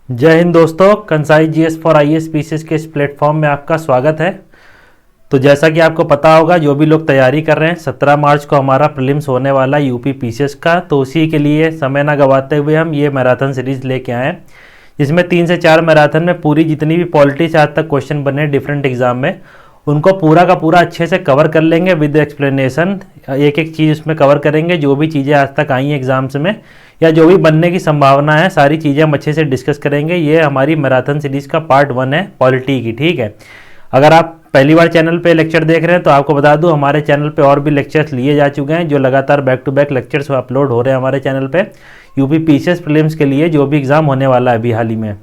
जय हिंद दोस्तों, Kansai GS for IAS PCS के इस प्लेटफॉर्म में आपका स्वागत है। तो जैसा कि आपको पता होगा, जो भी लोग तैयारी कर रहे हैं, 17 मार्च को हमारा प्रीलिम्स होने वाला यूपी पीसीएस का, तो उसी के लिए समय ना गवाते हुए हम ये मैराथन सीरीज लेके आए हैं, जिसमें 3 से 4 मैराथन में पूरी जितनी भी पॉलिटी से आज तक क्वेश्चन बने डिफरेंट एग्जाम में, उनको पूरा का पूरा अच्छे से कवर कर लेंगे विद एक्सप्लेनेशन। एक एक चीज़ उसमें कवर करेंगे, जो भी चीज़ें आज तक आई हैं एग्जाम्स में या जो भी बनने की संभावना है, सारी चीज़ें हम अच्छे से डिस्कस करेंगे। ये हमारी मैराथन सीरीज़ का पार्ट 1 है पॉलिटी की, ठीक है। अगर आप पहली बार चैनल पे लेक्चर देख रहे हैं तो आपको बता दूं, हमारे चैनल पे और भी लेक्चर्स लिए जा चुके हैं, जो लगातार back to back lectures upload हो रहे हैं हमारे चैनल पे यूपी पीसीएस प्रीलिम्स के लिए, जो भी एग्ज़ाम होने वाला है अभी हाल ही में।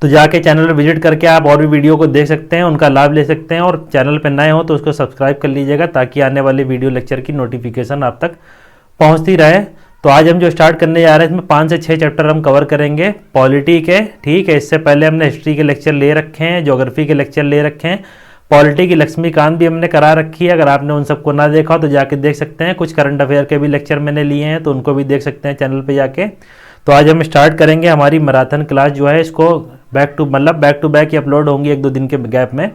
तो जाके चैनल पर विजिट करके आप और भी वीडियो को देख सकते हैं, उनका लाभ ले सकते हैं, और चैनल पर नए हो तो उसको सब्सक्राइब कर लीजिएगा, ताकि आने वाले वीडियो लेक्चर की नोटिफिकेशन आप तक पहुँचती रहे। तो आज हम जो स्टार्ट करने जा रहे हैं, इसमें 5 से 6 चैप्टर हम कवर करेंगे पॉलिटी के, ठीक है। इससे पहले हमने हिस्ट्री के लेक्चर ले रखे हैं, ज्योग्राफी के लेक्चर ले रखे हैं, पॉलिटी की लक्ष्मीकांत भी हमने करा रखी है। अगर आपने उन सबको ना देखा हो तो जाके देख सकते हैं। कुछ करंट अफेयर के भी लेक्चर मैंने लिए हैं, तो उनको भी देख सकते हैं चैनल पे जाके। तो आज हम स्टार्ट करेंगे हमारी मैराथन क्लास जो है, इसको बैक टू बैक ही अपलोड होंगी 1-2 दिन के गैप में।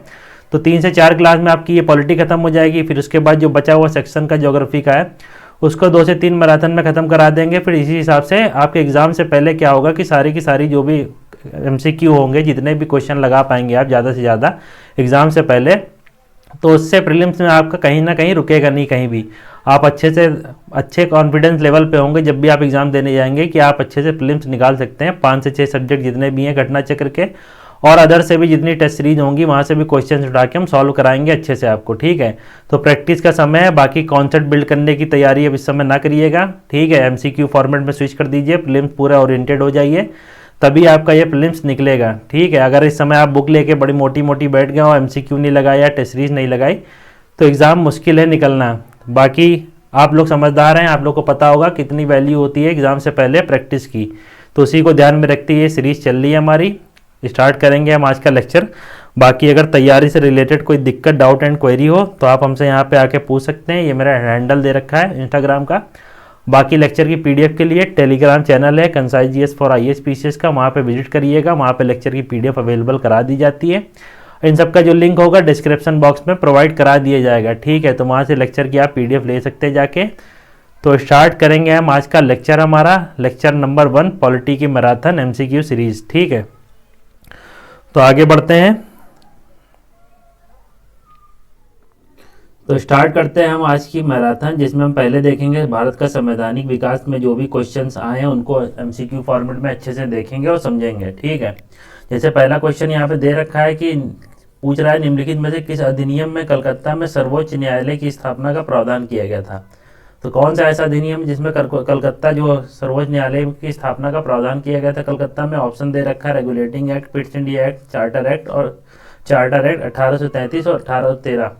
तो 3 से 4 क्लास में आपकी ये पॉलिटी खत्म हो जाएगी, फिर उसके बाद जो बचा हुआ सेक्शन का ज्योग्राफी का है उसको 2 से 3 मैराथन में ख़त्म करा देंगे। फिर इसी हिसाब से आपके एग्ज़ाम से पहले क्या होगा कि सारी की सारी जो भी एमसीक्यू होंगे, जितने भी क्वेश्चन लगा पाएंगे आप ज़्यादा से ज़्यादा एग्ज़ाम से पहले, तो उससे प्रीलिम्स में आपका कहीं ना कहीं रुकेगा नहीं कहीं भी। आप अच्छे से अच्छे कॉन्फिडेंस लेवल पे होंगे जब भी आप एग्ज़ाम देने जाएंगे, कि आप अच्छे से प्रीलिम्स निकाल सकते हैं। 5 से 6 सब्जेक्ट जितने भी हैं घटना चक्र के, और अदर से भी जितनी टेस्ट सीरीज होंगी वहाँ से भी क्वेश्चन उठा के हम सॉल्व कराएंगे अच्छे से आपको, ठीक है। तो प्रैक्टिस का समय है, बाकी कॉन्सेप्ट बिल्ड करने की तैयारी अब इस समय ना करिएगा, ठीक है। एमसीक्यू फॉर्मेट में स्विच कर दीजिए, प्रीलिम्स पूरा ओरिएंटेड हो जाइए, तभी आपका ये प्रीलिम्स निकलेगा, ठीक है। अगर इस समय आप बुक लेके बड़ी मोटी मोटी बैठ गए और एमसीक्यू नहीं लगाया, टेस्ट सीरीज नहीं लगाई, तो एग्ज़ाम मुश्किल है निकलना। बाकी आप लोग समझदार हैं, आप लोग को पता होगा कितनी वैल्यू होती है एग्ज़ाम से पहले प्रैक्टिस की, तो उसी को ध्यान में रखते ये सीरीज़ चल रही है हमारी। स्टार्ट करेंगे हम आज का लेक्चर। बाकी अगर तैयारी से रिलेटेड कोई दिक्कत, डाउट एंड क्वेरी हो तो आप हमसे यहाँ पे आके पूछ सकते हैं। ये मेरा हैंडल दे रखा है इंस्टाग्राम का। बाकी लेक्चर की पीडीएफ के लिए टेलीग्राम चैनल है Kansai GS for IAS PCS का, वहाँ पे विजिट करिएगा, वहाँ पे लेक्चर की पीडीएफ अवेलेबल करा दी जाती है। इन सब का जो लिंक होगा डिस्क्रिप्शन बॉक्स में प्रोवाइड करा दिया जाएगा, ठीक है। तो वहाँ से लेक्चर की आप पीडीएफ ले सकते हैं जाके। तो स्टार्ट करेंगे हम आज का लेक्चर, हमारा लेक्चर नंबर 1 पॉलिटी की मैराथन एमसीक्यू सीरीज, ठीक है। तो आगे बढ़ते हैं, तो स्टार्ट करते हैं हम आज की मैराथन, जिसमें हम पहले देखेंगे भारत का संवैधानिक विकास में जो भी क्वेश्चंस आए हैं उनको एमसीक्यू फॉर्मेट में अच्छे से देखेंगे और समझेंगे, ठीक है। जैसे पहला क्वेश्चन यहाँ पे दे रखा है कि पूछ रहा है, निम्नलिखित में से किस अधिनियम में कलकत्ता में सर्वोच्च न्यायालय की स्थापना का प्रावधान किया गया था। तो कौन सा ऐसा अधिनियम जिसमें कलकत्ता जो सर्वोच्च न्यायालय की स्थापना का प्रावधान किया गया था कलकत्ता में। ऑप्शन दे रखा है regulating act, Pitt's India act, charter act और चार्टर एक्ट 1833 और 1813।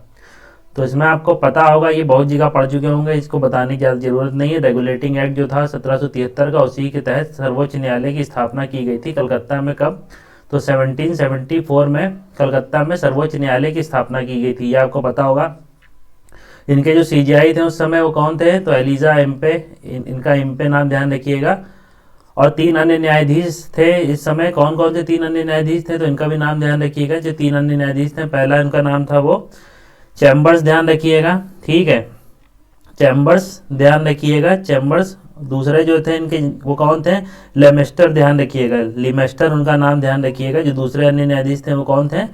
तो इसमें आपको पता होगा, ये बहुत जगह पढ़ चुके होंगे, इसको बताने की ज़्यादा जरूरत नहीं है। रेगुलेटिंग एक्ट जो था 1773 का, उसी के तहत सर्वोच्च न्यायालय की स्थापना की गई थी कलकत्ता में। कब? तो 1774 में कलकत्ता में सर्वोच्च न्यायालय की स्थापना की गई थी, ये आपको पता होगा। इनके जो सीजीआई थे उस समय वो कौन थे? तो एलिजा एम्पे, इनका एम्पे नाम ध्यान रखिएगा। और 3 अन्य न्यायाधीश थे इस समय। कौन कौन से 3 अन्य न्यायाधीश थे? तो इनका भी नाम ध्यान रखिएगा। जो 3 अन्य न्यायाधीश थे, पहला इनका नाम था वो चैम्बर्स, ध्यान रखिएगा, ठीक है, चैम्बर्स ध्यान रखिएगा, चैम्बर्स। दूसरे जो थे इनके वो कौन थे? लेमेस्टर, ध्यान रखिएगा, लिमेस्टर उनका नाम ध्यान रखिएगा। जो दूसरे अन्य न्यायाधीश थे वो कौन थे?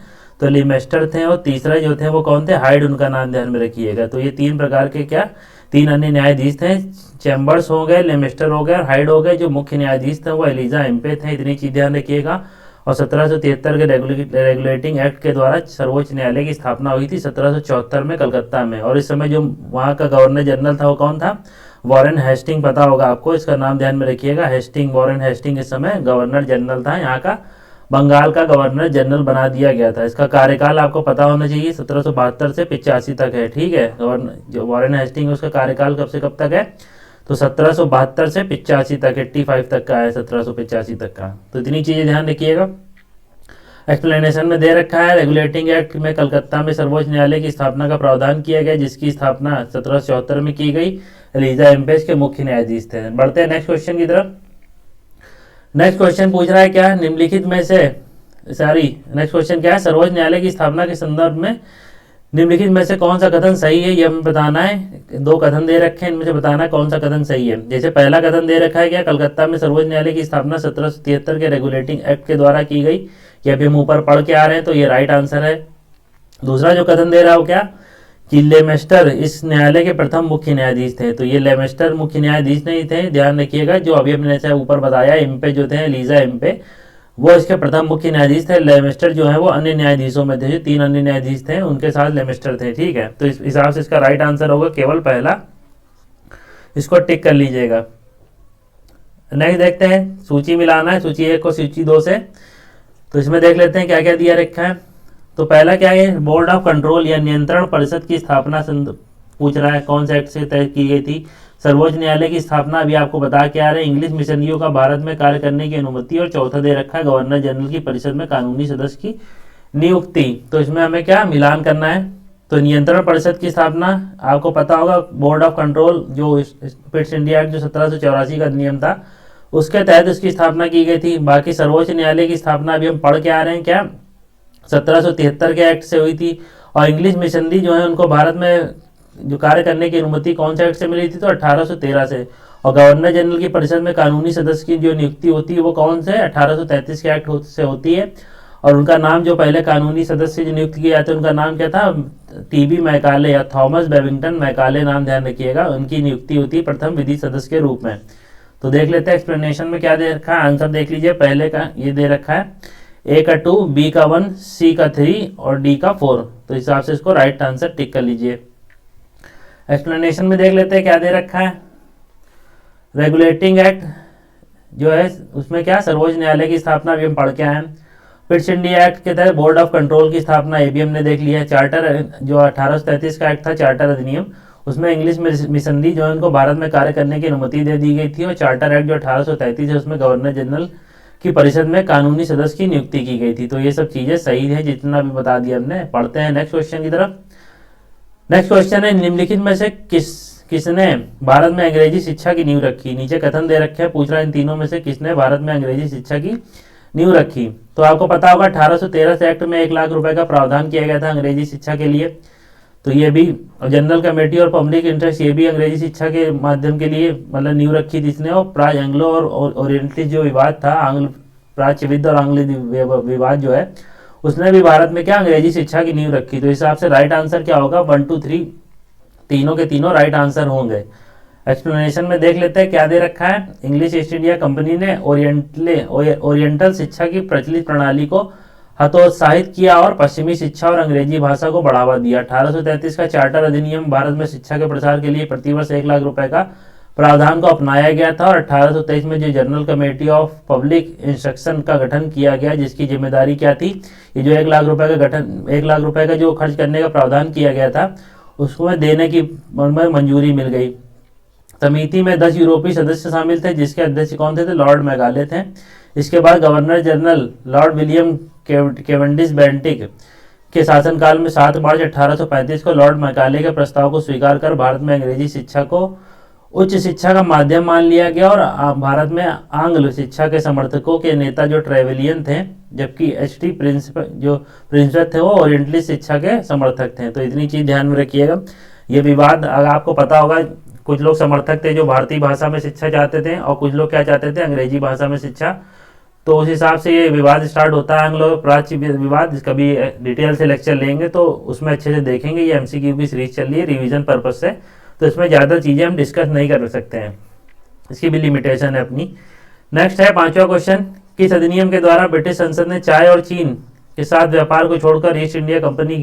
तो लिमेस्टर थे। और तीसरा जो थे वो कौन थे? हाइड, उनका नाम ध्यान में रखिएगा। तो ये 3 प्रकार के क्या 3 अन्य न्यायाधीश थे, चैम्बर्स हो गए, लेमेस्टर हो गए और हाइड हो गए। जो मुख्य न्यायाधीश थे वो एलिजा एम्पे थे, इतनी चीज ध्यान रखिएगा। और 1773 के रेगुलेटिंग एक्ट के द्वारा सर्वोच्च न्यायालय की स्थापना हुई थी 1774 में कलकत्ता में। और इस समय जो वहाँ का गवर्नर जनरल था वो कौन था? वॉरेन हेस्टिंग, पता होगा आपको, इसका नाम ध्यान में रखिएगा, हेस्टिंग, वॉरेन हेस्टिंग इस समय गवर्नर जनरल था यहाँ का, बंगाल का गवर्नर जनरल बना दिया गया था। इसका कार्यकाल आपको पता होना चाहिए, 1772 से 85 तक है, ठीक है। गवर्नर जो वॉरेन हेस्टिंग उसका कार्यकाल कब से कब तक है? तो 1772 से 85 तक, 85 तक का है, 1785 तक का। तो इतनी चीजें ध्यान रखिएगा। एक्सप्लेनेशन में दे रखा है, रेगुलेटिंग एक्ट में कलकत्ता में सर्वोच्च न्यायालय की स्थापना का प्रावधान किया गया, जिसकी स्थापना 1774 में की गई। एलिजा एम्पेस के मुख्य न्यायाधीश थे। बढ़ते हैं नेक्स्ट क्वेश्चन की तरफ। नेक्स्ट क्वेश्चन पूछ रहा है क्या, निम्नलिखित में से नेक्स्ट क्वेश्चन क्या है, सर्वोच्च न्यायालय की स्थापना के संदर्भ में निम्नलिखित में से कौन सा कथन सही है, ये हमें बताना है। दो कथन दे रखे हैं, इनमें से बताना है कौन सा कथन सही है। जैसे पहला कथन दे रखा है क्या, कलकत्ता में सर्वोच्च न्यायालय की स्थापना 1773 के रेगुलेटिंग एक्ट के द्वारा की गई। ये अभी हम ऊपर पढ़ के आ रहे हैं, तो ये राइट आंसर है। दूसरा जो कथन दे रहा हो क्या, कि लेमेस्टर इस न्यायालय के प्रथम मुख्य न्यायाधीश थे। तो ये लेमेस्टर मुख्य न्यायाधीश नहीं थे, ध्यान रखिएगा। जो अभी हमने जैसे ऊपर बताया इम्पे जो थे, लीजा इम्पे, वो इसके प्रथम मुख्य न्यायाधीश थे। लेमेस्टर जो है वो अन्य न्यायाधीशों में थे, जो 3 अन्य न्यायाधीश थे उनके साथ लेमेस्टर थे। ठीक है, तो इस हिसाब से इसका राइट आंसर होगा केवल पहला, इसको टिक कर लीजिएगा। नेक्स्ट देखते हैं, सूची मिलाना है सूची 1 को सूची 2 से। तो इसमें देख लेते हैं क्या क्या दिया रखा है। तो पहला क्या है, बोर्ड ऑफ कंट्रोल या नियंत्रण परिषद की स्थापना पूछ रहा है, कौन से एक्ट से तय की गई थी। सर्वोच्च न्यायालय की स्थापना अभी आपको बता के आ रहे हैं, इंग्लिश मिशनरियों का भारत में कार्य करने की अनुमति, और चौथा दे रखा है गवर्नर जनरल की परिषद में कानूनी सदस्य की नियुक्ति। तो इसमें हमें क्या मिलान करना है। तो नियंत्रण परिषद की स्थापना आपको पता होगा, बोर्ड ऑफ कंट्रोल जो पिट्स इंडिया एक्ट जो 1784 का नियम था, उसके तहत उसकी स्थापना की गई थी। बाकी सर्वोच्च न्यायालय की स्थापना अभी हम पढ़ के आ रहे हैं क्या, 1773 के एक्ट से हुई थी। और इंग्लिश मिशनरी जो है उनको भारत में जो कार्य करने की अनुमति कौन से एक्ट से मिली थी, तो 1813 से। और गवर्नर जनरल की परिषद में कानूनी सदस्य की जो नियुक्ति होती है वो कौन से 1833 के एक्ट से होती है। और उनका नाम जो पहले कानूनी सदस्य जो नियुक्त किए जाते हैं उनका नाम क्या था, टीबी मैकाले या थॉमस बेबिंगटन मैकाले नाम ध्यान रखिएगा। उनकी नियुक्ति होती है प्रथम विधि सदस्य के रूप में। तो देख लेते हैं एक्सप्लेनेशन में क्या दे रखा है, आंसर देख लीजिए। पहले का ये दे रखा है, ए का 2, बी का 1, सी का 3 और डी का 4। तो इस हिसाब से इसको राइट आंसर टिक कर लीजिए। एक्सप्लेनेशन में देख लेते हैं क्या दे रखा है। रेगुलेटिंग एक्ट जो है उसमें क्या, सर्वोच्च न्यायालय की स्थापना अभी हम पढ़ के आए हैं। पिट्स इंडिया एक्ट के तहत बोर्ड ऑफ कंट्रोल की स्थापना ये भी हमने देख लिया है। चार्टर जो 1833 का एक्ट था, चार्टर अधिनियम, उसमें इंग्लिश मिशनरी जो है उनको भारत में कार्य करने की अनुमति दे दी गई थी। और चार्टर एक्ट जो 1833 है उसमें गवर्नर जनरल की परिषद में कानूनी सदस्य की नियुक्ति की गई थी। तो ये सब चीजें सही है जितना भी बता दिया हमने। पढ़ते हैं नेक्स्ट क्वेश्चन की तरफ। नेक्स्ट क्वेश्चन है, निम्नलिखित में से किसने भारत में अंग्रेजी शिक्षा की नींव रखी। नीचे कथन दे रखे हैं, पूछ रहा है इन तीनों में से किसने भारत में अंग्रेजी शिक्षा की नींव रखी। तो आपको पता होगा 1813 से एक्ट में 1 लाख रुपए का प्रावधान किया गया था अंग्रेजी शिक्षा के लिए। तो ये भी जनरल कमेटी और पब्लिक इंटरेस्ट ये भी अंग्रेजी शिक्षा के माध्यम के लिए मतलब नींव रखी थी इसने। और प्राच एंग्लो और ओरिएंटलिस्ट जो विवाद था, आंग्ल प्राच्य विद और आंग्ल विवाद जो है, उसने भी भारत में क्या अंग्रेजी शिक्षा की नींव रखी। तो इस हिसाब से राइट आंसर क्या होगा, 1 2 3 तीनों के तीनों राइट आंसर होंगे। एक्सप्लेनेशन में देख लेते हैं क्या दे रखा है। इंग्लिश ईस्ट इंडिया कंपनी ने ओरिएंटल शिक्षा की प्रचलित प्रणाली को हतोत्साहित किया और पश्चिमी शिक्षा और अंग्रेजी भाषा को बढ़ावा दिया। 1833 का चार्टर अधिनियम भारत में शिक्षा के प्रसार के लिए प्रतिवर्ष 1 लाख रुपए का प्रावधान को अपनाया गया था। और 1823 में जो general committee of public instruction का गठन किया गया, जिसकी जिम्मेदारी क्या थी, ये जो 1 लाख रुपए का गठन 1 लाख रुपए का जो खर्च करने का प्रावधान किया गया था उसको देने की मंजूरी मिल गई। समिति में 10 यूरोपीय सदस्य शामिल थे, जिसके अध्यक्ष कौन थे, लॉर्ड मैकाले थे। इसके बाद governor general Lord William Cavendish Bentinck के शासनकाल में 7 मार्च 1835 को लॉर्ड मैकाले के प्रस्ताव को स्वीकार कर भारत में अंग्रेजी शिक्षा को उच्च शिक्षा का माध्यम मान लिया गया। और भारत में आंग्ल शिक्षा के समर्थकों के नेता जो ट्रेवेलियन थे, जबकि एच.टी. प्रिंसेप थे वो ओरिएंटलिस्ट शिक्षा के समर्थक थे। तो इतनी चीज ध्यान में रखिएगा। ये विवाद अगर आपको पता होगा, कुछ लोग समर्थक थे जो भारतीय भाषा में शिक्षा चाहते थे और कुछ लोग क्या चाहते थे, अंग्रेजी भाषा में शिक्षा। तो उस हिसाब से ये विवाद स्टार्ट होता है, आंग्लो प्राच्य विवाद। कभी डिटेल से लेक्चर लेंगे तो उसमें अच्छे से देखेंगे। ये एमसीक्यू की सीरीज चल रही है रिवीजन पर्पज से, तो इसमें ज़्यादा चीज़ें हम डिस्कस नहीं कर सकते हैं, इसकी भी लिमिटेशन है अपनी। नेक्स्ट है 5वां क्वेश्चन, किस अधिनियम के द्वारा ब्रिटिश संसद ने चाय और चीन के साथ व्यापार को छोड़कर ईस्ट इंडिया कंपनी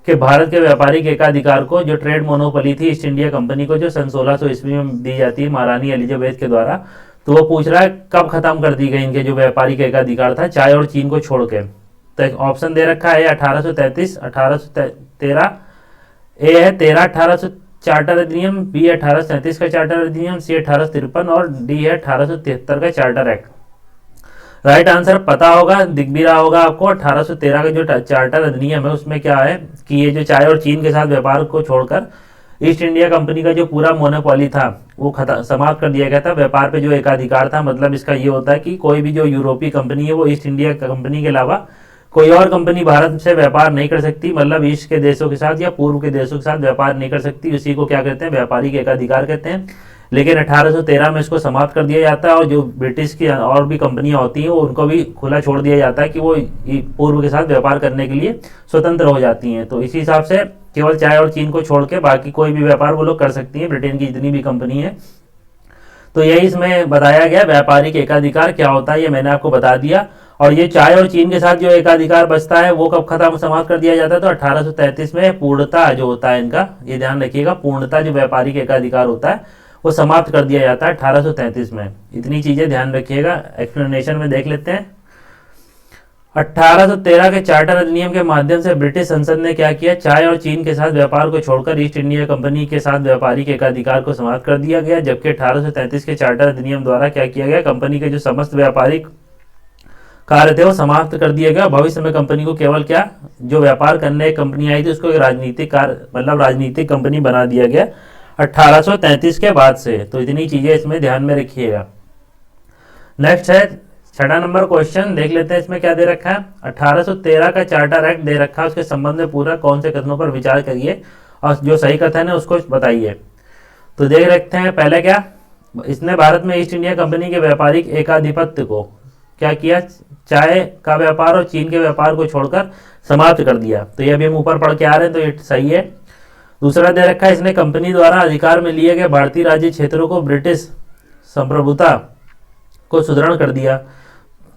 के भारत के व्यापारिक एकाधिकार को, जो ट्रेड मोनोपोली थी ईस्ट इंडिया कंपनी को, जो सन 1600 ईस्वी में दी जाती है महारानी एलिजाबेथ के द्वारा, तो वो पूछ रहा है कब खत्म कर दी गई इनके जो व्यापारिक एकाधिकार था चाय और चीन को छोड़ के। तो ऑप्शन दे रखा है 1833, 1813, ए है 13 1800 चार्टर अधिनियम, बी 1837 का चार्टर अधिनियम, सी 1853 और डी है 1873 का चार्टर एक्ट। राइट आंसर पता होगा, दिख भी रहा होगा आपको। 1813 का जो चार्टर अधिनियम है उसमें क्या है कि ये जो चाय और चीन के साथ व्यापार को छोड़कर ईस्ट इंडिया कंपनी का जो पूरा मोनोपोली था वो समाप्त कर दिया गया था। व्यापार पे जो एकाधिकार था, मतलब इसका ये होता है कि कोई भी जो यूरोपीय कंपनी है वो ईस्ट इंडिया कंपनी के अलावा कोई और कंपनी भारत से व्यापार नहीं कर सकती, मतलब ईस्ट के देशों के साथ या पूर्व के देशों के साथ व्यापार नहीं कर सकती। उसी को क्या कहते हैं, व्यापारिक एकाधिकार कहते हैं। लेकिन 1813 में इसको समाप्त कर दिया जाता है और जो ब्रिटिश की और भी कंपनियां होती हैं उनको भी खुला छोड़ दिया जाता है कि वो पूर्व के साथ व्यापार करने के लिए स्वतंत्र हो जाती हैं। तो इसी हिसाब से केवल चाय और चीन को छोड़ के बाकी कोई भी व्यापार वो लोग कर सकती हैं, ब्रिटेन की जितनी भी कंपनी है। तो यही इसमें बताया गया व्यापारिक एकाधिकार क्या होता है, ये मैंने आपको बता दिया। और ये चाय और चीन के साथ जो एकाधिकार बचता है वो कब खत्म समाप्त कर दिया जाता है, तो 1833 में पूर्णता जो होता है इनका, ये ध्यान रखिएगा, पूर्णता जो व्यापारिक एकाधिकार होता है वो समाप्त कर दिया जाता है 1833 में। इतनी चीजें ध्यान रखिएगा। एक्सप्लेनेशन में देख लेते हैं। 1813 के चार्टर अधिनियम के माध्यम से ब्रिटिश संसद ने क्या किया, चाय और चीन के साथ व्यापार को छोड़कर ईस्ट इंडिया कंपनी के साथ व्यापारिक एकाधिकार को समाप्त कर दिया गया। जबकि 1833 के चार्टर अधिनियम द्वारा क्या किया गया, कंपनी के जो समस्त व्यापारिक कार्य थे वो समाप्त कर दिया गया। भविष्य में कंपनी को केवल क्या, जो व्यापार करने कंपनी आई थी उसको एक राजनीतिक कार्य, मतलब राजनीतिक कंपनी बना दिया गया 1833 के बाद से। तो इतनी चीजें इसमें ध्यान में रखिएगा। नेक्स्ट है 6वां नंबर क्वेश्चन, देख लेते हैं इसमें क्या दे रखा है। 1813 का चार्टर एक्ट दे रखा है, उसके संबंध में पूरा कौन से कथनों पर विचार करिए और जो सही कथन है उसको बताइए। तो देख रखते हैं पहले क्या, इसने भारत में ईस्ट इंडिया कंपनी के व्यापारिक एकाधिपत्य को क्या किया, चाय का व्यापार और चीन के व्यापार को छोड़कर समाप्त कर दिया। तो ये अभी हम ऊपर पढ़ के आ रहे हैं, तो ये सही है। दूसरा दे रखा है, इसने कंपनी द्वारा अधिकार में लिए गए भारतीय राज्य क्षेत्रों को ब्रिटिश संप्रभुता को सुदृढ़ कर दिया।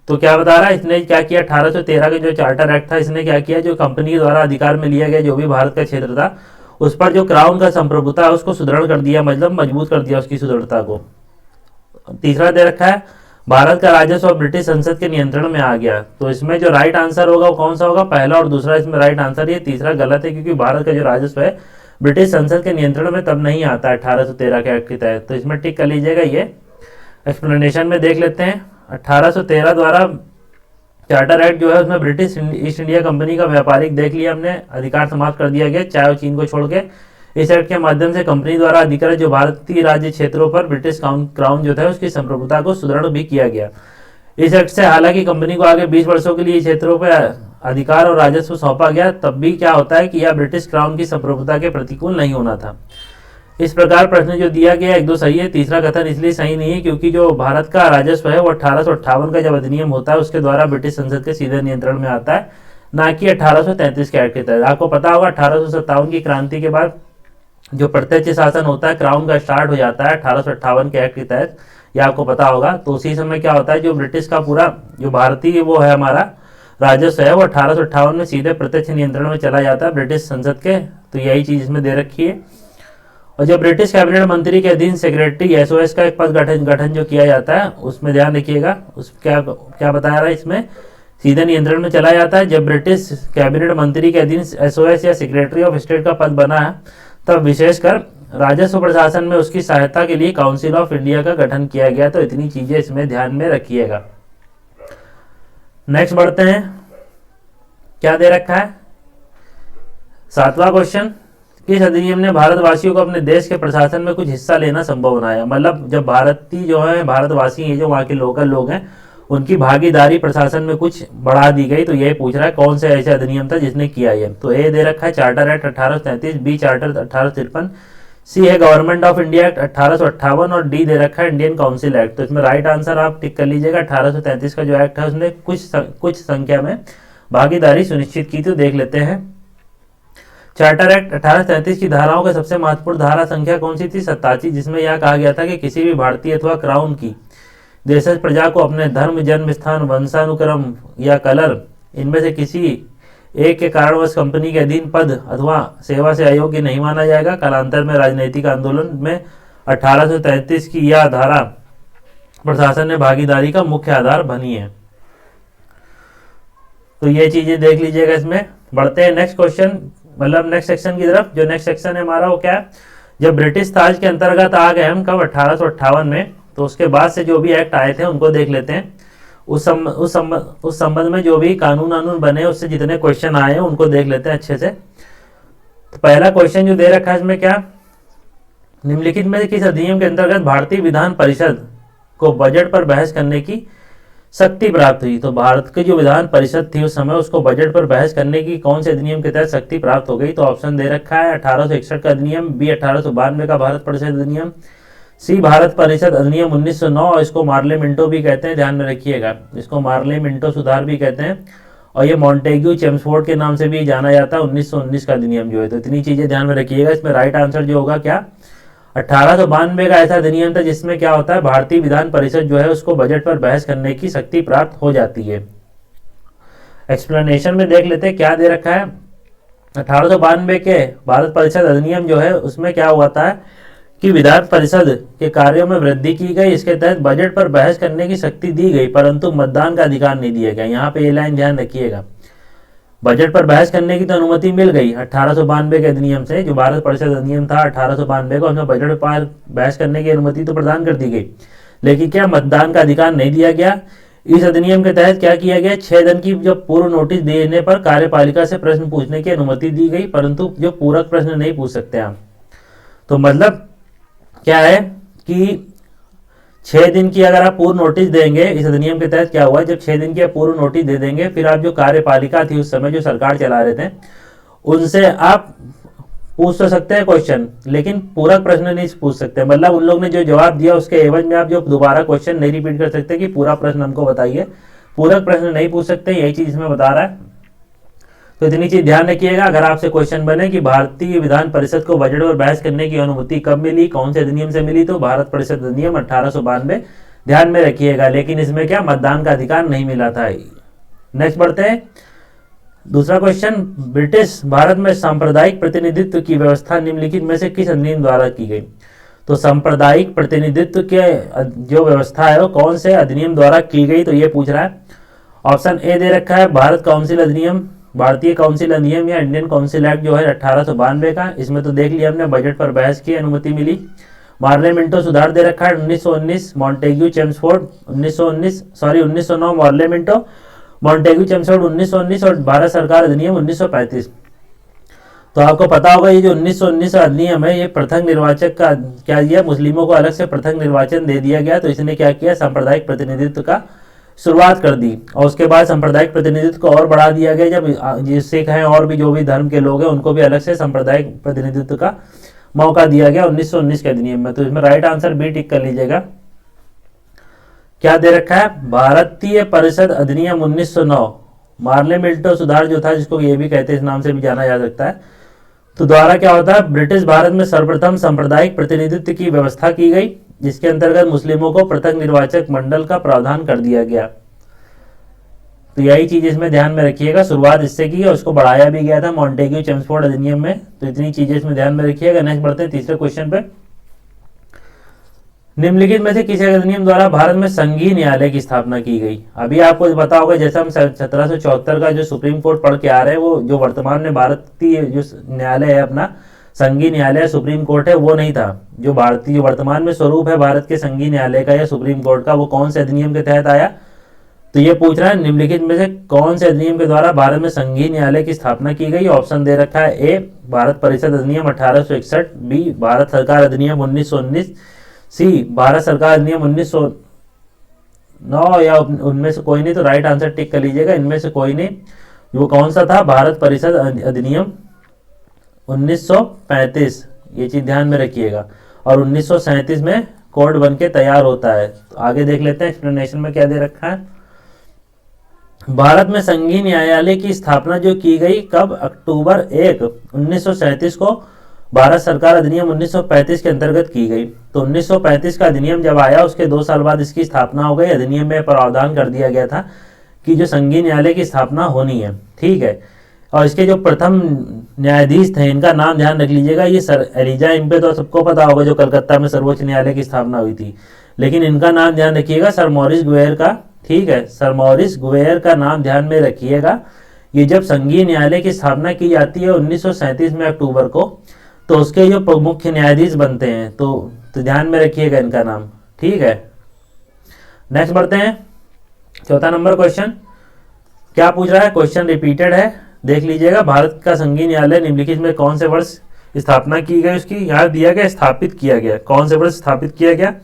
तो क्या बता रहा है, इसने क्या किया, 1813 का जो चार्टर एक्ट था इसने क्या किया, जो कंपनी द्वारा अधिकार में लिया गया जो भी भारत का क्षेत्र था उस पर जो क्राउन का संप्रभुता है उसको सुदृढ़ कर दिया, मतलब मजबूत कर दिया उसकी सुदृढ़ता को। तीसरा दे रखा है, भारत का राजस्व ब्रिटिश संसद के नियंत्रण में आ गया। तो इसमें जो राइट आंसर होगा वो कौन सा होगा, पहला और दूसरा इसमें राइट आंसर। ये तीसरा गलत है, क्योंकि भारत का जो राजस्व है ब्रिटिश संसद के नियंत्रण में तब नहीं आता 1813 के एक्ट के तहत। तो इसमें टिक कर लीजिएगा। ये एक्सप्लेनेशन में देख लेते हैं। 1813 द्वारा चार्टर एक्ट जो है उसमें ब्रिटिश ईस्ट इंडिया कंपनी का व्यापारिक देख लिया हमने, अधिकार समाप्त कर दिया गया चाय और चीन को छोड़ के। इस एक्ट के माध्यम से कंपनी द्वारा अधिकार जो भारतीय राज्य क्षेत्रों पर ब्रिटिश क्राउन जो था उसकी संप्रभुता को सुदृढ़ भी किया गया। इस एक्ट से हालांकि कंपनी को आगे 20 वर्षों के लिए क्षेत्रों पर अधिकार और राजस्व सौंपा गया, तब भी क्या होता है कि यह ब्रिटिश क्राउन की संप्रभुता के प्रतिकूल नहीं होना था। इस प्रकार प्रश्न जो दिया गया 1-2 सही है। तीसरा कथन इसलिए सही नहीं है क्योंकि जो भारत का राजस्व है वो 1858 का जब अधिनियम होता है उसके द्वारा ब्रिटिश संसद के सीधे नियंत्रण में आता है, ना कि 1833 के एक्ट के तहत। आपको पता होगा 1857 की क्रांति के बाद जो प्रत्यक्ष शासन होता है क्राउन का स्टार्ट हो जाता है 1858 के एक्ट के तहत, यह आपको पता होगा। तो उसी समय क्या होता है, जो ब्रिटिश का पूरा जो भारतीय वो है हमारा राजस्व है वो 1858 में सीधे प्रत्यक्ष नियंत्रण में चला जाता है ब्रिटिश संसद के। तो यही चीज इसमें दे रखी है। और जब ब्रिटिश कैबिनेट मंत्री के अधीन सेक्रेटरी एसओएस का एक पद गठन जो किया जाता है उसमें ध्यान रखिएगा, उस क्या बताया रहा है, इसमें सीधे नियंत्रण में चला जाता है। जब ब्रिटिश कैबिनेट मंत्री के अधीन एसओएस या सेक्रेटरी ऑफ स्टेट का पद बना है तब विशेषकर राजस्व प्रशासन में उसकी सहायता के लिए काउंसिल ऑफ इंडिया का गठन किया गया। तो इतनी चीजें इसमें ध्यान में रखिएगा। नेक्स्ट बढ़ते हैं, क्या दे रखा है 7वां क्वेश्चन, किस अधिनियम ने भारतवासियों को अपने देश के प्रशासन में कुछ हिस्सा लेना संभव बनाया। मतलब जब भारतीय जो है भारतवासी हैं जो वहाँ के लोकल लोग हैं उनकी भागीदारी प्रशासन में कुछ बढ़ा दी गई। तो ये पूछ रहा है कौन से ऐसे अधिनियम था जिसने किया ये। तो ए दे रखा है चार्टर एक्ट 1833, बी चार्टर 1853, सी है गवर्नमेंट ऑफ इंडिया एक्ट 1858 और डी दे रखा है इंडियन काउंसिल एक्ट। तो इसमें राइट आंसर आप टिक कर लीजिएगा। 1833 का जो एक्ट है उसने कुछ संख्या में भागीदारी सुनिश्चित की। तो देख लेते हैं चार्टर एक्ट 1833 की धाराओं के सबसे महत्वपूर्ण धारा संख्या कौन सी थी, 87, जिसमें यह कहा गया था कि किसी भी भारतीय अथवा क्राउन की देशज प्रजा को अपने धर्म, जन्म स्थान, वंशानुक्रम या कलर इनमें से किसी एक के कारणवश कंपनी के अधीन पद अथवा सेवा से अयोग्य नहीं माना जाएगा। कालांतर में राजनीतिक आंदोलन में 1833 की यह धारा प्रशासन ने भागीदारी का मुख्य आधार बनी है। तो ये चीजें देख लीजिएगा। इसमें बढ़ते हैं नेक्स्ट क्वेश्चन, मतलब नेक्स्ट सेक्शन की तरफ। जो नेक्स्ट सेक्शन है हमारा वो क्या है, जब ब्रिटिश ताज के अंतर्गत आ गए हम कब 1858 में, तो उसके बाद से जो भी एक्ट आए थे उनको देख लेते हैं। उस संबंध में जो भी कानून बने उससे जितने क्वेश्चन आए हैं उनको देख लेते हैं अच्छे से। तो पहला क्वेश्चन जो दे रखा है इसमें क्या, निम्नलिखित में से किस अधिनियम के अंतर्गत भारतीय विधान परिषद को बजट पर बहस करने की शक्ति प्राप्त हुई? तो भारत की जो विधान परिषद थी उस समय, उसको बजट पर बहस करने की कौन से अधिनियम के तहत शक्ति प्राप्त हो गई? तो ऑप्शन दे रखा है 1861 का अधिनियम, बी 1892 का भारत परिषद अधिनियम, सी भारत परिषद अधिनियम 1909, और इसको मार्ले मिंटो भी कहते हैं, ध्यान में रखिएगा, इसको मार्ले मिंटो सुधार भी कहते हैं, और ये मॉन्टेग्यू चेम्सफोर्ड के नाम से भी जाना जाता है 1919 का अधिनियम जो है। तो इतनी चीजें ध्यान में रखिएगा। इसमें राइट आंसर जो होगा क्या, 1892 का ऐसा अधिनियम था जिसमें क्या होता है, भारतीय विधान परिषद जो है उसको बजट पर बहस करने की शक्ति प्राप्त हो जाती है। एक्सप्लेनेशन में देख लेते हैं क्या दे रखा है। 1892 के भारत परिषद अधिनियम जो है उसमें क्या हुआ था कि विधान परिषद के कार्यों में वृद्धि की गई, इसके तहत बजट पर बहस करने की शक्ति दी गई, परंतु मतदान का अधिकार नहीं दिया गया। यहाँ पे ये लाइन ध्यान रखिएगा, बजट पर बहस करने की तो अनुमति मिल गई 1892 के अधिनियम से, जो भारत परिषद अधिनियम था 1892 को, उसमें बजट पर बहस करने की अनुमति तो प्रदान कर दी गई, लेकिन क्या मतदान का अधिकार नहीं दिया गया। इस अधिनियम के तहत क्या किया गया, 6 दिन की जो पूर्व नोटिस देने पर कार्यपालिका से प्रश्न पूछने की अनुमति दी गई, परंतु जो पूरक प्रश्न नहीं पूछ सकते आप। तो मतलब क्या है कि 6 दिन की अगर आप पूर्व नोटिस देंगे, इस अधिनियम के तहत क्या हुआ, जब 6 दिन की पूर्व नोटिस दे देंगे, फिर आप जो कार्यपालिका थी उस समय जो सरकार चला रहे थे उनसे आप पूछ तो सकते हैं क्वेश्चन, लेकिन पूरक प्रश्न नहीं पूछ सकते। मतलब उन लोग ने जो जवाब दिया उसके एवज में आप जो दोबारा क्वेश्चन नहीं रिपीट कर सकते कि पूरा प्रश्न हमको बताइए, पूरक प्रश्न नहीं पूछ सकते, यही चीज इसमें बता रहा है। तो इतनी चीज ध्यान रखिएगा। अगर आपसे क्वेश्चन बने कि भारतीय विधान परिषद को बजट पर बहस करने की अनुमति कब मिली, कौन से अधिनियम से मिली, तो भारत परिषद अधिनियम 1892 ध्यान में रखिएगा, लेकिन इसमें क्या मतदान का अधिकार नहीं मिला था। नेक्स्ट बढ़ते हैं, दूसरा क्वेश्चन, ब्रिटिश भारत में सांप्रदायिक प्रतिनिधित्व की व्यवस्था निम्नलिखित में से किस अधिनियम द्वारा की गई? तो सांप्रदायिक प्रतिनिधित्व के जो व्यवस्था है वो कौन से अधिनियम द्वारा की गई, तो ये पूछ रहा है। ऑप्शन ए दे रखा है भारत काउंसिल अधिनियम, भारतीय काउंसिल अधिनियम, या इंडियन काउंसिल एक्ट जो है 1892 का। इसमें तो देख लिया हमने, बजट पर बहस की अनुमति मिली। मार्ले मिंटो सुधार दे रखा है 1919, Montagu Chelmsford 1909 Morley Minto, Montagu Chelmsford 1919, और भारत सरकार अधिनियम 1935। तो आपको पता होगा ये जो 1919 अधिनियम है, ये पृथक निर्वाचक का क्या दिया, मुस्लिमों को अलग से पृथक निर्वाचन दे दिया गया। तो इसने क्या किया, सांप्रदायिक प्रतिनिधित्व का शुरुआत कर दी, और उसके बाद सांप्रदायिक प्रतिनिधित्व को और बढ़ा दिया गया। जब सिख हैं और भी जो भी धर्म के लोग हैं उनको भी अलग से सांप्रदायिक प्रतिनिधित्व का मौका दिया गया 1919 के अधिनियम में। तो इसमें राइट आंसर बी टिक कर लीजिएगा। क्या दे रखा है, भारतीय परिषद अधिनियम 1909, मार्ले मिंटो सुधार जो था, जिसको ये भी कहते हैं, इस नाम से भी जाना जा सकता है, तो द्वारा क्या होता है, ब्रिटिश भारत में सर्वप्रथम सांप्रदायिक प्रतिनिधित्व की व्यवस्था की गई, जिसके अंतर्गत मुस्लिमों को पृथक निर्वाचक मंडल का प्रावधान कर दिया गया। तो यही चीज इसमें ध्यान में रखिएगा, शुरुआत इससे की और उसको बढ़ाया भी गया था मॉन्टेग्यू चेम्सफोर्ड अधिनियम में। तो इतनी चीजें इसमें ध्यान में रखिएगा। नेक्स्ट बढ़ते हैं तीसरे क्वेश्चन पे। निम्नलिखित में से किस अधिनियम द्वारा भारत में संघीय न्यायालय की स्थापना की गई? अभी आपको पता होगा, जैसे हम 1774 का जो सुप्रीम कोर्ट पढ़ के आ रहे हैं, वो जो वर्तमान में भारतीय जो न्यायालय है अपना, संघीय न्यायालय सुप्रीम कोर्ट है, वो नहीं था। जो भारतीय जो वर्तमान में स्वरूप है भारत के संघीय न्यायालय का या सुप्रीम कोर्ट का, वो कौन से अधिनियम के तहत आया? तो ये पूछ रहा है निम्नलिखित में से कौन से अधिनियम के द्वारा भारत में संघीय न्यायालय की स्थापना की गई। ऑप्शन दे रखा है, ए भारत परिषद अधिनियम 1861, बी भारत सरकार अधिनियम 1919, सी भारत सरकार अधिनियम 1909, या उनमें से कोई नहीं। तो राइट आंसर टिक कर लीजिएगा, इनमें से कोई नहीं। वो कौन सा था, भारत परिषद अधिनियम 1935, ये चीज ध्यान में रखिएगा। और 1937 में कोड बन के तैयार होता है। तो आगे देख लेते हैं एक्सप्लेनेशन में क्या दे रखा है। भारत में संघीय न्यायालय की स्थापना जो की गई कब, अक्टूबर 1, 1937 को भारत सरकार अधिनियम 1935 के अंतर्गत की गई। तो 1935 का अधिनियम जब आया, उसके 2 साल बाद इसकी स्थापना हो गई। अधिनियम में प्रावधान कर दिया गया था कि जो संघीय न्यायालय की स्थापना होनी है, ठीक है। और इसके जो प्रथम न्यायाधीश थे, इनका नाम ध्यान रख लीजिएगा, ये सर एलिजा इम्पे, तो सबको पता होगा, जो कलकत्ता में सर्वोच्च न्यायालय की स्थापना हुई थी। लेकिन इनका नाम ध्यान रखिएगा, सर मॉरिस गुएर का, ठीक है, सर मॉरिस गुएर का नाम ध्यान में रखिएगा। ये जब संघीय न्यायालय की स्थापना की जाती है 1937 में अक्टूबर को, तो उसके जो मुख्य न्यायाधीश बनते हैं, तो ध्यान में रखिएगा इनका नाम, ठीक है। नेक्स्ट बढ़ते हैं, चौथा नंबर क्वेश्चन। क्या पूछ रहा है, क्वेश्चन रिपीटेड है, देख लीजिएगा। भारत का संघीय न्यायालय निम्नलिखित में कौन से वर्ष स्थापना की गई उसकी, यहाँ दिया गया स्थापित किया गया, कौन से वर्ष स्थापित किया गया।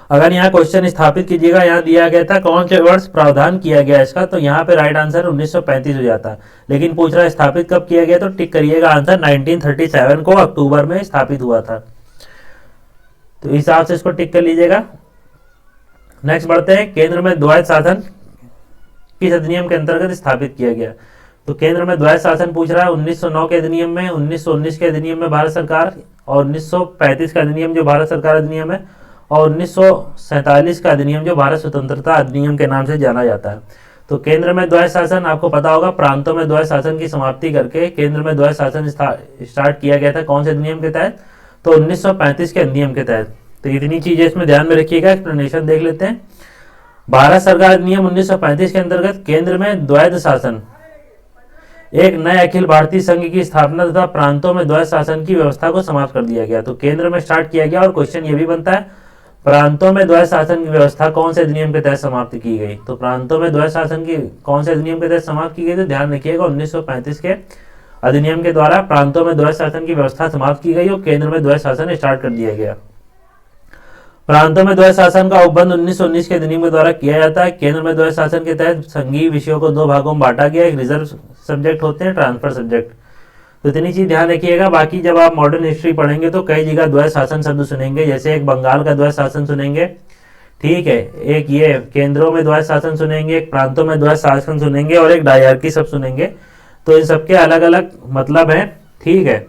अगर यहाँ क्वेश्चन स्थापित कीजिएगा, यहाँ दिया गया था कौन से वर्ष प्रावधान किया गया इसका, तो यहाँ पे राइट आंसर 1935 हो जाता। लेकिन पूछ रहा है स्थापित कब किया गया, तो टिक करिएगा आंसर 1937 को अक्टूबर में स्थापित हुआ था। तो इस हिसाब से इसको टिक कर लीजिएगा। नेक्स्ट बढ़ते हैं, केंद्र में द्वैध शासन किस अधिनियम के अंतर्गत स्थापित किया गया। तो केंद्र में द्वैध शासन पूछ रहा है 1909 के अधिनियम में, 1919 के अधिनियम में भारत सरकार, और 1935 का अधिनियम जो भारत सरकार अधिनियम है, और 1947 का अधिनियम जो भारत स्वतंत्रता अधिनियम के नाम से जाना जाता है। तो केंद्र में द्वैध शासन आपको पता होगा, प्रांतों में द्वैध शासन की समाप्ति करके केंद्र में द्वैध शासन स्टार्ट किया गया था, कौन से अधिनियम के तहत, तो 1935 के अधिनियम के तहत। तो इतनी चीजें इसमें ध्यान में रखिएगा। एक्सप्लेनेशन देख लेते हैं। भारत सरकार अधिनियम 1935 के अंतर्गत केंद्र में द्वैध शासन, एक नए अखिल भारतीय संघ की स्थापना तथा प्रांतों में द्वैध शासन की व्यवस्था को समाप्त कर दिया गया। तो केंद्र में स्टार्ट किया गया, और क्वेश्चन ये भी बनता है प्रांतों में द्वैध शासन की व्यवस्था कौन से अधिनियम के तहत समाप्त की गई। तो प्रांतों में द्वैध शासन की कौन से अधिनियम के तहत समाप्त की गई, तो ध्यान रखिएगा 1935 के अधिनियम के द्वारा प्रांतों में द्वैध शासन की व्यवस्था समाप्त की गई और केंद्र में द्वैध शासन स्टार्ट कर दिया गया। प्रांतों में द्वैध शासन का उपबंध 1919 के अधिनियम के द्वारा किया जाता है। केंद्र में द्वैध शासन के तहत संघीय विषयों को दो भागों में बांटा गया, एक रिजर्व सब्जेक्ट होते हैं, ट्रांसफर सब्जेक्ट। तो इतनी चीज ध्यान रखिएगा। बाकी जब आप मॉडर्न हिस्ट्री पढ़ेंगे तो कई जगह द्वैध शासन शब्द सुनेंगे, जैसे एक बंगाल का द्वैध शासन सुनेंगे, ठीक है, एक ये केंद्रों में द्वैध शासन सुनेंगे, एक प्रांतों में द्वैध शासन सुनेंगे, और एक डायरकी सब सुनेंगे। तो इन सबके अलग अलग मतलब है, ठीक है।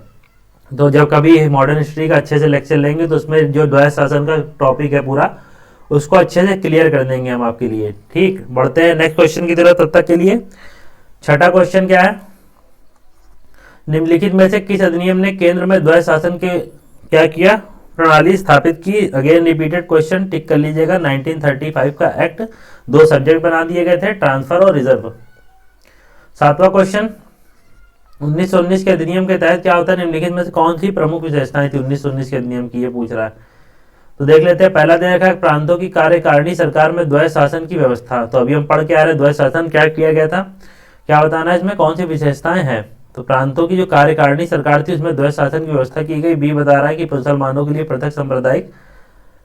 तो जब कभी मॉडर्न हिस्ट्री का अच्छे से लेक्चर लेंगे तो उसमें जो द्वैध शासन का टॉपिक है पूरा, उसको अच्छे से क्लियर कर देंगे हम आपके लिए, ठीक। बढ़ते हैं नेक्स्ट क्वेश्चन की तरफ तब तक के लिए। छठा क्वेश्चन क्या है, निम्नलिखित में से किस अधिनियम ने केंद्र में द्वैध शासन के क्या किया, प्रणाली स्थापित की। अगेन रिपीटेड क्वेश्चन, टिक कर लीजिएगा। 1935 का एक्ट, दो सब्जेक्ट बना दिए गए थे, ट्रांसफर और रिजर्व। सातवां क्वेश्चन, 1919 के अधिनियम के तहत क्या होता है, निम्नलिखित में से कौन सी प्रमुख विशेषताएं थी 1919 के अधिनियम की, ये पूछ रहा है। तो देख लेते हैं। पहला दे रखा है प्रांतों की कार्यकारिणी सरकार में द्वैध शासन की व्यवस्था। तो अभी हम पढ़ के आ रहे हैं द्वैध शासन क्या किया गया था, क्या बताना है इसमें, कौन सी विशेषताएं हैं। तो प्रांतों की जो कार्यकारिणी सरकार थी उसमें द्वैध शासन की व्यवस्था की गई। बी बता रहा है कि मुसलमानों के लिए पृथक सांप्रदायिक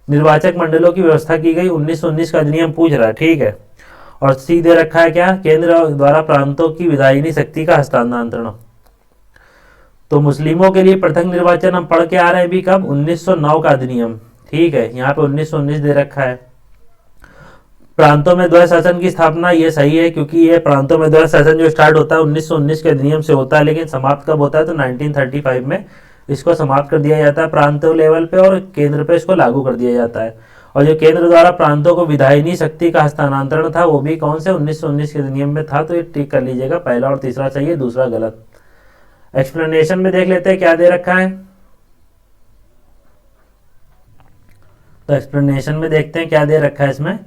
निर्वाचक मंडलों की व्यवस्था की गई। 1919 का अधिनियम पूछ रहा है, ठीक है। और सी दे रखा है क्या, केंद्र द्वारा प्रांतों की विधायिनी शक्ति का हस्तांतरण। तो मुस्लिमों के लिए पृथक निर्वाचन हम पढ़ के आ रहे हैं भी कब, 1909 का अधिनियम, ठीक है। यहाँ पे 1919 दे रखा है। प्रांतों में द्वैध शासन की स्थापना, ये सही है, क्योंकि ये प्रांतों में द्वैध शासन जो स्टार्ट होता है 1919 के अधिनियम से होता है, लेकिन समाप्त कब होता है, तो 1935 में इसको समाप्त कर दिया जाता है प्रांतों लेवल पे, और केंद्र पे इसको लागू कर दिया जाता है। और जो केंद्र द्वारा प्रांतों को विधायिनी शक्ति का हस्तांतरण था वो भी कौन से, 1919 के अधिनियम में था। तो ये टिक कर लीजिएगा, पहला और तीसरा चाहिए, दूसरा गलत। एक्सप्लेनेशन में देख लेते हैं क्या दे रखा है। तो एक्सप्लेनेशन में देखते हैं क्या दे रखा है इसमें।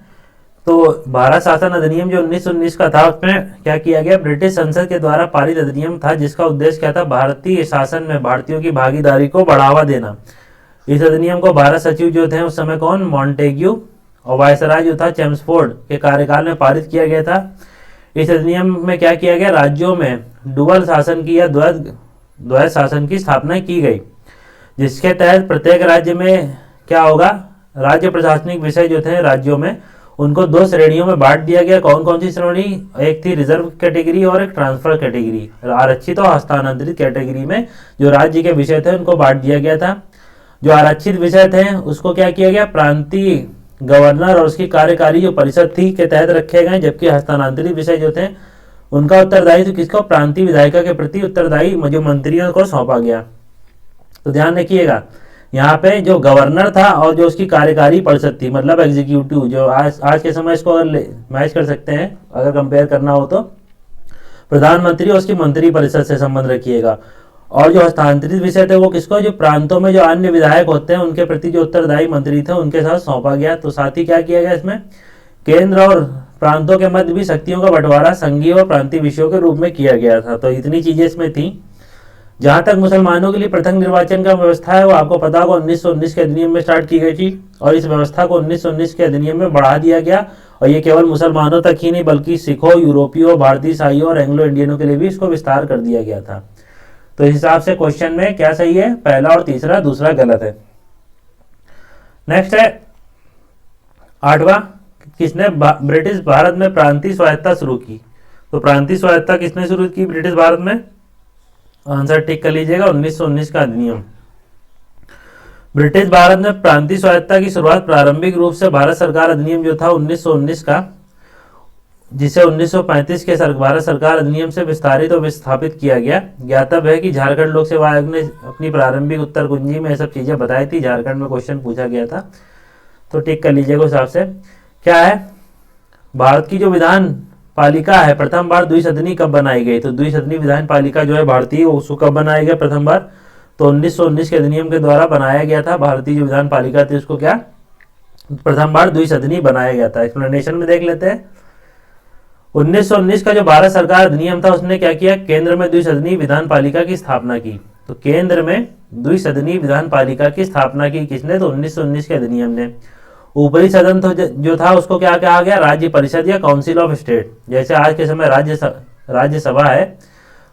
तो भारत शासन अधिनियम जो 1919 का था, उसमें क्या किया गया, ब्रिटिश संसद के द्वारा पारित अधिनियम था, जिसका उद्देश्य क्या था, भारतीय शासन में भारतीयों की भागीदारी को बढ़ावा देना। इस अधिनियम को भारत सचिव जो थे उस समय कौन, मॉन्टेग्यू, और वायसराय जो था चेम्सफोर्ड के कार्यकाल में पारित किया गया था। इस अधिनियम में क्या किया गया, राज्यों में डुअल शासन की या द्वैध शासन की स्थापना की गई, जिसके तहत प्रत्येक राज्य में क्या होगा, राज्य प्रशासनिक विषय जो थे राज्यों में, उनको दो श्रेणियों में बांट दिया गया। कौन कौन सी श्रेणी, एक थी रिजर्व कैटेगरी और एक ट्रांसफर कैटेगरी। आरक्षित और हस्तांतरित कैटेगरी में जो राज्य के विषय थे उनको बांट दिया गया था। जो आरक्षित विषय थे उसको क्या किया गया, प्रांतीय गवर्नर और उसकी कार्यकारी जो परिषद थी के तहत रखे गए, जबकि हस्तांतरित विषय जो थे उनका उत्तरदायित्व किसको, प्रांतीय विधायिका के प्रति उत्तरदायी जो मंत्रियों को सौंपा गया। तो ध्यान रखिएगा, यहाँ पे जो गवर्नर था और जो उसकी कार्यकारी परिषद थी, मतलब एग्जीक्यूटिव, जो आज के समय इसको अगर मैच कर सकते हैं, अगर कंपेयर करना हो तो प्रधानमंत्री और उसकी मंत्री परिषद से संबंध रखिएगा। और जो हस्तांतरित विषय थे वो किसको, जो प्रांतों में जो अन्य विधायक होते हैं उनके प्रति जो उत्तरदायी मंत्री थे उनके साथ सौंपा गया। तो साथ ही क्या किया गया इसमें, केंद्र और प्रांतों के मध्य भी शक्तियों का बंटवारा संघीय और प्रांतीय विषयों के रूप में किया गया था। तो इतनी चीजें इसमें थी। जहां तक मुसलमानों के लिए पृथक निर्वाचन का व्यवस्था है, वो आपको पता होगा 1919 के अधिनियम में स्टार्ट की गई थी, और इस व्यवस्था को 1919 के अधिनियम में बढ़ा दिया गया। और ये केवल मुसलमानों तक ही नहीं बल्कि सिखों, यूरोपियों, भारतीय ईसाइयों और एंग्लो इंडियनों के लिए भी इसको विस्तार कर दिया गया था। तो इस हिसाब से क्वेश्चन में क्या सही है, पहला और तीसरा, दूसरा गलत है। नेक्स्ट है 8वां, किसने ब्रिटिश भारत में प्रांतीय स्वायत्ता शुरू की। तो प्रांतीय स्वायत्ता किसने शुरू की ब्रिटिश भारत में, आंसर टिक कर लीजिएगा, 1919 का अधिनियम। ब्रिटिश भारत में प्रांतीय स्वायत्ता की शुरुआत प्रारंभिक रूप से भारत सरकार अधिनियम जो था 1919 का, जिसे 1935 के भारत सरकार अधिनियम से विस्तारित और विस्थापित किया गया। ज्ञातव्य है कि झारखंड लोक सेवा आयोग ने अपनी प्रारंभिक उत्तर कुंजी में ये सब चीजें बताई थी, झारखंड में क्वेश्चन पूछा गया था, तो टिक कर लीजिएगा उस हिसाब से। क्या है, भारत की जो विधान पालिका है प्रथम बार द्विसदनी कब बनाई गई। तो द्विसदनी विधान पालिका जो है भारतीय, उसको कब बनाया गया प्रथम बार, तो 1919 के अधिनियम के द्वारा बनाया गया था। भारतीय जो विधान पालिका थी उसको क्या प्रथम बार द्विसदनी बनाया गया था। एक्सप्लेनेशन में देख लेते हैं। 1919 का जो भारत सरकार अधिनियम था उसने क्या किया, केंद्र में द्विसदनी विधान पालिका की स्थापना की। तो केंद्र में द्विसदनी विधान पालिका की स्थापना की किसने, तो 1919 के अधिनियम ने। ऊपरी सदन तो जो था उसको क्या कहा गया, राज्य परिषद या काउंसिल ऑफ स्टेट। जैसे आज के समय राज्यसभा है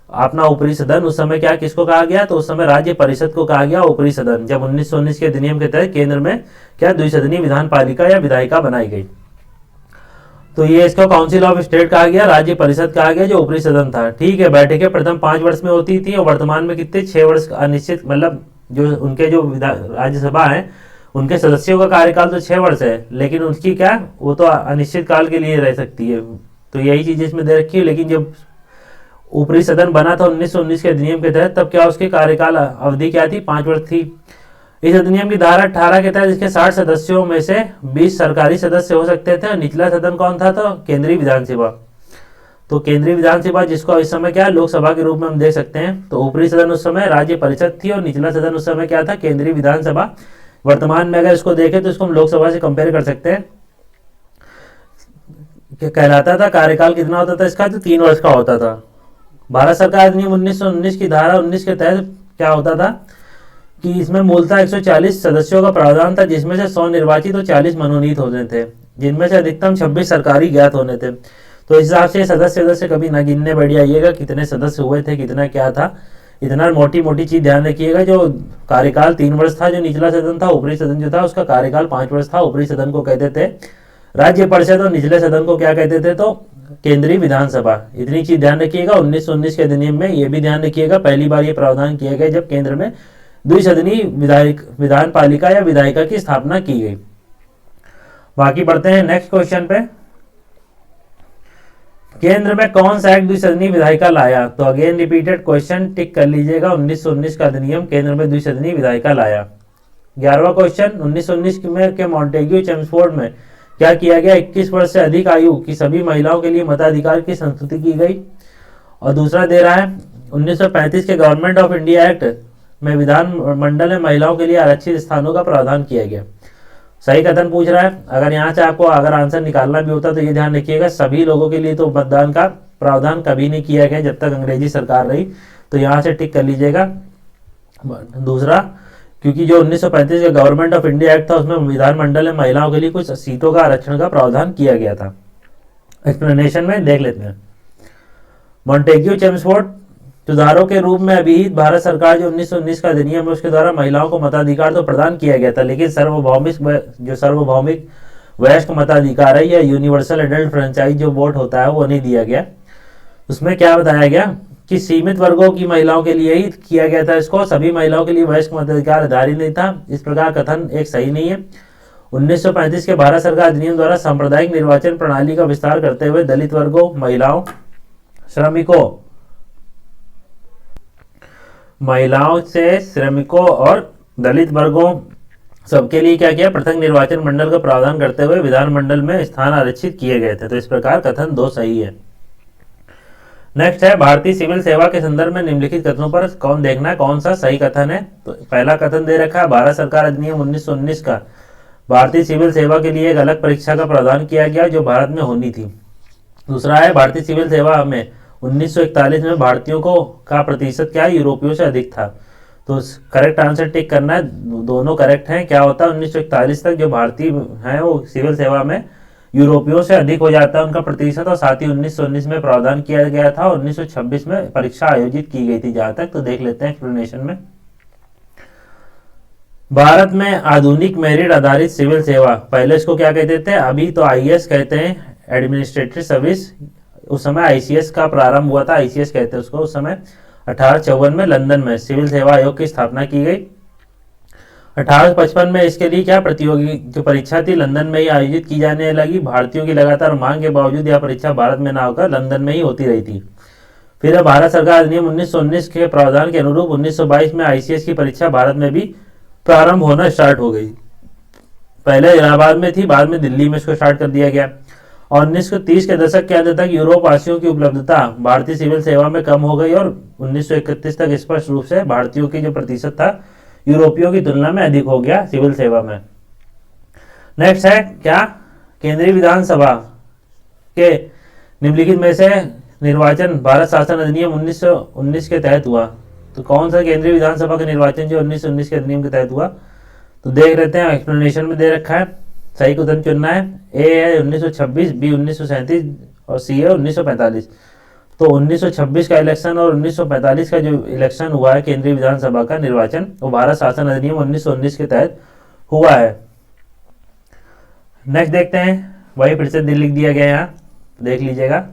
अपना ऊपरी सदन, उस समय क्या किसको कहा गया, तो उस समय राज्य परिषद को कहा गया ऊपरी सदन, जब 1919 के अधिनियम के तहत केंद्र में क्या द्विसदनी विधान पालिका या विधायिका बनाई गई। तो ये इसको काउंसिल ऑफ स्टेट कहा गया, राज्य परिषद कहा गया, जो ऊपरी सदन था। ठीक है, बैठकें प्रथम 5 वर्ष में होती थी और वर्तमान में कितने 6 वर्ष अनिश्चित, मतलब जो उनके जो राज्यसभा है उनके सदस्यों का कार्यकाल तो 6 वर्ष है, लेकिन उनकी क्या वो तो अनिश्चित काल के लिए रह सकती है। तो यही चीज इसमें दे रखी है। लेकिन जब ऊपरी सदन बना था 1919 के अधिनियम के तहत, तब क्या उसकी कार्यकाल अवधि क्या थी, 5 वर्ष थी। इस अधिनियम की धारा 18 के तहत इसके 60 सदस्यों में से 20 सरकारी सदस्य हो सकते थे। निचला सदन कौन था, तो केंद्रीय विधानसभा। तो केंद्रीय विधानसभा जिसको इस समय क्या लोकसभा के रूप में हम देख सकते हैं। तो ऊपरी सदन उस समय राज्य परिषद थी और निचला सदन उस समय क्या था, केंद्रीय विधानसभा। वर्तमान में अगर इसको देखें तो इसको हम लोकसभा से कंपेयर कर सकते हैं। क्या कहलाता था, कार्यकाल कितना होता था इसका, तो 3 वर्ष का होता था। भारत सरकार अधिनियम 1919 की धारा 19 के तहत क्या होता था कि इसमें मूलतः 140 सदस्यों का प्रावधान था, जिसमें से 100 निर्वाचित और 40 मनोनीत होने थे, जिनमें से अधिकतम 26 सरकारी ज्ञात होने थे। तो इस हिसाब से सदस्य कभी ना गिनने बैठ जाइएगा कितने सदस्य हुए थे, कितना क्या था। इतना मोटी मोटी चीज ध्यान रखिएगा, जो कार्यकाल 3 वर्ष था जो निचला सदन था, ऊपरी सदन जो था उसका कार्यकाल 5 वर्ष था। ऊपरी सदन को कहते थे राज्य परिषद और निचले सदन को क्या कहते थे, तो केंद्रीय विधानसभा। इतनी चीज ध्यान रखिएगा। 1919 के अधिनियम में ये भी ध्यान रखिएगा, पहली बार ये प्रावधान किया गया जब केंद्र में द्विसदनी विधान पालिका या विधायिका की स्थापना की गई। बाकी बढ़ते हैं नेक्स्ट क्वेश्चन पे। केंद्र में कौन सा एक्ट द्विसदनी विधायिका लाया। तो अगेन रिपीटेड क्वेश्चन, टिक कर लीजिएगा। 1919 का अधिनियम केंद्र में द्विसदनी विधायिका लाया। 11वां क्वेश्चन, 1919 में के मॉन्टेग्यू चेम्सफोर्ड में क्या किया गया, 21 वर्ष से अधिक आयु की सभी महिलाओं के लिए मताधिकार की संस्तुति की गई। और दूसरा दे रहा है 1935 के गवर्नमेंट ऑफ इंडिया एक्ट में विधान मंडल में महिलाओं के लिए आरक्षित स्थानों का प्रावधान किया गया। सही कथन पूछ रहा है। अगर यहाँ से आपको अगर आंसर निकालना भी होता तो ये ध्यान रखिएगा, सभी लोगों के लिए तो मतदान का प्रावधान कभी नहीं किया गया जब तक अंग्रेजी सरकार रही। तो यहाँ से टिक कर लीजिएगा दूसरा, क्योंकि जो 1935 का गवर्नमेंट ऑफ इंडिया एक्ट था उसमें विधानमंडल में महिलाओं के लिए कुछ सीटों का आरक्षण का प्रावधान किया गया था। एक्सप्लेनेशन में देख लेते हैं। मॉन्टेग्यू चेम्सफोर्ड सुधारों के रूप में अभिहित भारत सरकार जो 1919 का अधिनियम है उसके द्वारा महिलाओं को मताधिकार तो प्रदान किया गया था, लेकिन सार्वभौमिक वयस्क मताधिकार है या यूनिवर्सल एडल्ट फ्रेंचाइज जो वोट होता है वो नहीं दिया गया। उसमें क्या बताया गया कि सीमित वर्गों की महिलाओं के लिए ही किया गया था इसको, सभी महिलाओं के लिए वयस्क मताधिकार आधारित नहीं था। इस प्रकार कथन एक सही नहीं है। 1935 के भारत सरकार अधिनियम द्वारा सांप्रदायिक निर्वाचन प्रणाली का विस्तार करते हुए दलित वर्गों, महिलाओं से श्रमिकों और दलित वर्गों सबके लिए क्या किया, पृथक निर्वाचन मंडल का प्रावधान करते हुए विधानमंडल में स्थान आरक्षित किए गए थे। तो इस प्रकार कथन 2 सही है। नेक्स्ट है भारतीय सिविल सेवा के संदर्भ में निम्नलिखित कथनों पर कौन देखना है कौन सा सही कथन है। तो पहला कथन दे रखा है भारत सरकार अधिनियम 1919 का भारतीय सिविल सेवा के लिए एक अलग परीक्षा का प्रावधान किया गया जो भारत में होनी थी। दूसरा है भारतीय सिविल सेवा में 1941 में भारतीयों को का प्रतिशत क्या है, यूरोपियों से अधिक था। तो करेक्ट आंसर टिक करना है, दोनों करेक्ट हैं। क्या होता है 1941 तक जो भारतीय हैं वो सिविल सेवा में यूरोपियों से अधिक हो जाता है उनका प्रतिशत, और साथ ही 1919 में प्रावधान किया गया था और 1926 में परीक्षा आयोजित की गई थी। जहां तक तो देख लेते हैं एक्सप्लेनेशन में। भारत में आधुनिक मेरिट आधारित सिविल सेवा, पहले इसको क्या कहते थे, अभी तो आईएएस कहते हैं, एडमिनिस्ट्रेटिव सर्विस। उस समय आईसीएस का प्रारंभ हुआ था, आईसीएस कहते हैं उसको। उस समय 1854 में लंदन में सिविल सेवा आयोग की स्थापना की गई। 1855 में इसके लिए क्या प्रतियोगी जो परीक्षा थी लंदन में ही आयोजित की जाने लगी। भारतीयों की लगातार मांग के बावजूद यह परीक्षा भारत में ना होकर लंदन में ही होती रही थी। फिर भारत सरकार अधिनियम 1919 के प्रावधान के अनुरूप 1922 में आईसीएस की परीक्षा भारत में भी प्रारंभ होना स्टार्ट हो गई। पहले इलाहाबाद में थी, बाद में दिल्ली में इसको स्टार्ट कर दिया गया। और 1930 के दशक के अंत तक यूरोप वासियों की उपलब्धता भारतीय सिविल सेवा में कम हो गई और 1931 तक स्पष्ट रूप से भारतीयों की जो प्रतिशत था यूरोपियों की तुलना में अधिक हो गया सिविल सेवा में। नेक्स्ट है क्या, केंद्रीय विधानसभा के निम्नलिखित में से निर्वाचन भारत शासन अधिनियम 1919 के तहत हुआ। तो कौन सा केंद्रीय विधानसभा का निर्वाचन जो 1919 के अधिनियम के तहत हुआ, तो देख लेते हैं। एक्सप्लेनेशन में दे रखा है, सही क्वेश्चन चुनना है। ए है 1926, बी 1937 और सी है 1945। तो 1926 का इलेक्शन और 1945 का जो इलेक्शन हुआ है केंद्रीय विधानसभा का निर्वाचन, वो भारत शासन अधिनियम 1919 के तहत हुआ है। नेक्स्ट देखते हैं, वही फिर से लिख दिया गया यहाँ, देख लीजिएगा।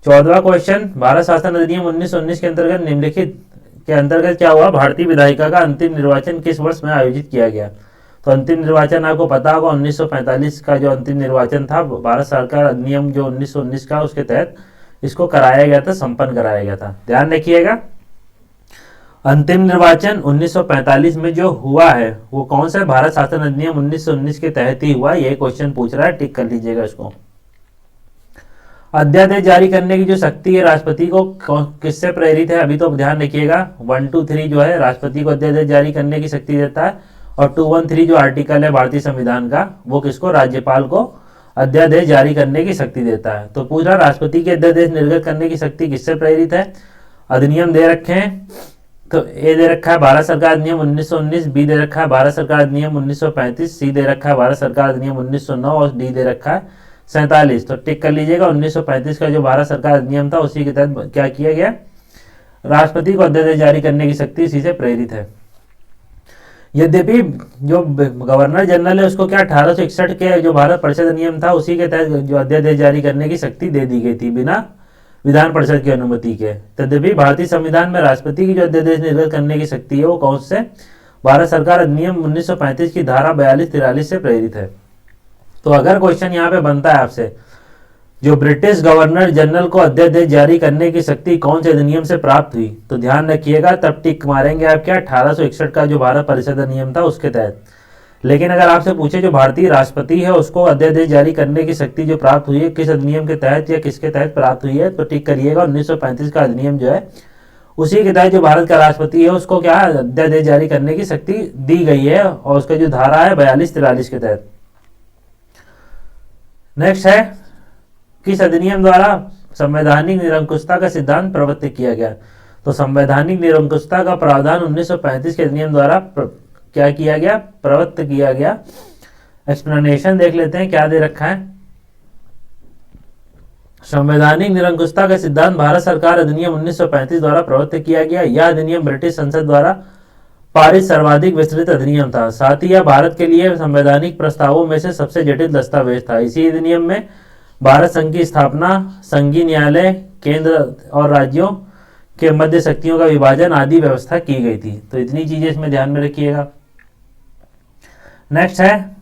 14वां क्वेश्चन, भारत शासन अधिनियम 1919 के अंतर्गत निम्नलिखित के अंतर्गत क्या हुआ, भारतीय विधायिका का अंतिम निर्वाचन किस वर्ष में आयोजित किया गया। तो अंतिम निर्वाचन आपको पता होगा 1945 का जो अंतिम निर्वाचन था भारत सरकार अधिनियम जो 1919 का, उसके तहत इसको कराया गया था, संपन्न कराया गया था। ध्यान रखिएगा, अंतिम निर्वाचन 1945 में जो हुआ है वो कौन सा, भारत शासन अधिनियम 1919 के तहत ही हुआ। यही क्वेश्चन पूछ रहा है, टिक कर लीजिएगा इसको। अध्यादेश जारी करने की जो शक्ति है राष्ट्रपति को किससे प्रेरित है, अभी तो ध्यान रखिएगा 1, 2, 3 जो है राष्ट्रपति को अध्यादेश जारी करने की शक्ति देता है, और 213 जो आर्टिकल है भारतीय संविधान का वो किसको, राज्यपाल को अध्यादेश जारी करने की शक्ति देता है। तो पूरा राष्ट्रपति के अध्यादेश निर्गत करने की शक्ति किससे प्रेरित है, अधिनियम दे रखे हैं। तो ए दे रखा है भारत सरकार अधिनियम 1919, बी दे रखा है भारत सरकार अधिनियम 1935, सी दे रखा है भारत सरकार अधिनियम 1909 और डी दे रखा है 47। तो टिक कर लीजिएगा, 1935 का जो भारत सरकार अधिनियम था उसी के तहत क्या किया गया, राष्ट्रपति को अध्यादेश जारी करने की शक्ति इसी से प्रेरित है। यद्यपि जो गवर्नर जनरल है उसको क्या 1861 के जो भारत परिषद अधिनियम था उसी के तहत जो अध्यादेश जारी करने की शक्ति दे दी गई थी बिना विधान परिषद की अनुमति के। तद्यपि भारतीय संविधान में राष्ट्रपति की जो अध्यादेश निर्गत करने की शक्ति है वो कौन से, भारत सरकार अधिनियम 1935 की धारा 42-43 से प्रेरित है। तो अगर क्वेश्चन यहाँ पे बनता है आपसे, जो ब्रिटिश गवर्नर जनरल को अध्यादेश जारी करने की शक्ति कौन से अधिनियम से प्राप्त हुई, तो ध्यान रखिएगा तब टिक मारेंगे आप क्या, 1861 का जो भारत परिषद अधिनियम था उसके तहत। लेकिन अगर आपसे पूछे जो भारतीय राष्ट्रपति है उसको अध्यादेश जारी करने की शक्ति जो प्राप्त हुई है किस अधिनियम के तहत या किसके तहत प्राप्त हुई है, तो टिक करिएगा 1935 का अधिनियम जो है उसी के तहत जो भारत का राष्ट्रपति है उसको क्या अध्यादेश जारी करने की शक्ति दी गई है, और उसका जो धारा है 42-43 के तहत। नेक्स्ट है, किस अधिनियम द्वारा संवैधानिक निरंकुशता का सिद्धांत प्रवर्तित किया गया। तो संवैधानिक निरंकुशता का प्रावधान 1935 के अधिनियम द्वारा क्या किया गया, प्रवर्तित किया गया। एक्सप्लेनेशन देख लेते हैं क्या दे रखा है। संवैधानिक निरंकुशता का सिद्धांत भारत सरकार अधिनियम 1935 द्वारा प्रवर्तित किया गया। यह अधिनियम ब्रिटिश संसद द्वारा पारित सर्वाधिक विस्तृत अधिनियम था। साथ ही यह भारत के लिए संवैधानिक प्रस्तावों में से सबसे जटिल दस्तावेज था। इसी अधिनियम में भारत संघ की स्थापना, संघीय न्यायालय, केंद्र और राज्यों के मध्य शक्तियों का विभाजन आदि व्यवस्था की गई थी। तो इतनी चीजें इसमें ध्यान में रखिएगा। नेक्स्ट है,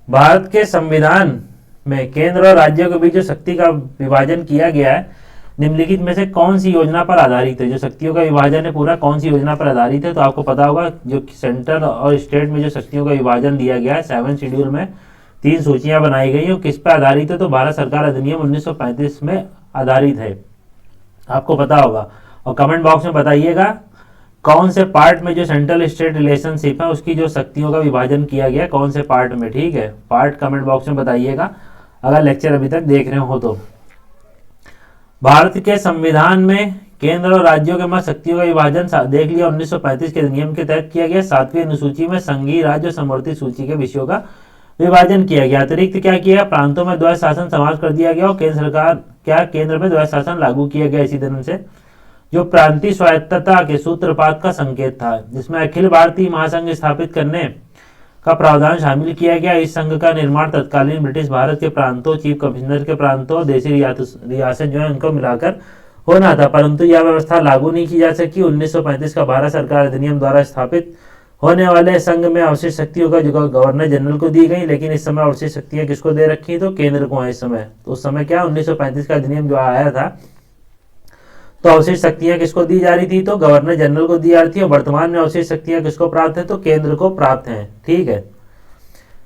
भारत के संविधान में केंद्र और राज्यों के बीच जो शक्ति का विभाजन किया गया है निम्नलिखित में से कौन सी योजना पर आधारित है। जो शक्तियों का विभाजन है पूरा कौन सी योजना पर आधारित है, तो आपको पता होगा जो सेंट्रल और स्टेट में जो शक्तियों का विभाजन दिया गया है 7 शेड्यूल में 3 सूचियां बनाई गई हैं, किस पर आधारित है, तो भारत सरकार अधिनियम 1935 में आधारित है, आपको पता होगा। और कमेंट बॉक्स में बताइएगा कौन से पार्ट में जो सेंट्रल स्टेट रिलेशनशिप है उसकी जो शक्तियों का विभाजन किया गया कौन से पार्ट में, ठीक है। पार्ट कमेंट बॉक्स में बताइएगा अगर लेक्चर अभी तक देख रहे हो तो। भारत के संविधान में केंद्र और राज्यों के मध्य शक्तियों का विभाजन देख लिया 1935 के अधिनियम के तहत किया गया। 7वीं अनुसूची में संघीय राज्य समवर्ती सूची के विषयों का विभाजन किया गया। अतिरिक्त क्या किया, प्रांतों में द्वैध शासन समाप्त कर दिया गया और केंद्र में द्वैध शासन लागू किया गया। इसी तरह से जो प्रांतीय स्वायत्तता के सूत्रपात का संकेत था, जिसमें अखिल भारतीय महासंघ स्थापित करने का प्रावधान शामिल किया गया। इस संघ का निर्माण तत्कालीन ब्रिटिश भारत के प्रांतों, चीफ कमिश्नर के प्रांतों, देशी रियासत जो है उनको मिलाकर होना था, परंतु यह व्यवस्था लागू नहीं की जा सकी। 1935 का भारत सरकार अधिनियम द्वारा स्थापित होने वाले संघ में अवशिष्ट शक्तियों का जगह गवर्नर जनरल को दी गई, लेकिन इस समय अवशिष्ट शक्तियां किसको दे रखी, तो केंद्र को है इस समय। तो उस समय क्या 1935 का अधिनियम जो आया था, तो अवशिष्ट शक्तियां किसको दी जा रही थी, तो गवर्नर जनरल को दी जा रही थी। और वर्तमान में अवशिष्ट शक्तियां किसको प्राप्त है, तो केंद्र को प्राप्त है। ठीक है,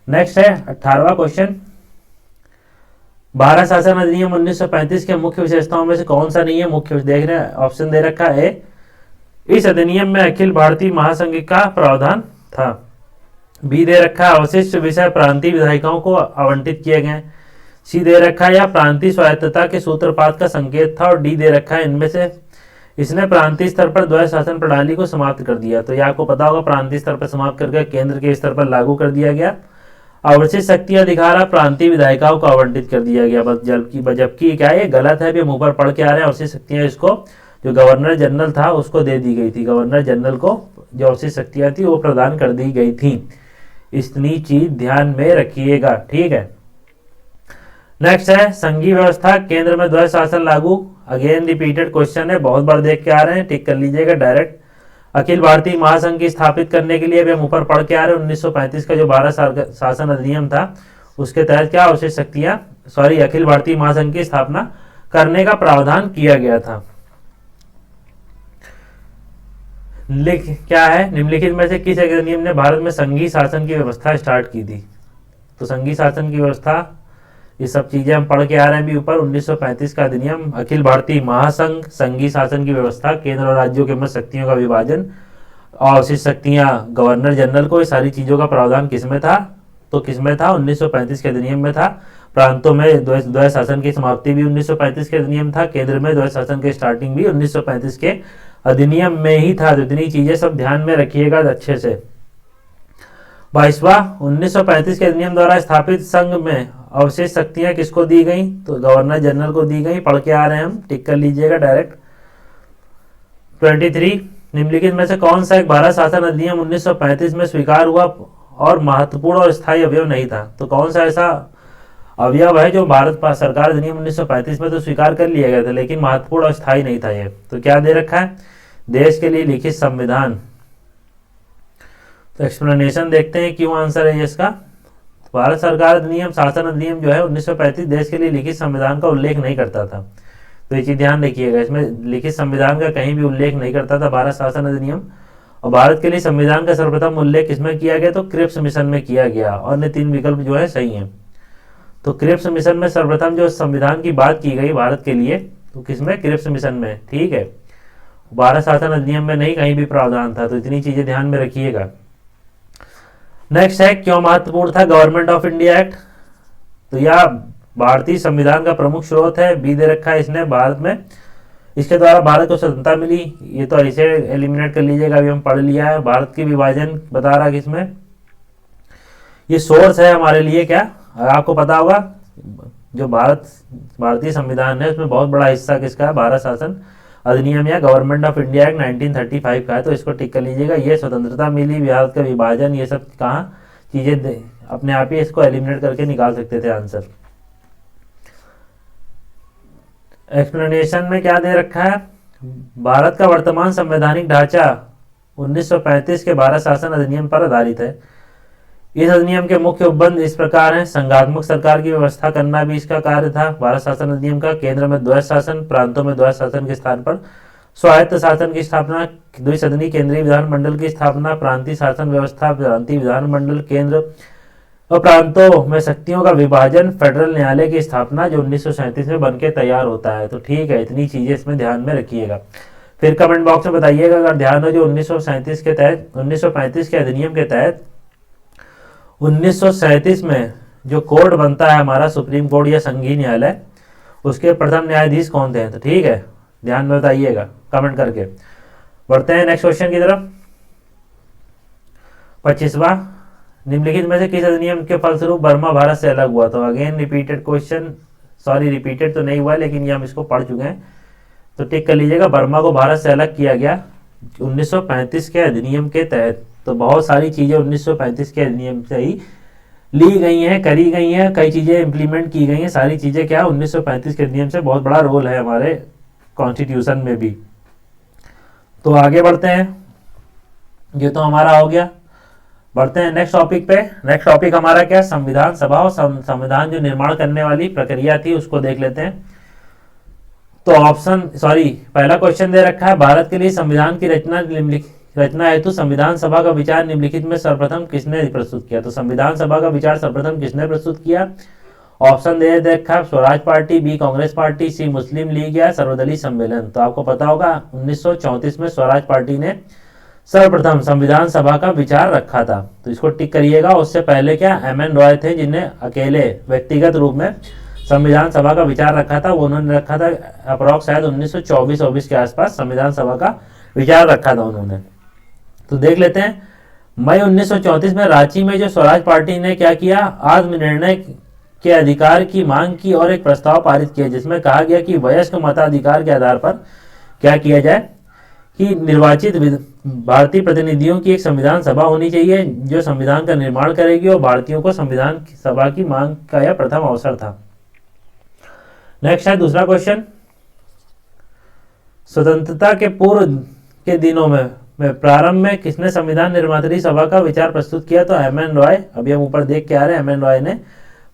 नेक्स्ट है 18वां क्वेश्चन। भारत शासन अधिनियम 1935 के मुख्य विशेषताओं में से कौन सा नहीं है। मुख्य देख रहे हैं, ऑप्शन दे रखा है, इस अधिनियम में अखिल भारतीय महासंघ का प्रावधान था। बी दे रखा है, अवशिष्ट विषय प्रांतीय विधायिकाओं को आवंटित किए गए। सी दे रखा है, या प्रांतीय स्वायत्तता के सूत्रपात का संकेत था। और डी दे रखा है, इनमें से इसने प्रांतीय स्तर पर द्वैध शासन प्रणाली को समाप्त कर दिया। तो यह आपको पता होगा, प्रांतीय स्तर पर समाप्त करके केंद्र के स्तर पर लागू कर दिया गया। अवशिष्ट शक्तियां दिखा रहा, प्रांतीय विधायिकाओं को आवंटित कर दिया गया। जबकि क्या ये गलत है, भी हम ऊपर पढ़ के आ रहे हैं। अवशिष्ट शक्तियां इसको जो गवर्नर जनरल था उसको दे दी गई थी। गवर्नर जनरल को जो अवशिष्ट शक्तियां थी वो प्रदान कर दी गई थी। इतनी चीज ध्यान में रखिएगा। ठीक है, नेक्स्ट है संघीय व्यवस्था, केंद्र में द्वैध शासन लागू। अगेन रिपीटेड क्वेश्चन है, बहुत बार देख के आ रहे हैं, टिक कर लीजिएगा डायरेक्ट। अखिल भारतीय महासंघ की स्थापित करने के लिए भी हम ऊपर पढ़ के आ रहे हैं। 1935 का जो भारत शासन अधिनियम था उसके तहत क्या अवशिष्ट शक्तियां अखिल भारतीय महासंघ की स्थापना करने का प्रावधान किया गया था। क्या है, निम्नलिखित में से किस अधिनियम ने भारत में संघीय शासन की व्यवस्था स्टार्ट की थी। तो संघीय शासन की व्यवस्था, ये सब चीजें हम पढ़ के आ रहे हैं भी ऊपर। 1935 का अधिनियम, अखिल भारतीय महासंघ, संघीय शासन की व्यवस्था, केंद्र और राज्यों के मध्य शक्तियों का विभाजन, अवशिष्ट शक्तियां गवर्नर जनरल को, ये सारी चीजों का प्रावधान किसमें था, तो किसमें था, 1935 के अधिनियम में था। प्रांतों में द्वैध शासन की समाप्ति भी 1935 के अधिनियम था। केंद्र में द्वैध शासन की स्टार्टिंग भी 1935 के अधिनियम में ही था। तो इतनी चीजें सब ध्यान में रखिएगा अच्छे से। 22वां, 1935 के अधिनियम द्वारा स्थापित संघ में अवशिष्ट शक्तियां किसको दी गई, तो गवर्नर जनरल को दी गई। पढ़ के आ रहे हैं हम, टिक कर लीजिएगा डायरेक्ट। 23, निम्नलिखित में से कौन सा एक भारत शासन अधिनियम 1935 में स्वीकार हुआ और महत्वपूर्ण और स्थायी अवयव नहीं था। तो कौन सा ऐसा अवयव है जो भारत सरकार अधिनियम 1935 में तो स्वीकार कर लिया गया था, लेकिन महत्वपूर्ण और स्थायी नहीं था ये। तो क्या दे रखा है, देश के लिए लिखित संविधान। तो एक्सप्लेनेशन देखते हैं क्यों आंसर है इसका। भारत सरकार अधिनियम, शासन अधिनियम जो है 1935 देश के लिए लिखित संविधान का उल्लेख नहीं करता था। तो ये चीज ध्यान रखिएगा, इसमें लिखित संविधान का कहीं भी उल्लेख नहीं करता था भारत शासन अधिनियम। और भारत के लिए संविधान का सर्वप्रथम उल्लेख किसमें किया गया, तो क्रिप्स मिशन में किया गया। और अन्य 3 विकल्प जो है सही है। तो क्रिप्स मिशन में सर्वप्रथम जो संविधान की बात की गई भारत के लिए, तो किसमें, क्रिप्स मिशन में। ठीक है, भारत शासन अधिनियम में नहीं कहीं भी प्रावधान था। तो इतनी चीजें ध्यान में रखिएगा। नेक्स्ट है, क्यों महत्वपूर्ण था गवर्नमेंट ऑफ इंडिया एक्ट। तो यह भारतीय संविधान का प्रमुख स्रोत है। बी दे रखा है, इसने भारत में, इसके द्वारा भारत को स्वतंत्रता मिली। ये तो ऐसे एलिमिनेट कर लीजिएगा, अभी हम पढ़ लिया है। भारत की विभाजन बता रहा किसमें, ये सोर्स है हमारे लिए। क्या आपको पता होगा, जो भारतीय संविधान है उसमें बहुत बड़ा हिस्सा किसका है, भारत शासन अधिनियम या गवर्नमेंट ऑफ इंडिया एक्ट 1935 का है। तो इसको टिक कर लीजिएगा। ये स्वतंत्रता मिली, भारत का विभाजन, ये सब कहाँ चीजें अपने आप ही इसको एलिमिनेट करके निकाल सकते थे आंसर। एक्सप्लेनेशन में क्या दे रखा है, भारत का वर्तमान संवैधानिक ढांचा 1935 के भारत शासन अधिनियम पर आधारित है। इस अधिनियम के मुख्य उपबंध इस प्रकार हैं, संघात्मक सरकार की व्यवस्था करना भी इसका कार्य था भारत शासन अधिनियम का। केंद्र में द्वैध शासन, प्रांतों में द्वैध शासन के स्थान पर स्वायत्त शासन की स्थापना, द्विसदनी केंद्रीय विधानमंडल की स्थापना, प्रांतीय शासन व्यवस्था, प्रांतीय विधानमंडल, केंद्र और प्रांतों में शक्तियों का विभाजन, फेडरल न्यायालय की स्थापना जो 1937 में बनके तैयार होता है। तो ठीक है, इतनी चीजें इसमें ध्यान में रखिएगा। फिर कमेंट बॉक्स में बताइएगा अगर ध्यान हो, जो 1937 के तहत, 1935 के अधिनियम के तहत 1937 में जो कोर्ट बनता है हमारा, सुप्रीम कोर्ट या संघीय न्यायालय, उसके प्रथम न्यायाधीश कौन थे। तो ठीक है, ध्यान में बताइएगा कमेंट करके। बढ़ते हैं नेक्स्ट क्वेश्चन की तरफ। 25वां, निम्नलिखित में से किस अधिनियम के फलस्वरूप बर्मा भारत से अलग हुआ? तो again repeated question, sorry repeated तो नहीं हुआ लेकिन ये हम इसको पढ़ चुके हैं, तो टिक कर लीजिएगा। बर्मा को भारत से अलग किया गया 1935 के अधिनियम के तहत। तो बहुत सारी चीजें 1935 के अधिनियम से ही ली गई हैं, करी गई हैं, कई चीजें इंप्लीमेंट की गई हैं, सारी चीजें क्या 1935 के अधिनियम से, बहुत बड़ा रोल है हमारे कॉन्स्टिट्यूशन में भी। तो आगे बढ़ते हैं, ये तो हमारा हो गया। बढ़ते हैं नेक्स्ट टॉपिक पे। नेक्स्ट टॉपिक हमारा क्या? संविधान सभा और संविधान जो निर्माण करने वाली प्रक्रिया थी उसको देख लेते हैं। तो पहला क्वेश्चन दे रखा है, भारत के लिए संविधान की रचना हेतु संविधान सभा का विचार निम्नलिखित में सर्वप्रथम किसने प्रस्तुत किया? तो संविधान सभा का विचार सर्वप्रथम किसने प्रस्तुत किया? ऑप्शन दे रखा है, Swaraj party, B Congress party, C Muslim League या सर्वदलीय सम्मेलन। तो आपको पता होगा 1934 में स्वराज पार्टी ने सर्वप्रथम संविधान सभा का विचार रखा था, तो इसको टिक करिएगा। उससे पहले क्या एम.एन. रॉय थे जिन्हें अकेले व्यक्तिगत रूप में संविधान सभा का विचार रखा था, वो उन्होंने रखा था अप्रॉक्स शायद 1924 के आसपास संविधान सभा का विचार रखा था उन्होंने। तो देख लेते हैं, मई 1934 में रांची में जो स्वराज पार्टी ने क्या किया, आत्मनिर्णय के अधिकार की मांग की और एक प्रस्ताव पारित किया जिसमें कहा गया कि वयस्क मताधिकार के आधार पर क्या किया जाए कि निर्वाचित भारतीय प्रतिनिधियों की एक संविधान सभा होनी चाहिए जो संविधान का निर्माण करेगी, और भारतीयों को संविधान सभा की मांग का यह प्रथम अवसर था। नेक्स्ट है दूसरा क्वेश्चन, स्वतंत्रता के पूर्व के दिनों में प्रारंभ में किसने संविधान निर्मात्री सभा का विचार प्रस्तुत किया? तो एम.एन. रॉय, अभी हम ऊपर देख के आ रहे हैं, एम.एन. रॉय ने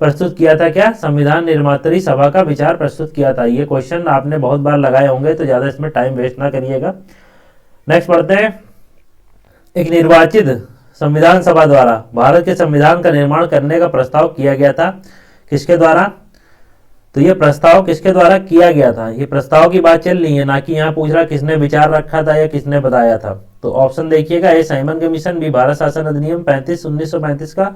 प्रस्तुत किया था क्या? संविधान निर्मात्री सभा का विचार प्रस्तुत किया था। ये क्वेश्चन आपने बहुत बार लगाए होंगे तो ज्यादा इसमें टाइम वेस्ट ना करिएगा। नेक्स्ट पढ़ते हैं, एक निर्वाचित संविधान सभा द्वारा भारत के संविधान का निर्माण करने का प्रस्ताव किया गया था, किसके द्वारा? तो ये प्रस्ताव किसके द्वारा किया गया था? ये प्रस्ताव की बात चल रही है, ना कि यहाँ पूछ रहा किसने विचार रखा था या किसने बताया था। तो ऑप्शन देखिएगा, A Simon commission, B Bharat शासन अधिनियम 1935 का,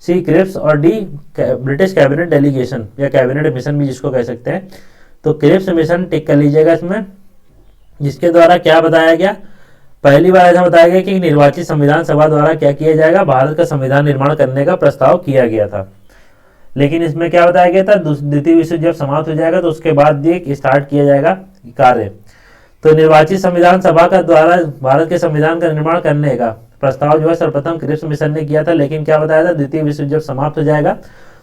सी क्रिप्स और डी ब्रिटिश कैबिनेट डेलीगेशन या कैबिनेट मिशन भी जिसको कह सकते हैं। तो क्रिप्स मिशन टिक कर लीजिएगा इसमें, जिसके द्वारा क्या बताया गया? पहली बार ऐसा बताया गया कि निर्वाचित संविधान सभा द्वारा क्या किया जाएगा, भारत का संविधान निर्माण करने का प्रस्ताव किया गया था। लेकिन इसमें क्या बताया गया था, द्वितीय विश्व जब समाप्त हो जाएगा तो उसके बाद ये स्टार्ट किया जाएगा कार्य। तो निर्वाचित संविधान सभा का द्वारा भारत के संविधान का निर्माण करने का प्रस्ताव जो है सर्वप्रथम क्रिप्स मिशन ने किया था, लेकिन क्या बताया था, द्वितीय विश्व जब समाप्त हो जाएगा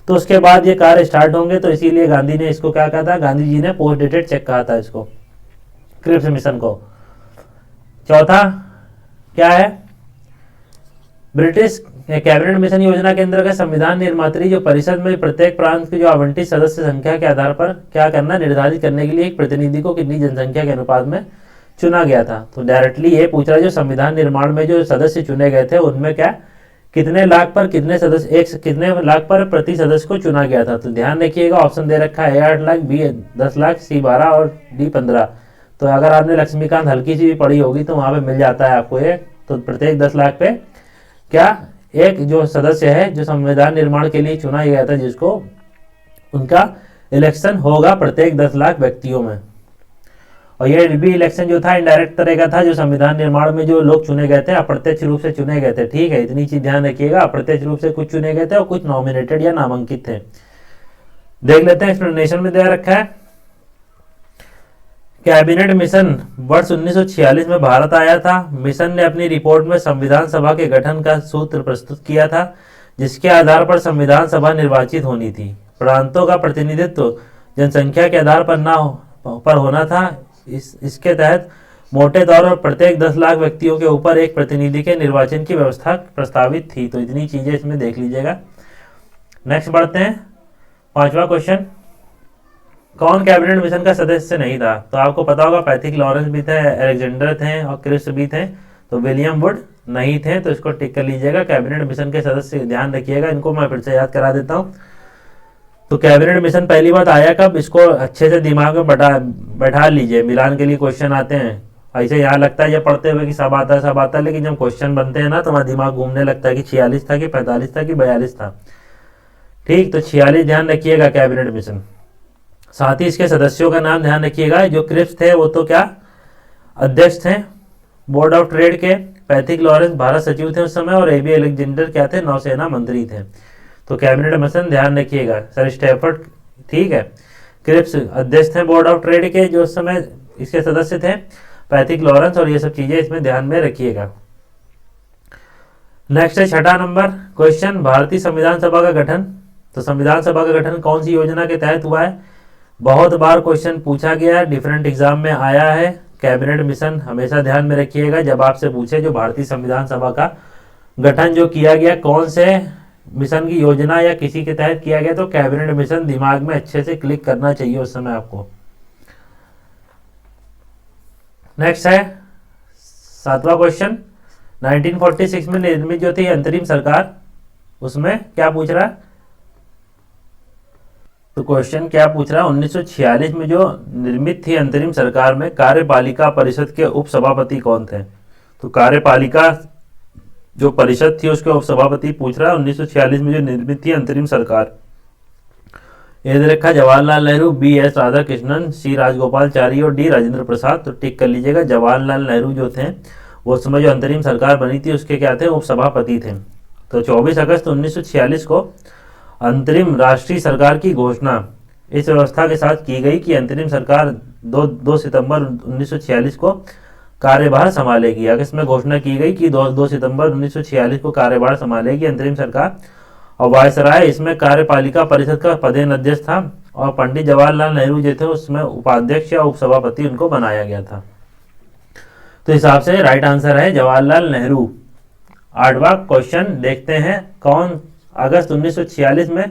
तो उसके बाद ये कार्य स्टार्ट होंगे। तो इसीलिए गांधी ने इसको क्या कहा था, गांधी जी ने पोस्ट डेटेड चेक कहा था इसको, क्रिप्स मिशन को। चौथा क्या है, ब्रिटिश कैबिनेट मिशन योजना के अंतर्गत संविधान निर्मात्री जो परिषद में प्रत्येक प्रांत की जो आवंटित सदस्य संख्या के आधार पर क्या करना, निर्धारित करने के लिए एक प्रतिनिधि को कितनी जनसंख्या के अनुपात में चुना गया था। तो डायरेक्टली ये पूछ रहा है जो संविधान निर्माण में जो सदस्य चुने गए थे उनमें क्या कितने लाख पर कितने सदस्य, कितने लाख पर प्रति सदस्य को चुना गया था। तो ध्यान रखिएगा, ऑप्शन दे रखा है 8 लाख, बी 10 लाख, सी 12 और डी 15। तो अगर आपने लक्ष्मीकांत हल्की सी भी पढ़ी होगी तो वहां पे मिल जाता है आपको ये। तो प्रत्येक 10 लाख पे क्या एक जो सदस्य है जो संविधान निर्माण के लिए चुना गया था, जिसको उनका इलेक्शन होगा प्रत्येक 10 लाख व्यक्तियों में। और ये भी इलेक्शन जो था इनडायरेक्ट तरह का था, जो संविधान निर्माण में जो लोग चुने गए थे अप्रत्यक्ष रूप से चुने गए थे। ठीक है, इतनी चीज ध्यान रखिएगा, अप्रत्यक्ष रूप से कुछ चुने गए थे और कुछ नॉमिनेटेड या नामांकित थे। देख लेते हैं, एक्सप्लेनेशन में दे रखा है, कैबिनेट मिशन वर्ष 1946 में भारत आया था। मिशन ने अपनी रिपोर्ट में संविधान सभा के गठन का सूत्र प्रस्तुत किया था, जिसके आधार पर संविधान सभा निर्वाचित होनी थी। प्रांतों का प्रतिनिधित्व जनसंख्या के आधार पर होना था। इसके तहत मोटे तौर पर प्रत्येक 10 लाख व्यक्तियों के ऊपर एक प्रतिनिधि के निर्वाचन की व्यवस्था प्रस्तावित थी। तो इतनी चीजें इसमें देख लीजिएगा। नेक्स्ट बढ़ते हैं, 5वां क्वेश्चन, कौन कैबिनेट मिशन का सदस्य नहीं था? तो आपको पता होगा पैथिक लॉरेंस भी थे, अलेक्जेंडर थे और क्रिप्स भी थे। तो विलियम वुड नहीं थे, तो इसको टिक कर लीजिएगा। कैबिनेट मिशन के सदस्य ध्यान रखिएगा, इनको मैं फिर से याद करा देता हूँ। तो कैबिनेट मिशन पहली बार आया कब, इसको अच्छे से दिमाग में बैठा लीजिए। मिलान के लिए क्वेश्चन आते हैं, ऐसे यहाँ लगता है ये पढ़ते हुए कि सब आता है, लेकिन जब क्वेश्चन बनते हैं ना तो हमारा दिमाग घूमने लगता है कि 46 था कि 45 था कि 42 था। ठीक, तो 46 ध्यान रखिएगा कैबिनेट मिशन। साथ ही इसके सदस्यों का नाम ध्यान रखिएगा। जो क्रिप्स थे वो तो क्या अध्यक्ष थे बोर्ड ऑफ ट्रेड के, पैथिक लॉरेंस भारत सचिव थे उस समय, और एबी अलेक्जेंडर क्या थे, नौसेना मंत्री थे। तो कैबिनेट मिशन ध्यान रखिएगा। सर स्टैफर्ड, ठीक है, क्रिप्स अध्यक्ष थे बोर्ड ऑफ ट्रेड के, जो उस समय इसके सदस्य थे, पैथिक लॉरेंस, और ये सब चीजें इसमें ध्यान में रखिएगा। नेक्स्ट है छठा नंबर क्वेश्चन, भारतीय संविधान सभा का गठन। तो संविधान सभा का गठन कौन सी योजना के तहत हुआ है? बहुत बार क्वेश्चन पूछा गया है, डिफरेंट एग्जाम में आया है। कैबिनेट मिशन हमेशा ध्यान में रखिएगा जब आपसे पूछे जो भारतीय संविधान सभा का गठन जो किया गया कौन से मिशन की योजना या किसी के तहत किया गया, तो कैबिनेट मिशन दिमाग में अच्छे से क्लिक करना चाहिए उस समय आपको। नेक्स्ट है सातवां क्वेश्चन, 1946 में निर्मित जो थी अंतरिम सरकार, उसमें क्या पूछ रहा है? तो क्वेश्चन क्या पूछ रहा है, 1946 में जो निर्मित थी अंतरिम सरकार में कार्यपालिका परिषद के उपसभापति कौन थे? तो कार्यपालिका जो परिषद थी उसके उपसभापति पूछ रहा है 1946 में जो निर्मित थी अंतरिम सरकार। ये दे रखा जवाहरलाल नेहरू, बी एस राधाकृष्णन, सी राजगोपालचारी और डी राजेंद्र प्रसाद। तो टिक कर लीजिएगा। जवाहरलाल नेहरू जो थे वो उस समय जो अंतरिम सरकार बनी थी उसके क्या थे, उपसभापति थे। तो 24 अगस्त 1946 को अंतरिम राष्ट्रीय सरकार की घोषणा इस व्यवस्था के साथ की गई कि अंतरिम सरकार 2 सितंबर 1946 को कार्यभार संभालेगी। अगस्त में घोषणा की गई कि 2 सितंबर 1946 को कार्यभार संभालेगी अंतरिम सरकार, और वायसराय इसमें कार्यपालिका परिषद का पदेन अध्यक्ष था, और पंडित जवाहरलाल नेहरू जो थे उसमें उपाध्यक्ष या उपसभापति उनको बनाया गया था। तो हिसाब से राइट आंसर है जवाहरलाल नेहरू। 8वां क्वेश्चन देखते हैं, कौन अगस्त 1946 में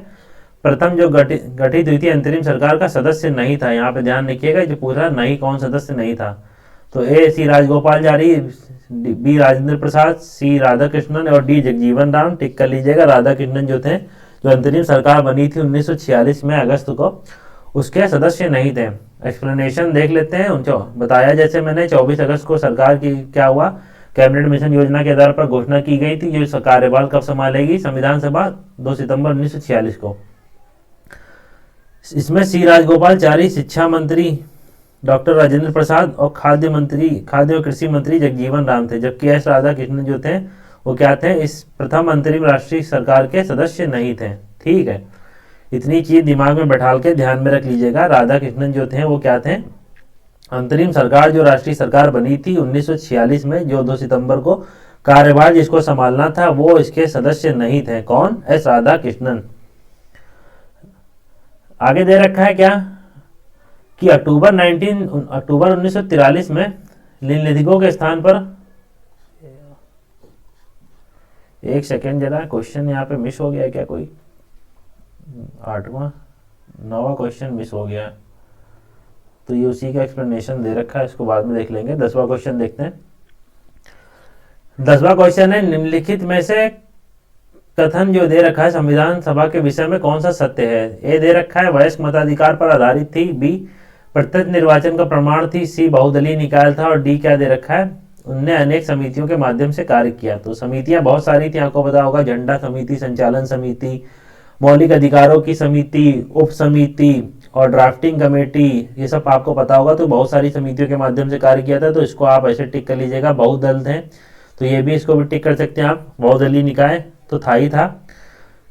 प्रथम जो गठित हुई थी अंतरिम सरकार का सदस्य नहीं था? यहाँ पे ध्यान रखिएगा, जो पूछ रहा नहीं कौन सदस्य नहीं था। तो ए सी राजगोपालचारी, बी राजेंद्र प्रसाद, सी राधाकृष्णन और डी जगजीवन राम। टिक कर लीजिएगा। राधाकृष्णन जो थे जो अंतरिम सरकार बनी थी 1946 में अगस्त को, उसके सदस्य नहीं थे। एक्सप्लेनेशन देख लेते हैं उनको। बताया जैसे मैंने 24 अगस्त को सरकार की क्या हुआ, कैबिनेट मिशन योजना के आधार पर घोषणा की गई थी। जो कार्यभार कब संभालेगी? संविधान सभा 2 सितंबर 1946 को। इसमें सी राजगोपालचारी शिक्षा मंत्री डॉक्टर राजेंद्र प्रसाद और खाद्य और कृषि मंत्री जगजीवन राम थे, जबकि एस राधाकृष्णन जो थे वो क्या थे, इस प्रथम अंतरिम राष्ट्रीय सरकार के सदस्य नहीं थे। ठीक है, इतनी चीज दिमाग में बैठा के ध्यान में रख लीजिएगा। राधाकृष्णन जो थे वो क्या थे, अंतरिम सरकार जो राष्ट्रीय सरकार बनी थी 1946 में, जो 2 सितंबर को कार्यभार जिसको संभालना था वो इसके सदस्य नहीं थे। कौन? एस राधाकृष्णन। आगे दे रखा है क्या कि अक्टूबर 1943 में निम्नलिखितों के स्थान पर, एक सेकेंड जरा, क्वेश्चन यहाँ पे मिस हो गया है क्या कोई? 9वां क्वेश्चन मिस हो गया, तो ये उसी का एक्सप्लेनेशन दे रखा है, इसको बाद में देख लेंगे। 10वां क्वेश्चन देखते हैं। 10वां क्वेश्चन है, निम्नलिखित में से कथन जो दे रखा है संविधान सभा के विषय में कौन सा सत्य है? ए दे रखा है वयस्क मताधिकार पर आधारित थी, बी प्रत्यक्ष निर्वाचन का प्रमाण थी, सी बहुदलीय निकाय था, और डी क्या दे रखा है, उनने अनेक समितियों के माध्यम से कार्य किया। तो समितियां बहुत सारी थी, आपको पता होगा, झंडा समिति, संचालन समिति, मौलिक अधिकारों की समिति, उप समिति और ड्राफ्टिंग कमेटी, ये सब आपको पता होगा। तो बहुत सारी समितियों के माध्यम से कार्य किया था, तो इसको आप ऐसे टिक कर लीजिएगा। बहुदल थे तो ये भी इसको भी टिक कर सकते हैं आप, बहुदलीय निकाय तो था ही था।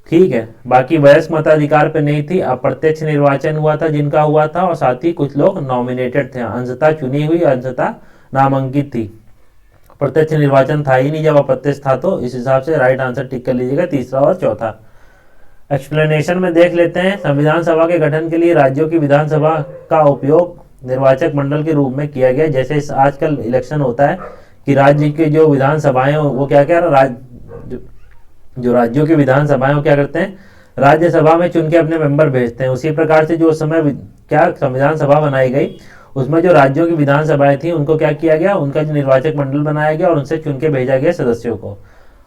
ठीक है, बाकी वयस्क मताधिकार पे नहीं थी, अप्रत्यक्ष निर्वाचन हुआ था जिनका हुआ था, और साथ ही कुछ लोग नॉमिनेटेड थे, अंशतः चुनी हुई, अंशतः नामांकित थी। प्रत्यक्ष निर्वाचन था ही नहीं जब अप्रत्यक्ष था, तो इस हिसाब से राइट आंसर टिक कर लीजिएगा, तीसरा और चौथा। एक्सप्लेनेशन में देख लेते हैं। संविधान सभा के गठन के लिए राज्यों की विधानसभा का उपयोग निर्वाचक मंडल के रूप में किया गया। जैसे इस आजकल इलेक्शन होता है कि राज्य के जो विधानसभाएं वो क्या जो राज्यों की विधानसभाएं वो क्या करते हैं, राज्यसभा में चुन के अपने मेंबर भेजते हैं। उसी प्रकार से जो उस समय क्या संविधान सभा बनाई गई, उसमें जो राज्यों की विधानसभाएं थी उनको क्या किया गया, उनका जो निर्वाचक मंडल बनाया गया और उनसे चुन के भेजा गया सदस्यों को।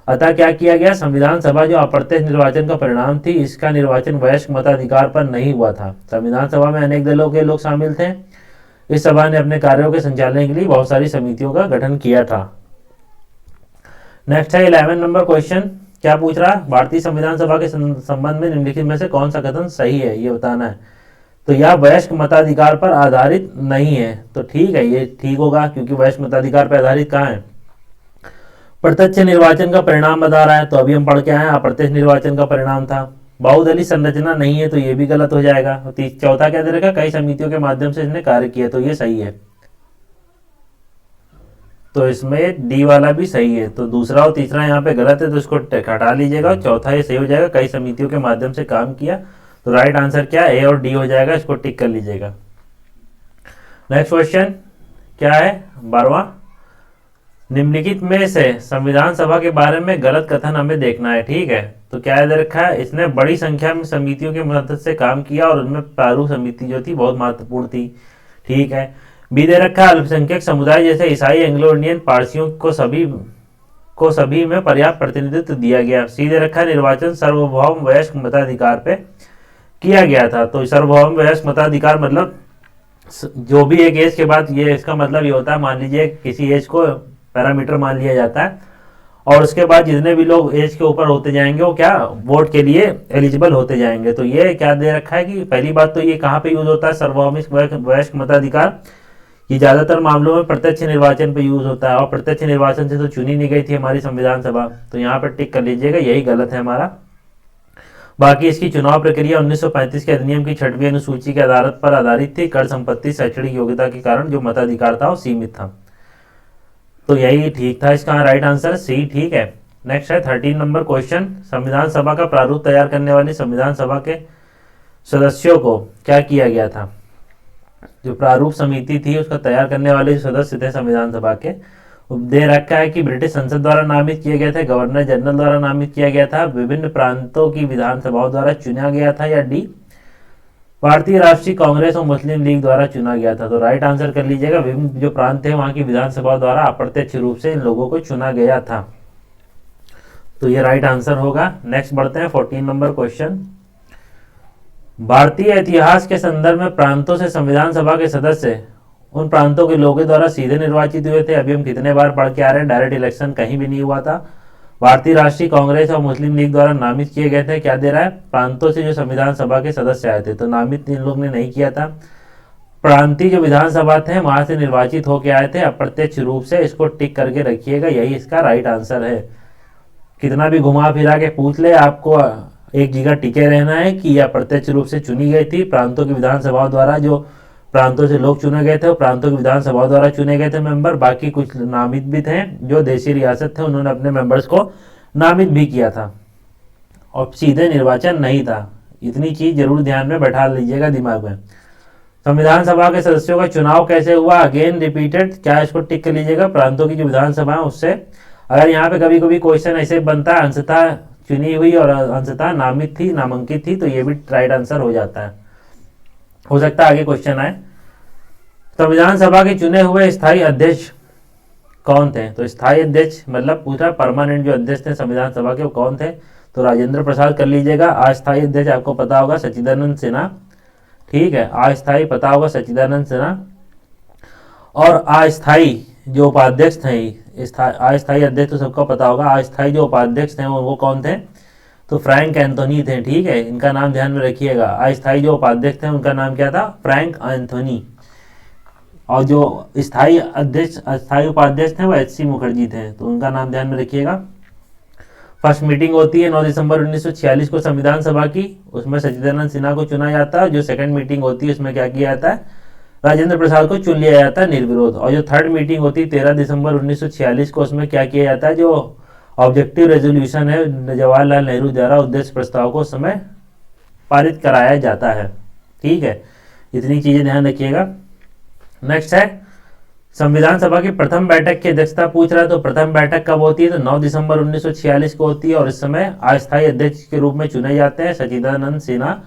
अतः क्या किया गया, संविधान सभा जो अप्रत्यक्ष निर्वाचन का परिणाम थी, इसका निर्वाचन वयस्क मताधिकार पर नहीं हुआ था। संविधान सभा में अनेक दलों के लोग शामिल थे। इस सभा ने अपने कार्यों के संचालन के लिए बहुत सारी समितियों का गठन किया था। नेक्स्ट है 11 नंबर क्वेश्चन। क्या पूछ रहा है, भारतीय संविधान सभा के संबंध में निम्नलिखित में से कौन सा कथन सही है, ये बताना है। तो यह वयस्क मताधिकार पर आधारित नहीं है, तो ठीक है, ये ठीक होगा, क्योंकि वयस्क मताधिकार पर आधारित कहाँ है, प्रत्यक्ष निर्वाचन का परिणाम बता रहा है, तो अभी हम पढ़ के आए हैं अप्रत्यक्ष निर्वाचन का परिणाम था। बहुदलीय संरचना नहीं है, तो ये भी गलत हो जाएगा। चौथा क्या दे रखा, कई समितियों के माध्यम से इसने कार्य किया, तो ये सही है। तो इसमें डी वाला भी सही है, तो दूसरा और तीसरा यहाँ पे गलत है, तो इसको हटा लीजिएगा और चौथा ये सही हो जाएगा, कई समितियों के माध्यम से काम किया। तो राइट आंसर क्या है, ए और डी हो जाएगा, इसको टिक कर लीजिएगा। नेक्स्ट क्वेश्चन क्या है, 12वां, निम्नलिखित में से संविधान सभा के बारे में गलत कथन हमें देखना है। ठीक है, तो क्या दे रखा है, इसने बड़ी संख्या में समितियों की मदद से काम किया और उनमें प्रारूप समिति जो थी बहुत महत्वपूर्ण थी। ठीक है, बी दे रखा है, अल्पसंख्यक समुदाय जैसे ईसाई, एंग्लो इंडियन, पारसियों को सभी में पर्याप्त प्रतिनिधित्व दिया गया। सी दे रखा है, निर्वाचन सार्वभौम वयस्क मताधिकार पे किया गया था। तो सार्वभौम वयस्क मताधिकार मतलब जो भी एक एज के बाद, ये इसका मतलब ये होता है, मान लीजिए किसी एज को पैरामीटर मान लिया जाता है और उसके बाद जितने भी लोग एज के ऊपर होते जाएंगे वो क्या वोट के लिए एलिजिबल होते जाएंगे। तो ये क्या दे रखा है कि पहली बात तो ये कहाँ पे यूज होता है, सार्वभौमिक वयस्क मताधिकार, ये ज्यादातर मामलों में प्रत्यक्ष निर्वाचन पे यूज होता है और प्रत्यक्ष निर्वाचन से तो चुनी नहीं गई थी हमारी संविधान सभा, तो यहाँ पर टिक कर लीजिएगा, यही गलत है हमारा। बाकी इसकी चुनाव प्रक्रिया 1935 के अधिनियम की 6वीं अनुसूची के आधार पर आधारित थी। कर संपत्ति शैक्षणिक योग्यता के कारण जो मताधिकार था वो सीमित था, तो यही ठीक था इसका राइट आंसर, सी ठीक है। नेक्स्ट है 13 नंबर क्वेश्चन, संविधान सभा का प्रारूप तैयार करने वाली संविधान सभा के सदस्यों को क्या किया गया था। जो प्रारूप समिति थी उसका तैयार करने वाले जो सदस्य थे संविधान सभा के, दे रखा है कि ब्रिटिश संसद द्वारा नामित किए गए थे, गवर्नर जनरल द्वारा नामित किया गया था, विभिन्न प्रांतों की विधानसभाओं द्वारा चुना गया था, या डी भारतीय राष्ट्रीय कांग्रेस और मुस्लिम लीग द्वारा चुना गया था। तो राइट आंसर कर लीजिएगा, विभिन्न जो प्रांत थे वहां की विधानसभा द्वारा अप्रत्यक्ष रूप से इन लोगों को चुना गया था, तो ये राइट आंसर होगा। नेक्स्ट बढ़ते हैं 14 नंबर क्वेश्चन, भारतीय इतिहास के संदर्भ में प्रांतों से संविधान सभा के सदस्य उन प्रांतों के लोगों द्वारा सीधे निर्वाचित हुए थे। अभी हम कितने बार पढ़ के आ रहे हैं, डायरेक्ट इलेक्शन कहीं भी नहीं हुआ था। भारतीय राष्ट्रीय कांग्रेस और मुस्लिम लीग द्वारा नामित किए गए थे। क्या दे रहा है, प्रांतों से जो संविधान सभा के सदस्य आए थे, तो नामित इन लोग ने नहीं किया था। प्रांतीय जो विधानसभा थे वहां से निर्वाचित होकर आए थे अप्रत्यक्ष रूप से, इसको टिक करके रखिएगा, यही इसका राइट आंसर है। कितना भी घुमा फिरा के पूछ ले, आपको एक जगह टिके रहना है कि यह अप्रत्यक्ष रूप से चुनी गई थी। प्रांतों की विधानसभा द्वारा जो प्रांतों से लोग चुने गए थे वो प्रांतों की विधानसभा द्वारा चुने गए थे मेंबर। बाकी कुछ नामित भी थे, जो देशी रियासत थे उन्होंने अपने मेंबर्स को नामित भी किया था और सीधे निर्वाचन नहीं था। इतनी चीज जरूर ध्यान में बैठा लीजिएगा दिमाग में। संविधान सभा के सदस्यों का चुनाव कैसे हुआ, अगेन रिपीटेड, क्या इसको टिक कर लीजिएगा, प्रांतों की जो विधानसभा है उससे। अगर यहाँ पे कभी कभी क्वेश्चन ऐसे बनता है अंशतः चुनी हुई और अंशतः नामित थी, नामांकित थी, तो ये भी राइट आंसर हो जाता है। हो सकता है आगे क्वेश्चन आए, संविधान सभा के चुने हुए स्थायी अध्यक्ष कौन थे। तो स्थायी अध्यक्ष मतलब पूछा परमानेंट जो अध्यक्ष थे संविधान सभा के वो कौन थे, तो राजेंद्र प्रसाद कर लीजिएगा। अस्थायी अध्यक्ष आपको पता होगा सच्चिदानंद सिन्हा, ठीक है, अस्थायी पता होगा सच्चिदानंद सिन्हा। और अस्थायी जो उपाध्यक्ष थे, अस्थायी अध्यक्ष तो सबको पता होगा, अस्थायी जो उपाध्यक्ष थे वो कौन थे, तो फ्रैंक एंथोनी थे, ठीक है, इनका नाम ध्यान में रखिएगा। अस्थायी जो उपाध्यक्ष थे उनका नाम क्या था, फ्रैंक एंथोनी। और जो स्थायी अध्यक्ष अस्थायी उपाध्यक्ष थे वो एच.सी. मुखर्जी थे, तो उनका नाम ध्यान में रखिएगा। फर्स्ट मीटिंग होती है 9 दिसंबर 1946 को संविधान सभा की, उसमें सच्चिदानंद सिन्हा को चुना जाता है। जो सेकंड मीटिंग होती है उसमें क्या किया जाता है, राजेंद्र प्रसाद को चुन लिया जाता है निर्विरोध। और जो थर्ड मीटिंग होती है 13 दिसंबर 1946 को, उसमें क्या किया जाता है, जो ऑब्जेक्टिव रेजोल्यूशन है जवाहरलाल नेहरू द्वारा उद्देश्य प्रस्ताव को उस समय पारित कराया जाता है, ठीक है, इतनी चीजें ध्यान रखिएगा। नेक्स्ट है संविधान सभा की प्रथम बैठक की अध्यक्षता पूछ रहा है, तो प्रथम बैठक कब होती है, तो 9 दिसंबर 1946 को होती है और इस समय अस्थायी अध्यक्ष के रूप में चुने जाते हैं सच्चिदानंद सिन्हा,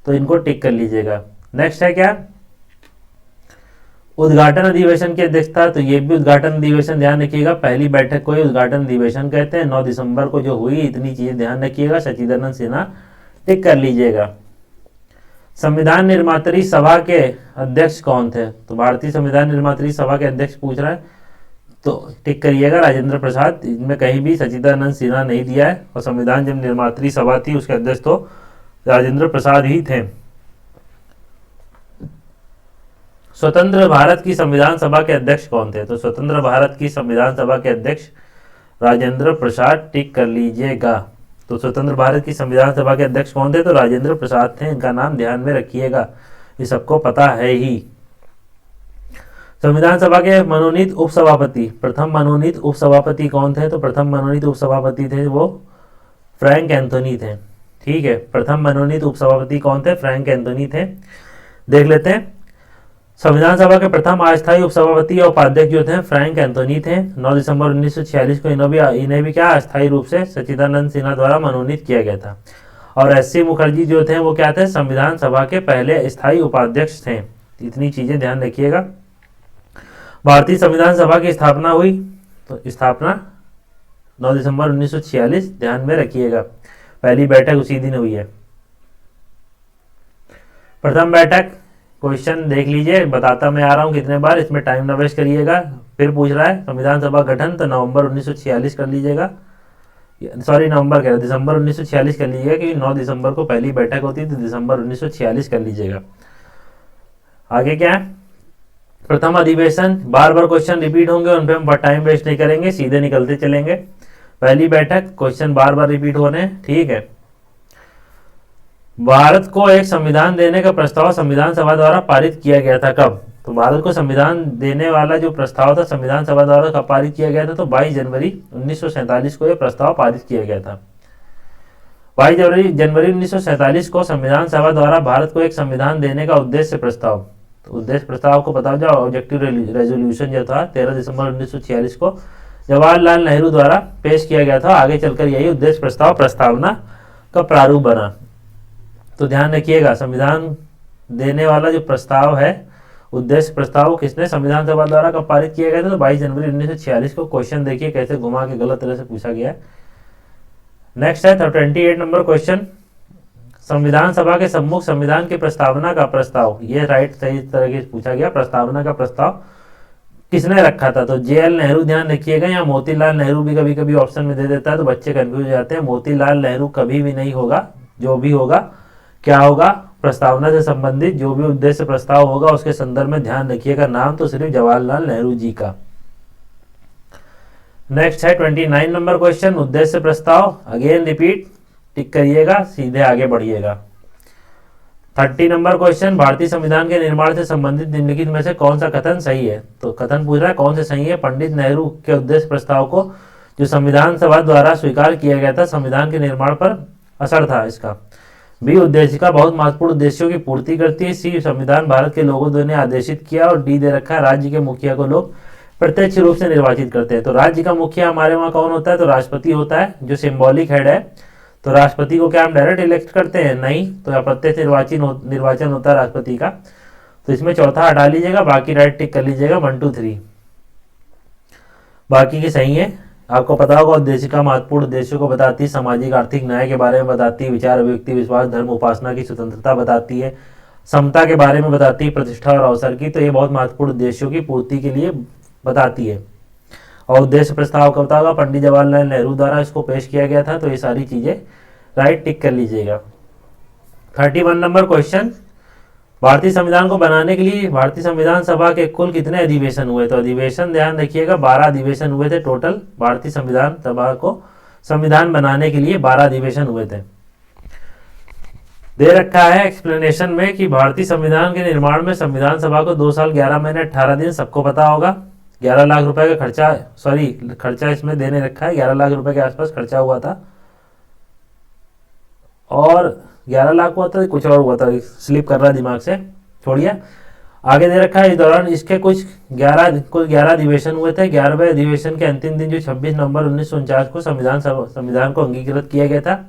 तो इनको टिक कर लीजिएगा। नेक्स्ट है क्या, उद्घाटन अधिवेशन की अध्यक्षता, तो ये भी उद्घाटन अधिवेशन ध्यान रखिएगा, पहली बैठक को ही उद्घाटन अधिवेशन कहते हैं, 9 दिसंबर को जो हुई, इतनी चीजें ध्यान रखिएगा, सच्चिदानंद सिन्हा टिक कर लीजिएगा। संविधान निर्मात्री सभा के अध्यक्ष कौन थे, तो भारतीय संविधान निर्मात्री सभा के अध्यक्ष पूछ रहा है, तो टिक करिएगा राजेंद्र प्रसाद, इनमें कहीं भी सच्चिदानंद सिन्हा नहीं दिया है। और संविधान जब निर्मात्री सभा थी उसके अध्यक्ष तो राजेंद्र प्रसाद ही थे। स्वतंत्र भारत की संविधान सभा के अध्यक्ष कौन थे, तो स्वतंत्र भारत की संविधान सभा के अध्यक्ष राजेंद्र प्रसाद, टिक कर लीजिएगा। तो स्वतंत्र भारत की संविधान सभा के अध्यक्ष कौन थे? तो राजेंद्र प्रसाद थे। इनका नाम ध्यान में रखिएगा, ये सबको पता है ही। संविधान सभा के मनोनीत उपसभापति, प्रथम मनोनीत उपसभापति कौन थे? तो प्रथम मनोनीत उपसभापति थे वो फ्रैंक एंथोनी थे। ठीक है, प्रथम मनोनीत उपसभापति कौन थे? फ्रैंक एंथोनी थे। देख लेते हैं, संविधान सभा के प्रथम अस्थायी उपसभापति और उपाध्यक्ष जो थे फ्रैंक एंथोनी थे। 9 दिसंबर 1946 को इन्हें भी क्या अस्थायी रूप से सच्चिदानंद सिन्हा द्वारा मनोनीत किया गया था। और एस.सी. मुखर्जी जो थे वो क्या थे? संविधान सभा के पहले स्थायी उपाध्यक्ष थे। इतनी चीजें ध्यान रखिएगा। भारतीय संविधान सभा की स्थापना हुई, तो स्थापना 9 दिसंबर 1946, ध्यान में रखिएगा। पहली बैठक उसी दिन हुई है। प्रथम बैठक, क्वेश्चन देख लीजिए, बताता मैं आ रहा हूं कितने बार, इसमें टाइम ना वेस्ट करिएगा। फिर पूछ रहा है संविधान सभा गठन, तो नवंबर 1946 कर लीजिएगा, सॉरी नवंबर कह रहे, दिसंबर 1946 कर लीजिएगा, क्योंकि 9 दिसंबर को पहली बैठक होती है, तो दिसंबर 1946 कर लीजिएगा। आगे क्या है? प्रथम अधिवेशन, बार बार क्वेश्चन रिपीट होंगे, उन पे हम टाइम वेस्ट नहीं करेंगे, सीधे निकलते चलेंगे। पहली बैठक, क्वेश्चन बार बार रिपीट हो रहे हैं, ठीक है। भारत को एक संविधान देने का प्रस्ताव संविधान सभा द्वारा पारित किया गया था कब? तो भारत को संविधान देने वाला जो प्रस्ताव था संविधान सभा द्वारा कब पारित किया गया था? तो 22 जनवरी 1947 को यह प्रस्ताव पारित किया गया था। 22 जनवरी 1947 को संविधान सभा द्वारा भारत को एक संविधान देने का उद्देश्य प्रस्ताव, तो उद्देश्य प्रस्ताव को बताओ जाओ, ऑब्जेक्टिव रेजोल्यूशन जो था 13 दिसंबर 1946 को जवाहरलाल नेहरू द्वारा पेश किया गया था। आगे चलकर यही उद्देश्य प्रस्ताव प्रस्तावना का प्रारूप बना। तो ध्यान रखिएगा, संविधान देने वाला जो प्रस्ताव है, उद्देश्य प्रस्ताव किसने संविधान सभा द्वारा कब पारित किया गया था? तो 22 जनवरी 1946 को। क्वेश्चन देखिए कैसे घुमा के गलत तरह से पूछा गया है। नेक्स्ट है 28 नंबर क्वेश्चन, संविधान सभा के सम्मुख संविधान की प्रस्तावना का प्रस्ताव, ये राइट सही तरह से पूछा गया, प्रस्तावना का प्रस्ताव किसने रखा था? तो जे.एल. नेहरू, ध्यान रखिएगा, या मोतीलाल नेहरू भी कभी कभी ऑप्शन में दे देता है, तो बच्चे कंफ्यूज हो जाते हैं। मोतीलाल नेहरू कभी भी नहीं होगा, जो भी होगा क्या होगा? प्रस्तावना से संबंधित जो भी उद्देश्य प्रस्ताव होगा उसके संदर्भ में ध्यान रखिएगा, नाम तो सिर्फ जवाहरलाल नेहरू जी का। नेक्स्ट है 29 नंबर क्वेश्चन, उद्देश्य प्रस्ताव, अगेन रिपीट, टिक करिएगा, सीधे आगे बढ़िएगा। 30 नंबर क्वेश्चन, भारतीय संविधान के निर्माण से संबंधित निम्नलिखित में से कौन सा कथन सही है? तो कथन पूछ रहा है कौन से सही है? पंडित नेहरू के उद्देश्य प्रस्ताव को जो संविधान सभा द्वारा स्वीकार किया गया था, संविधान के निर्माण पर असर था इसका। बी, उद्देश्य का बहुत महत्वपूर्ण उद्देश्यों की पूर्ति करती है। सी, संविधान भारत के लोगों द्वारा आदेशित किया। और डी दे रखा है, राज्य के मुखिया को लोग प्रत्यक्ष रूप से निर्वाचित करते हैं। तो राज्य का मुखिया हमारे वहाँ कौन होता है? तो राष्ट्रपति होता है, जो सिंबॉलिक हेड है। तो राष्ट्रपति को क्या हम डायरेक्ट इलेक्ट करते हैं? नहीं, तो प्रत्यक्ष निर्वाचन होता है राष्ट्रपति का। तो इसमें चौथा हटा लीजिएगा, बाकी राइट टिक कर लीजिएगा, 1 2 3 बाकी की सही है। आपको पता होगा उद्देश्य का महत्वपूर्ण उद्देश्यों को बताती है, सामाजिक आर्थिक न्याय के बारे में बताती है, विचार अभिव्यक्ति विश्वास धर्म उपासना की स्वतंत्रता बताती है, समता के बारे में बताती है, प्रतिष्ठा और अवसर की। तो ये बहुत महत्वपूर्ण उद्देश्यों की पूर्ति के लिए बताती है। और उद्देश्य प्रस्ताव कब होगा? पंडित जवाहरलाल नेहरू द्वारा इसको पेश किया गया था। तो ये सारी चीजें राइट टिक कर लीजिएगा। 31 नंबर क्वेश्चन, भारतीय संविधान को बनाने के लिए भारतीय संविधान सभा के कुल कितने अधिवेशन हुए? तो अधिवेशन ध्यान रखिएगा, 12 अधिवेशन हुए थे टोटल। भारतीय संविधान सभा को संविधान बनाने के लिए 12 अधिवेशन हुए थे। दे रखा है एक्सप्लेनेशन में कि भारतीय संविधान के निर्माण में संविधान सभा को 2 साल 11 महीने 18 दिन, सबको पता होगा। 11 लाख रुपए का खर्चा, खर्चा इसमें देने रखा है, 11 लाख रुपए के आसपास खर्चा हुआ था। और 11 लाख हुआ था, कुछ और हुआ था, स्लिप कर रहा दिमाग से, छोड़िए। आगे दे रखा है इस दौरान इसके कुल 11 अधिवेशन हुए थे। 11वें अधिवेशन के अंतिम दिन जो 26 नवंबर 1949 को संविधान को अंगीकृत किया गया था।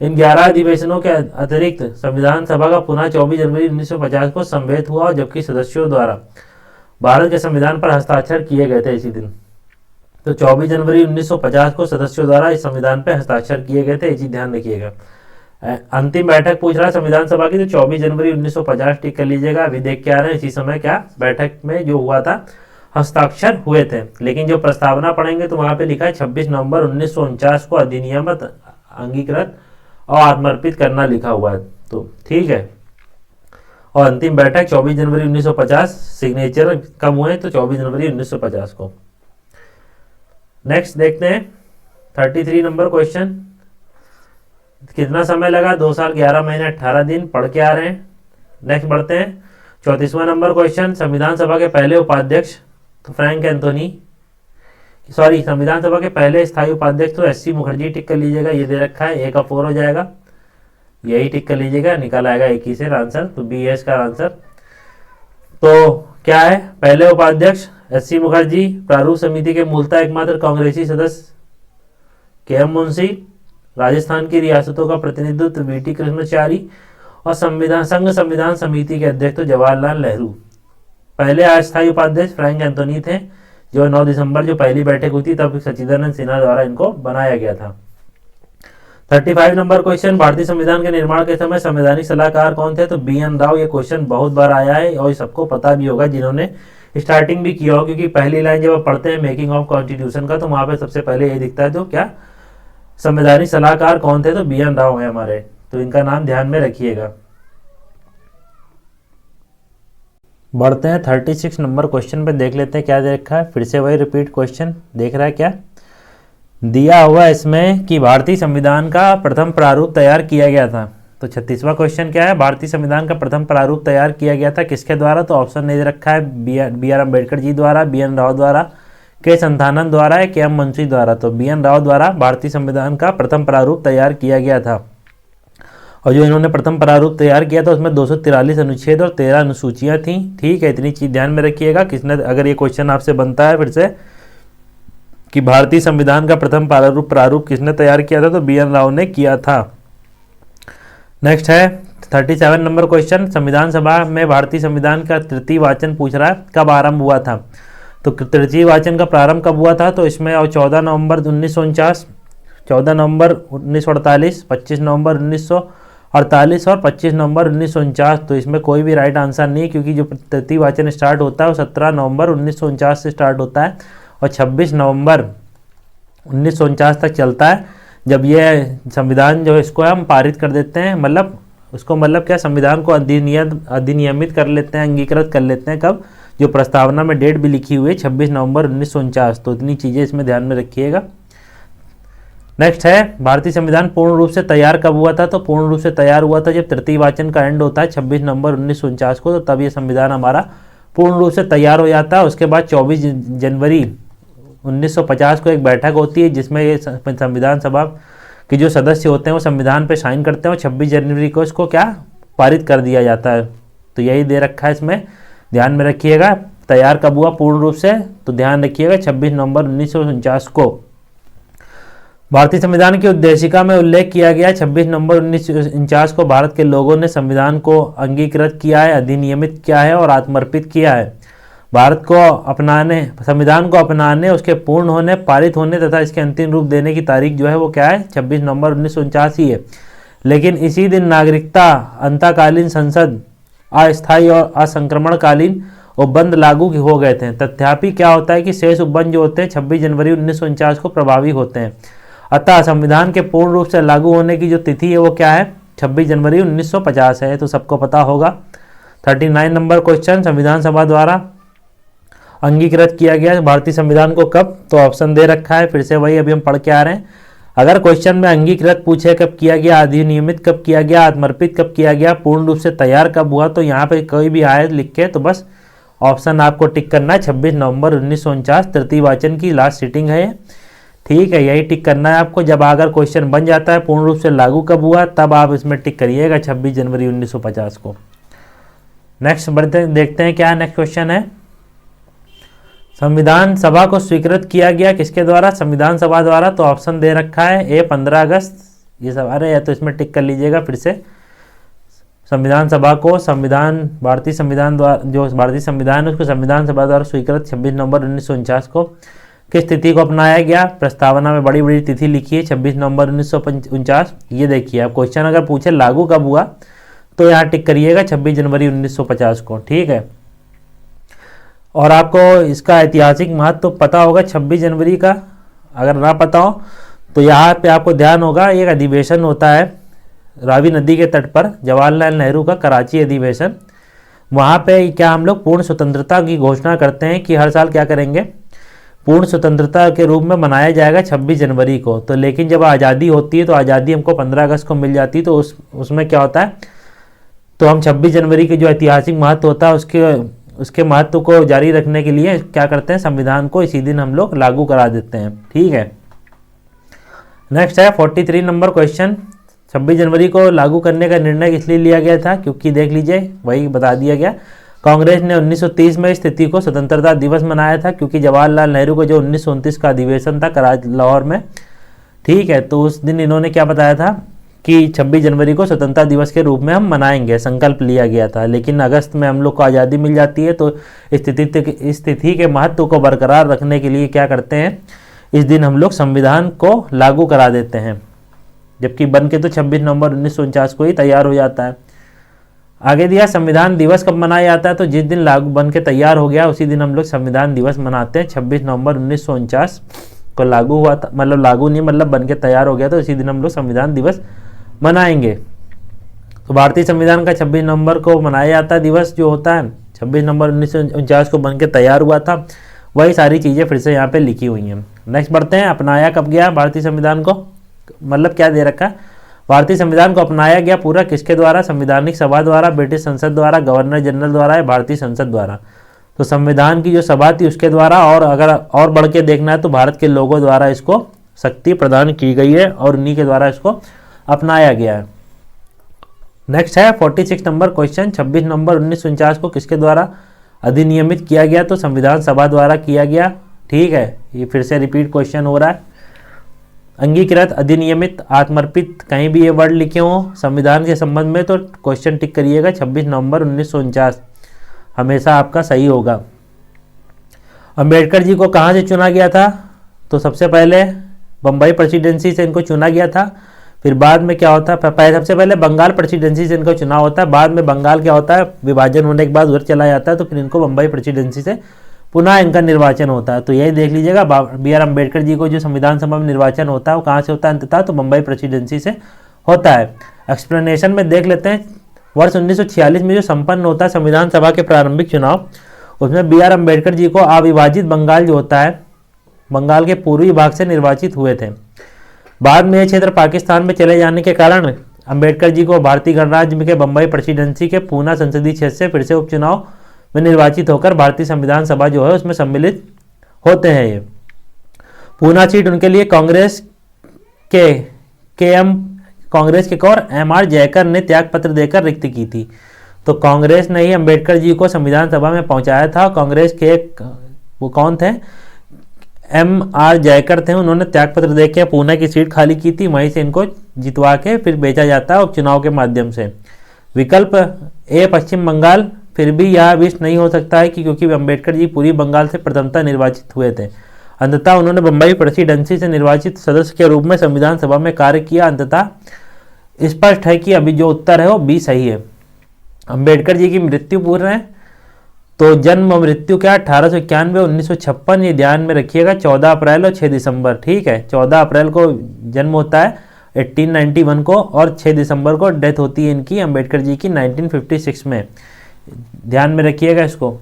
इन 11 अधिवेशनों के अतिरिक्त संविधान सभा का पुनः 24 जनवरी 1950 को संवेद हुआ, जबकि सदस्यों द्वारा भारत के संविधान पर हस्ताक्षर किए गए थे इसी दिन। तो 24 जनवरी 1950 को सदस्यों द्वारा इस संविधान पर हस्ताक्षर किए गए थे, ये चीज ध्यान रखिएगा। अंतिम बैठक पूछ रहा है संविधान सभा की, तो 24 जनवरी 1950 टिक कर लीजिएगा। अभी देख के आ रहे हैं इसी समय क्या बैठक में जो हुआ था, हस्ताक्षर हुए थे। लेकिन जो प्रस्तावना पढ़ेंगे तो वहां पे लिखा है 26 नवंबर 1949 को अधिनियमित, अंगीकृत और आत्मर्पित करना लिखा हुआ है। तो ठीक है। और अंतिम बैठक 24 जनवरी 1950, सिग्नेचर कब हुए? तो 24 जनवरी 1950 को। नेक्स्ट देखते हैं 33 नंबर क्वेश्चन, कितना समय लगा? 2 साल 11 महीने 18 दिन, पढ़ के आ रहे हैं। नेक्स्ट बढ़ते हैं। 34वां नंबर क्वेश्चन, संविधान सभा के पहले उपाध्यक्ष तो फ्रैंक एंथोनी, सॉरी संविधान सभा के पहले स्थायी उपाध्यक्ष तो एससी मुखर्जी, टिक कर लीजिएगा, ये दे रखा है, ए का 4 हो जाएगा, यही टिक कर लीजिएगा, निकल आएगा एक ही से आंसर, तो बी है इसका आंसर। तो क्या है? पहले उपाध्यक्ष एससी मुखर्जी, प्रारूप समिति के मूलतः एकमात्र कांग्रेसी सदस्य के.एम. मुंशी, राजस्थान की रियासतों का प्रतिनिधित्व वीटी कृष्णाचारी और संघ संविधान समिति के अध्यक्ष तो जवाहरलाल नेहरू। पहले अस्थायी उपाध्यक्ष फ्रैंक एंथोनी थे, जो 9 दिसंबर जो पहली बैठक हुई थी तब सच्चिदानंद सिन्हा द्वारा इनको बनाया गया था। 35 नंबर क्वेश्चन, भारतीय संविधान के निर्माण के समय संवैधानिक सलाहकार कौन थे? तो बी.एन. राव। ये क्वेश्चन बहुत बार आया है और सबको पता भी होगा जिन्होंने स्टार्टिंग भी किया हो, क्योंकि पहली लाइन जब आप पढ़ते हैं मेकिंग ऑफ कॉन्स्टिट्यूशन का तो वहां पे सबसे पहले ये दिखता है, तो क्या संवैधानिक सलाहकार कौन थे? तो बी.एन. राव है हमारे, तो इनका नाम ध्यान में रखिएगा। बढ़ते हैं 36 नंबर क्वेश्चन पे, देख लेते हैं क्या दे रखा है। फिर से वही रिपीट क्वेश्चन देख रहा है, क्या दिया हुआ इसमें कि भारतीय संविधान का प्रथम प्रारूप तैयार किया गया था। तो 36वां क्वेश्चन क्या है? भारतीय संविधान का प्रथम प्रारूप तैयार किया गया था किसके द्वारा? तो ऑप्शन नहीं दे रखा है, बी.आर. अम्बेडकर जी द्वारा, बी.एन. राव द्वारा, के संथानन द्वारा या के.एम. मुंशी द्वारा। तो बी.एन. राव द्वारा भारतीय संविधान का प्रथम प्रारूप तैयार किया गया था। और जो इन्होंने प्रथम प्रारूप तैयार किया था उसमें 243 अनुच्छेद और 13 अनुसूचियां थी। ठीक है, इतनी चीज ध्यान में रखिएगा। किसने, अगर ये क्वेश्चन आपसे बनता है फिर से कि भारतीय संविधान का प्रथम प्रारूप किसने तैयार किया था, तो बी.एन. राव ने किया था। नेक्स्ट है 37 नंबर क्वेश्चन, संविधान सभा में भारतीय संविधान का तृतीय वाचन पूछ रहा है, कब आरंभ हुआ था? तो तृतीय वाचन का प्रारंभ कब हुआ था? तो इसमें 14 नवंबर 1949, 14 नवंबर 1948, 25 नवंबर 1948 और 25 नवंबर 1949। तो इसमें कोई भी राइट आंसर नहीं, क्योंकि जो तृतीय वाचन स्टार्ट होता है वो 17 नवंबर 1949 से स्टार्ट होता है और 26 नवंबर 1949 तक चलता है, जब ये संविधान जो इसको हम पारित कर देते हैं, मतलब उसको मतलब क्या, संविधान को अधिनियमित कर लेते हैं, अंगीकृत कर लेते हैं। कब? जो प्रस्तावना में डेट भी लिखी हुई है 26 नवंबर 1949। तो इतनी चीज़ें इसमें ध्यान में रखिएगा। नेक्स्ट है भारतीय संविधान पूर्ण रूप से तैयार कब हुआ था? तो पूर्ण रूप से तैयार हुआ था जब तृतीय वाचन का एंड होता है 26 नवंबर 1949 को, तो तब ये संविधान हमारा पूर्ण रूप से तैयार हो जाता है। उसके बाद 24 जनवरी 1950 को एक बैठक होती है जिसमें ये संविधान सभा के जो सदस्य होते हैं वो संविधान पे साइन करते हैं और 26 जनवरी को इसको क्या पारित कर दिया जाता है। तो यही दे रखा है, इसमें ध्यान में रखिएगा। तैयार कब हुआ पूर्ण रूप से? तो ध्यान रखिएगा 26 नवंबर 1949 को। भारतीय संविधान की उद्देशिका में उल्लेख किया गया 26 नवंबर 1949 को भारत के लोगों ने संविधान को अंगीकृत किया है, अधिनियमित किया है और आत्मर्पित किया है। भारत को अपनाने, संविधान को अपनाने, उसके पूर्ण होने, पारित होने तथा इसके अंतिम रूप देने की तारीख जो है वो क्या है? 26 नवंबर 1949 ही है। लेकिन इसी दिन नागरिकता अंतकालीन संसद अस्थायी और असंक्रमणकालीन उपबंध लागू हो गए थे। तथापि क्या होता है कि शेष उपबंध जो होते हैं 26 जनवरी 1949 को प्रभावी होते हैं। अतः संविधान के पूर्ण रूप से लागू होने की जो तिथि है वो क्या है? 26 जनवरी 1950 है। तो सबको पता होगा। 39 नंबर क्वेश्चन, संविधान सभा द्वारा अंगीकृत किया गया भारतीय संविधान को कब? तो ऑप्शन दे रखा है, फिर से वही अभी हम पढ़ के आ रहे हैं। अगर क्वेश्चन में अंगीकृत पूछे कब किया गया, अधिनियमित कब किया गया, आत्मर्पित कब किया गया, पूर्ण रूप से तैयार कब हुआ, तो यहाँ पे कोई भी आए लिख के तो बस ऑप्शन आपको टिक करना है 26 नवंबर 1949 तृतीय वाचन की लास्ट सीटिंग है। ठीक है, यही टिक करना है आपको। जब अगर क्वेश्चन बन जाता है पूर्ण रूप से लागू कब हुआ, तब आप इसमें टिक करिएगा 26 जनवरी 1950 को। नेक्स्ट बढ़ते देखते हैं क्या नेक्स्ट क्वेश्चन है। संविधान सभा को स्वीकृत किया गया किसके द्वारा? संविधान सभा द्वारा। तो ऑप्शन दे रखा है ए 15 अगस्त, ये सब अरे है तो इसमें टिक कर लीजिएगा फिर से। संविधान सभा को भारतीय संविधान द्वारा, जो भारतीय संविधान है उसको संविधान सभा द्वारा स्वीकृत 26 नवंबर 1949 को। किस तिथि को अपनाया गया? प्रस्तावना में बड़ी बड़ी तिथि लिखी है 26 नवंबर 1949। ये देखिए, अब क्वेश्चन अगर पूछे लागू कब हुआ तो यहाँ टिक करिएगा 26 जनवरी 1950 को। ठीक है, और आपको इसका ऐतिहासिक महत्व तो पता होगा 26 जनवरी का। अगर ना पता हो तो यहाँ पे आपको ध्यान होगा, एक अधिवेशन होता है रावी नदी के तट पर, जवाहरलाल नेहरू का कराची अधिवेशन। वहाँ पे क्या हम लोग पूर्ण स्वतंत्रता की घोषणा करते हैं कि हर साल क्या करेंगे, पूर्ण स्वतंत्रता के रूप में मनाया जाएगा 26 जनवरी को। तो लेकिन जब आज़ादी होती है तो आज़ादी हमको 15 अगस्त को मिल जाती है, तो उसमें क्या होता है, तो हम 26 जनवरी के जो ऐतिहासिक महत्व होता है उसके महत्व को जारी रखने के लिए क्या करते हैं, संविधान को इसी दिन हम लोग लागू करा देते हैं। ठीक है, नेक्स्ट है 43 नंबर क्वेश्चन। 26 जनवरी को लागू करने का निर्णय इसलिए लिया गया था क्योंकि देख लीजिए वही बता दिया गया, कांग्रेस ने 1930 में स्थिति को स्वतंत्रता दिवस मनाया था क्योंकि जवाहरलाल नेहरू को जो 1929 का अधिवेशन था कराची लाहौर में, ठीक है, तो उस दिन इन्होंने क्या बताया था कि 26 जनवरी को स्वतंत्रता दिवस के रूप में हम मनाएंगे, संकल्प लिया गया था। लेकिन अगस्त में हम लोग को आज़ादी मिल जाती है, तो स्थिति के महत्व को बरकरार रखने के लिए क्या करते हैं, इस दिन हम लोग संविधान को लागू करा देते हैं, जबकि बन के तो 26 नवंबर 1949 को ही तैयार हो जाता है। आगे दिया संविधान दिवस कब मनाया जाता है, तो जिस दिन लागू बन के तैयार हो गया उसी दिन हम लोग संविधान दिवस मनाते हैं। 26 नवंबर 1949 को लागू हुआ था, मतलब लागू नहीं, मतलब बन के तैयार हो गया, तो इसी दिन हम लोग संविधान दिवस मनाएंगे। तो भारतीय संविधान का 26 नवंबर को मनाया जाता है दिवस जो होता है, 26 नवंबर 1949 को बन के तैयार हुआ था। वही सारी चीज़ें फिर से यहाँ पे लिखी हुई हैं। नेक्स्ट बढ़ते हैं, अपनाया कब गया भारतीय संविधान को, मतलब क्या दे रखा है, भारतीय संविधान को अपनाया गया पूरा किसके द्वारा, संवैधानिक सभा द्वारा, ब्रिटिश संसद द्वारा, गवर्नर जनरल द्वारा या भारतीय संसद द्वारा। तो संविधान की जो सभा थी उसके द्वारा, और अगर और बढ़ के देखना है तो भारत के लोगों द्वारा इसको शक्ति प्रदान की गई है और उन्हीं के द्वारा इसको अपनाया गया है। नेक्स्ट है 46 नंबर क्वेश्चन। 26 नवंबर 1949 को किसके द्वारा अधिनियमित किया गया, तो संविधान सभा द्वारा किया गया। ठीक है, ये फिर से रिपीट क्वेश्चन हो रहा है। अंगीकृत, अधिनियमित, आत्मर्पित, कहीं भी ये वर्ड लिखे हों संविधान के संबंध में तो क्वेश्चन टिक करिएगा 26 नवंबर 1949, हमेशा आपका सही होगा। अंबेडकर जी को कहाँ से चुना गया था, तो सबसे पहले बम्बई प्रेसिडेंसी से इनको चुना गया था। फिर बाद में क्या होता है, सबसे पहले बंगाल प्रेसिडेंसी से इनको चुनाव होता है, बाद में बंगाल क्या होता है, विभाजन होने के बाद उधर चला जाता है, तो फिर इनको बम्बई प्रेसिडेंसी से पुनः इनका निर्वाचन होता है। तो यही देख लीजिएगा, BR अम्बेडकर जी को जो संविधान सभा में निर्वाचन होता है वो कहाँ से होता है अंततः, तो बम्बई प्रेसिडेंसी से होता है। एक्सप्लेनेशन में देख लेते हैं, वर्ष 1946 में जो संपन्न होता है संविधान सभा के प्रारंभिक चुनाव, उसमें BR अम्बेडकर जी को अविभाजित बंगाल जो होता है, बंगाल के पूर्वी भाग से निर्वाचित हुए थे। बाद में यह क्षेत्र पाकिस्तान में चले जाने के कारण अम्बेडकर जी को भारतीय गणराज्य के बम्बई प्रेसिडेंसी के पूना संसदीय क्षेत्र से फिर से उपचुनाव में निर्वाचित होकर भारतीय संविधान सभा जो है उसमें सम्मिलित होते हैं। ये पूना सीट उनके लिए कांग्रेस के और MR जयकर ने त्याग पत्र देकर रिक्त की थी। तो कांग्रेस ने ही अम्बेडकर जी को संविधान सभा में पहुंचाया था। कांग्रेस के वो कौन थे, MR जयकर थे, उन्होंने त्याग पत्र देकर पूना की सीट खाली की थी, वहीं से इनको जितवा के फिर भेजा जाता है उपचुनाव के माध्यम से। विकल्प ए पश्चिम बंगाल, फिर भी यह विष्ट नहीं हो सकता है कि क्योंकि अम्बेडकर जी पूरी बंगाल से प्रथमतः निर्वाचित हुए थे। अंततः उन्होंने बम्बई प्रेसिडेंसी से निर्वाचित सदस्य के रूप में संविधान सभा में कार्य किया। अंततः स्पष्ट है कि अभी जो उत्तर है वो बी सही है। अम्बेडकर जी की मृत्यु पूर्ण है, तो जन्म और मृत्यु क्या, 1891 1956, ये ध्यान में रखिएगा, 14 अप्रैल और 6 दिसंबर। ठीक है, 14 अप्रैल को जन्म होता है 1891 को, और 6 दिसंबर को डेथ होती है इनकी अम्बेडकर जी की 1956 में। ध्यान में रखिएगा इसको।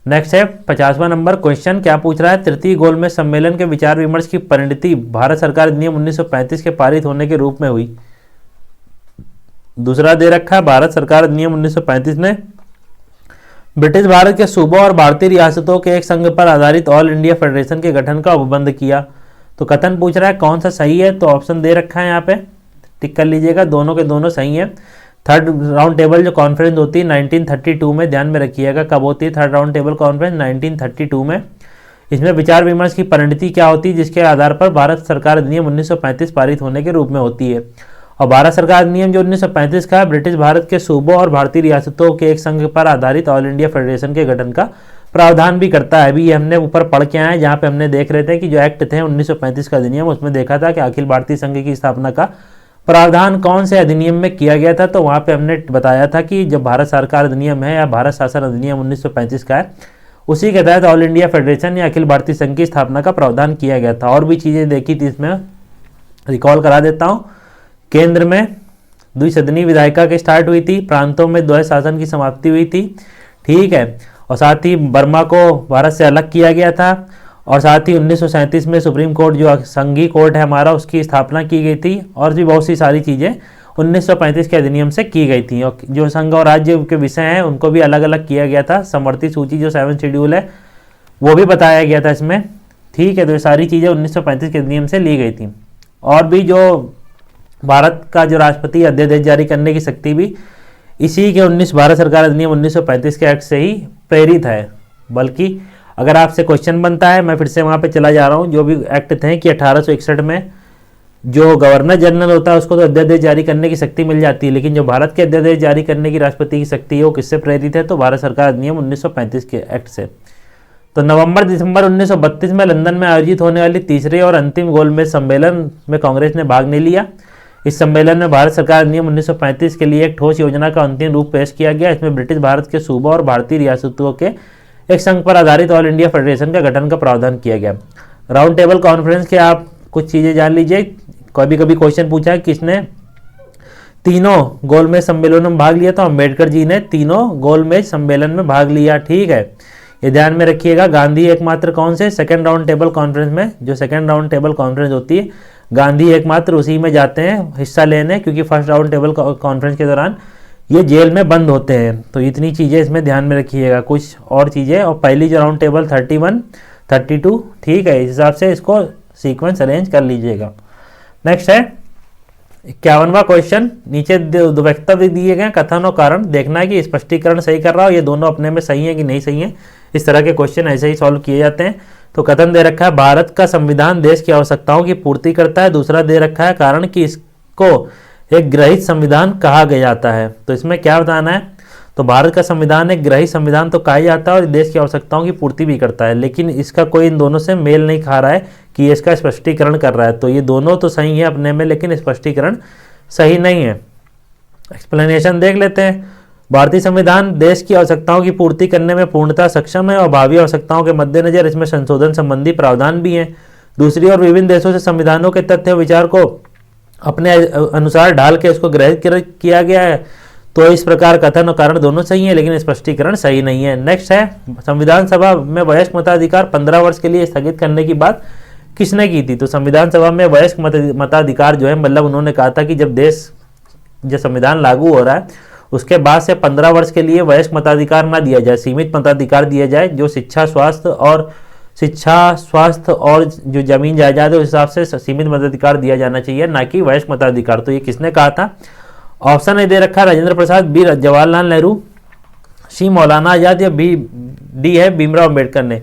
नेक्स्ट है 50वां नंबर क्वेश्चन, क्या पूछ रहा है, तृतीय गोलमेज सम्मेलन के विचार विमर्श की परिणति भारत सरकार अधिनियम 1935 के पारित होने के रूप में हुई। दूसरा दे रखा है, भारत सरकार अधिनियम 1935 ने ब्रिटिश भारत के सूबों और भारतीय रियासतों के एक संघ पर आधारित ऑल इंडिया फेडरेशन के गठन का उपबंध किया। तो कथन पूछ रहा है कौन सा सही है, तो ऑप्शन दे रखा है यहाँ पे, टिक कर लीजिएगा, दोनों के दोनों सही है। थर्ड राउंड टेबल जो कॉन्फ्रेंस होती है 1932 में, ध्यान में रखिएगा कब होती है थर्ड राउंड टेबल कॉन्फ्रेंस, 1932 में। इसमें विचार विमर्श की परिणति क्या होती है, जिसके आधार पर भारत सरकार अधिनियम 1935 पारित होने के रूप में होती है। और भारत सरकार अधिनियम जो 1935 का है, ब्रिटिश भारत के सूबों और भारतीय रियासतों के एक संघ पर आधारित ऑल इंडिया फेडरेशन के गठन का प्रावधान भी करता है। अभी ये हमने ऊपर पढ़ के आए हैं, जहाँ पे हमने देख रहे थे कि जो एक्ट थे 1935 का अधिनियम, उसमें देखा था कि अखिल भारतीय संघ की स्थापना का प्रावधान कौन से अधिनियम में किया गया था। तो वहाँ पे हमने बताया था कि जब भारत सरकार अधिनियम है या भारत शासन अधिनियम 1935 का है, उसी के तहत ऑल इंडिया फेडरेशन या अखिल भारतीय संघ की स्थापना का प्रावधान किया गया था। और भी चीज़ें देखी थी, इसमें रिकॉल करा देता हूँ। केंद्र में द्विसदनी विधायिका की स्टार्ट हुई थी, प्रांतों में द्वैध शासन की समाप्ति हुई थी, ठीक है, और साथ ही बर्मा को भारत से अलग किया गया था, और साथ ही 1937 में सुप्रीम कोर्ट जो संघीय कोर्ट है हमारा, उसकी स्थापना की गई थी। और भी बहुत सी सारी चीज़ें 1935 के अधिनियम से की गई थी। और जो संघ और राज्य के विषय हैं उनको भी अलग अलग किया गया था। समवर्ती सूची जो 7 शेड्यूल है वो भी बताया गया था इसमें, ठीक है। तो ये सारी चीज़ें 1935 के अधिनियम से ली गई थी। और भी जो भारत का जो राष्ट्रपति अध्यादेश जारी करने की शक्ति भी इसी के भारत सरकार अधिनियम 1935 के एक्ट से ही प्रेरित है। बल्कि अगर आपसे क्वेश्चन बनता है, मैं फिर से वहाँ पे चला जा रहा हूँ, जो भी एक्ट थे कि 1861 में जो गवर्नर जनरल होता है उसको तो अध्यादेश जारी करने की शक्ति मिल जाती है, लेकिन जो भारत के अध्यादेश जारी करने की राष्ट्रपति की शक्ति है वो किससे प्रेरित है? तो भारत सरकार अधिनियम 1935 के एक्ट से। तो नवंबर दिसंबर 1932 में लंदन में आयोजित होने वाली तीसरे और अंतिम गोलमेज सम्मेलन में कांग्रेस ने भाग नहीं लिया। इस सम्मेलन में भारत सरकार अधिनियम 1935 के लिए एक ठोस योजना का अंतिम रूप पेश किया गया। इसमें ब्रिटिश भारत के सूबों और भारतीय रियासतों के एक संघ पर आधारित ऑल इंडिया फेडरेशन का गठन का प्रावधान किया गया। राउंड टेबल कॉन्फ्रेंस के आप कुछ चीज़ें जान लीजिए। कभी कभी क्वेश्चन पूछा है किसने तीनों गोलमेज सम्मेलनों में भाग लिया, तो अम्बेडकर जी ने तीनों गोलमेज सम्मेलन में भाग लिया, ठीक है। ये ध्यान में रखिएगा। गांधी एकमात्र कौन से? सेकंड राउंड टेबल कॉन्फ्रेंस में, जो सेकंड राउंड टेबल कॉन्फ्रेंस होती है गांधी एकमात्र उसी में जाते हैं हिस्सा लेने, क्योंकि फर्स्ट राउंड टेबल कॉन्फ्रेंस के दौरान ये जेल में बंद होते हैं। तो इतनी चीज़ें इसमें ध्यान में रखिएगा। कुछ और चीज़ें, और पहली जो राउंड टेबल 31, 32, ठीक है, इस हिसाब से इसको सीक्वेंस अरेंज कर लीजिएगा। नेक्स्ट है 51वां क्वेश्चन। नीचे दो वक्तव्य दिए गए, कथन और कारण देखना है कि स्पष्टीकरण सही कर रहा हो, ये दोनों अपने में सही है कि नहीं सही है। इस तरह के क्वेश्चन ऐसे ही सॉल्व किए जाते हैं। तो कथन दे रखा है भारत का संविधान देश की आवश्यकताओं की पूर्ति करता है। दूसरा दे रखा है कारण कि इसको एक ग्रहित संविधान कहा गया जाता है। तो इसमें क्या बताना है? तो भारत का संविधान एक ग्रहित संविधान तो कहा जाता है और देश की आवश्यकताओं की पूर्ति भी करता है, लेकिन इसका कोई इन दोनों से मेल नहीं खा रहा है कि ये इसका स्पष्टीकरण कर रहा है। तो ये दोनों तो सही है अपने में, लेकिन स्पष्टीकरण सही नहीं है। एक्सप्लेनेशन देख लेते हैं। भारतीय संविधान देश की आवश्यकताओं की पूर्ति करने में पूर्णतः सक्षम है और भावी आवश्यकताओं के मद्देनजर इसमें संशोधन संबंधी प्रावधान भी हैं। दूसरी ओर विभिन्न देशों से संविधानों के तथ्य विचार को अपने अनुसार ढाल के उसको ग्रहित किया गया है। तो इस प्रकार कथन और कारण दोनों सही है, लेकिन स्पष्टीकरण सही नहीं है। नेक्स्ट है संविधान सभा में वयस्क मताधिकार 15 वर्ष के लिए स्थगित करने की बात किसने की थी? तो संविधान सभा में वयस्क मताधिकार जो है, मतलब उन्होंने कहा था कि जब संविधान लागू हो रहा है उसके बाद से 15 वर्ष के लिए वयस्क मताधिकार ना दिया जाए, सीमित मताधिकार दिया जाए, जो शिक्षा स्वास्थ्य और जो जमीन जायदाद है उस हिसाब से सीमित मताधिकार दिया जाना चाहिए, ना कि वयस्क मताधिकार। तो ये किसने कहा था? ऑप्शन ए दे रखा है राजेंद्र प्रसाद, बी जवाहरलाल नेहरू, सी मौलाना आजाद, या डी है भीमराव अम्बेडकर ने।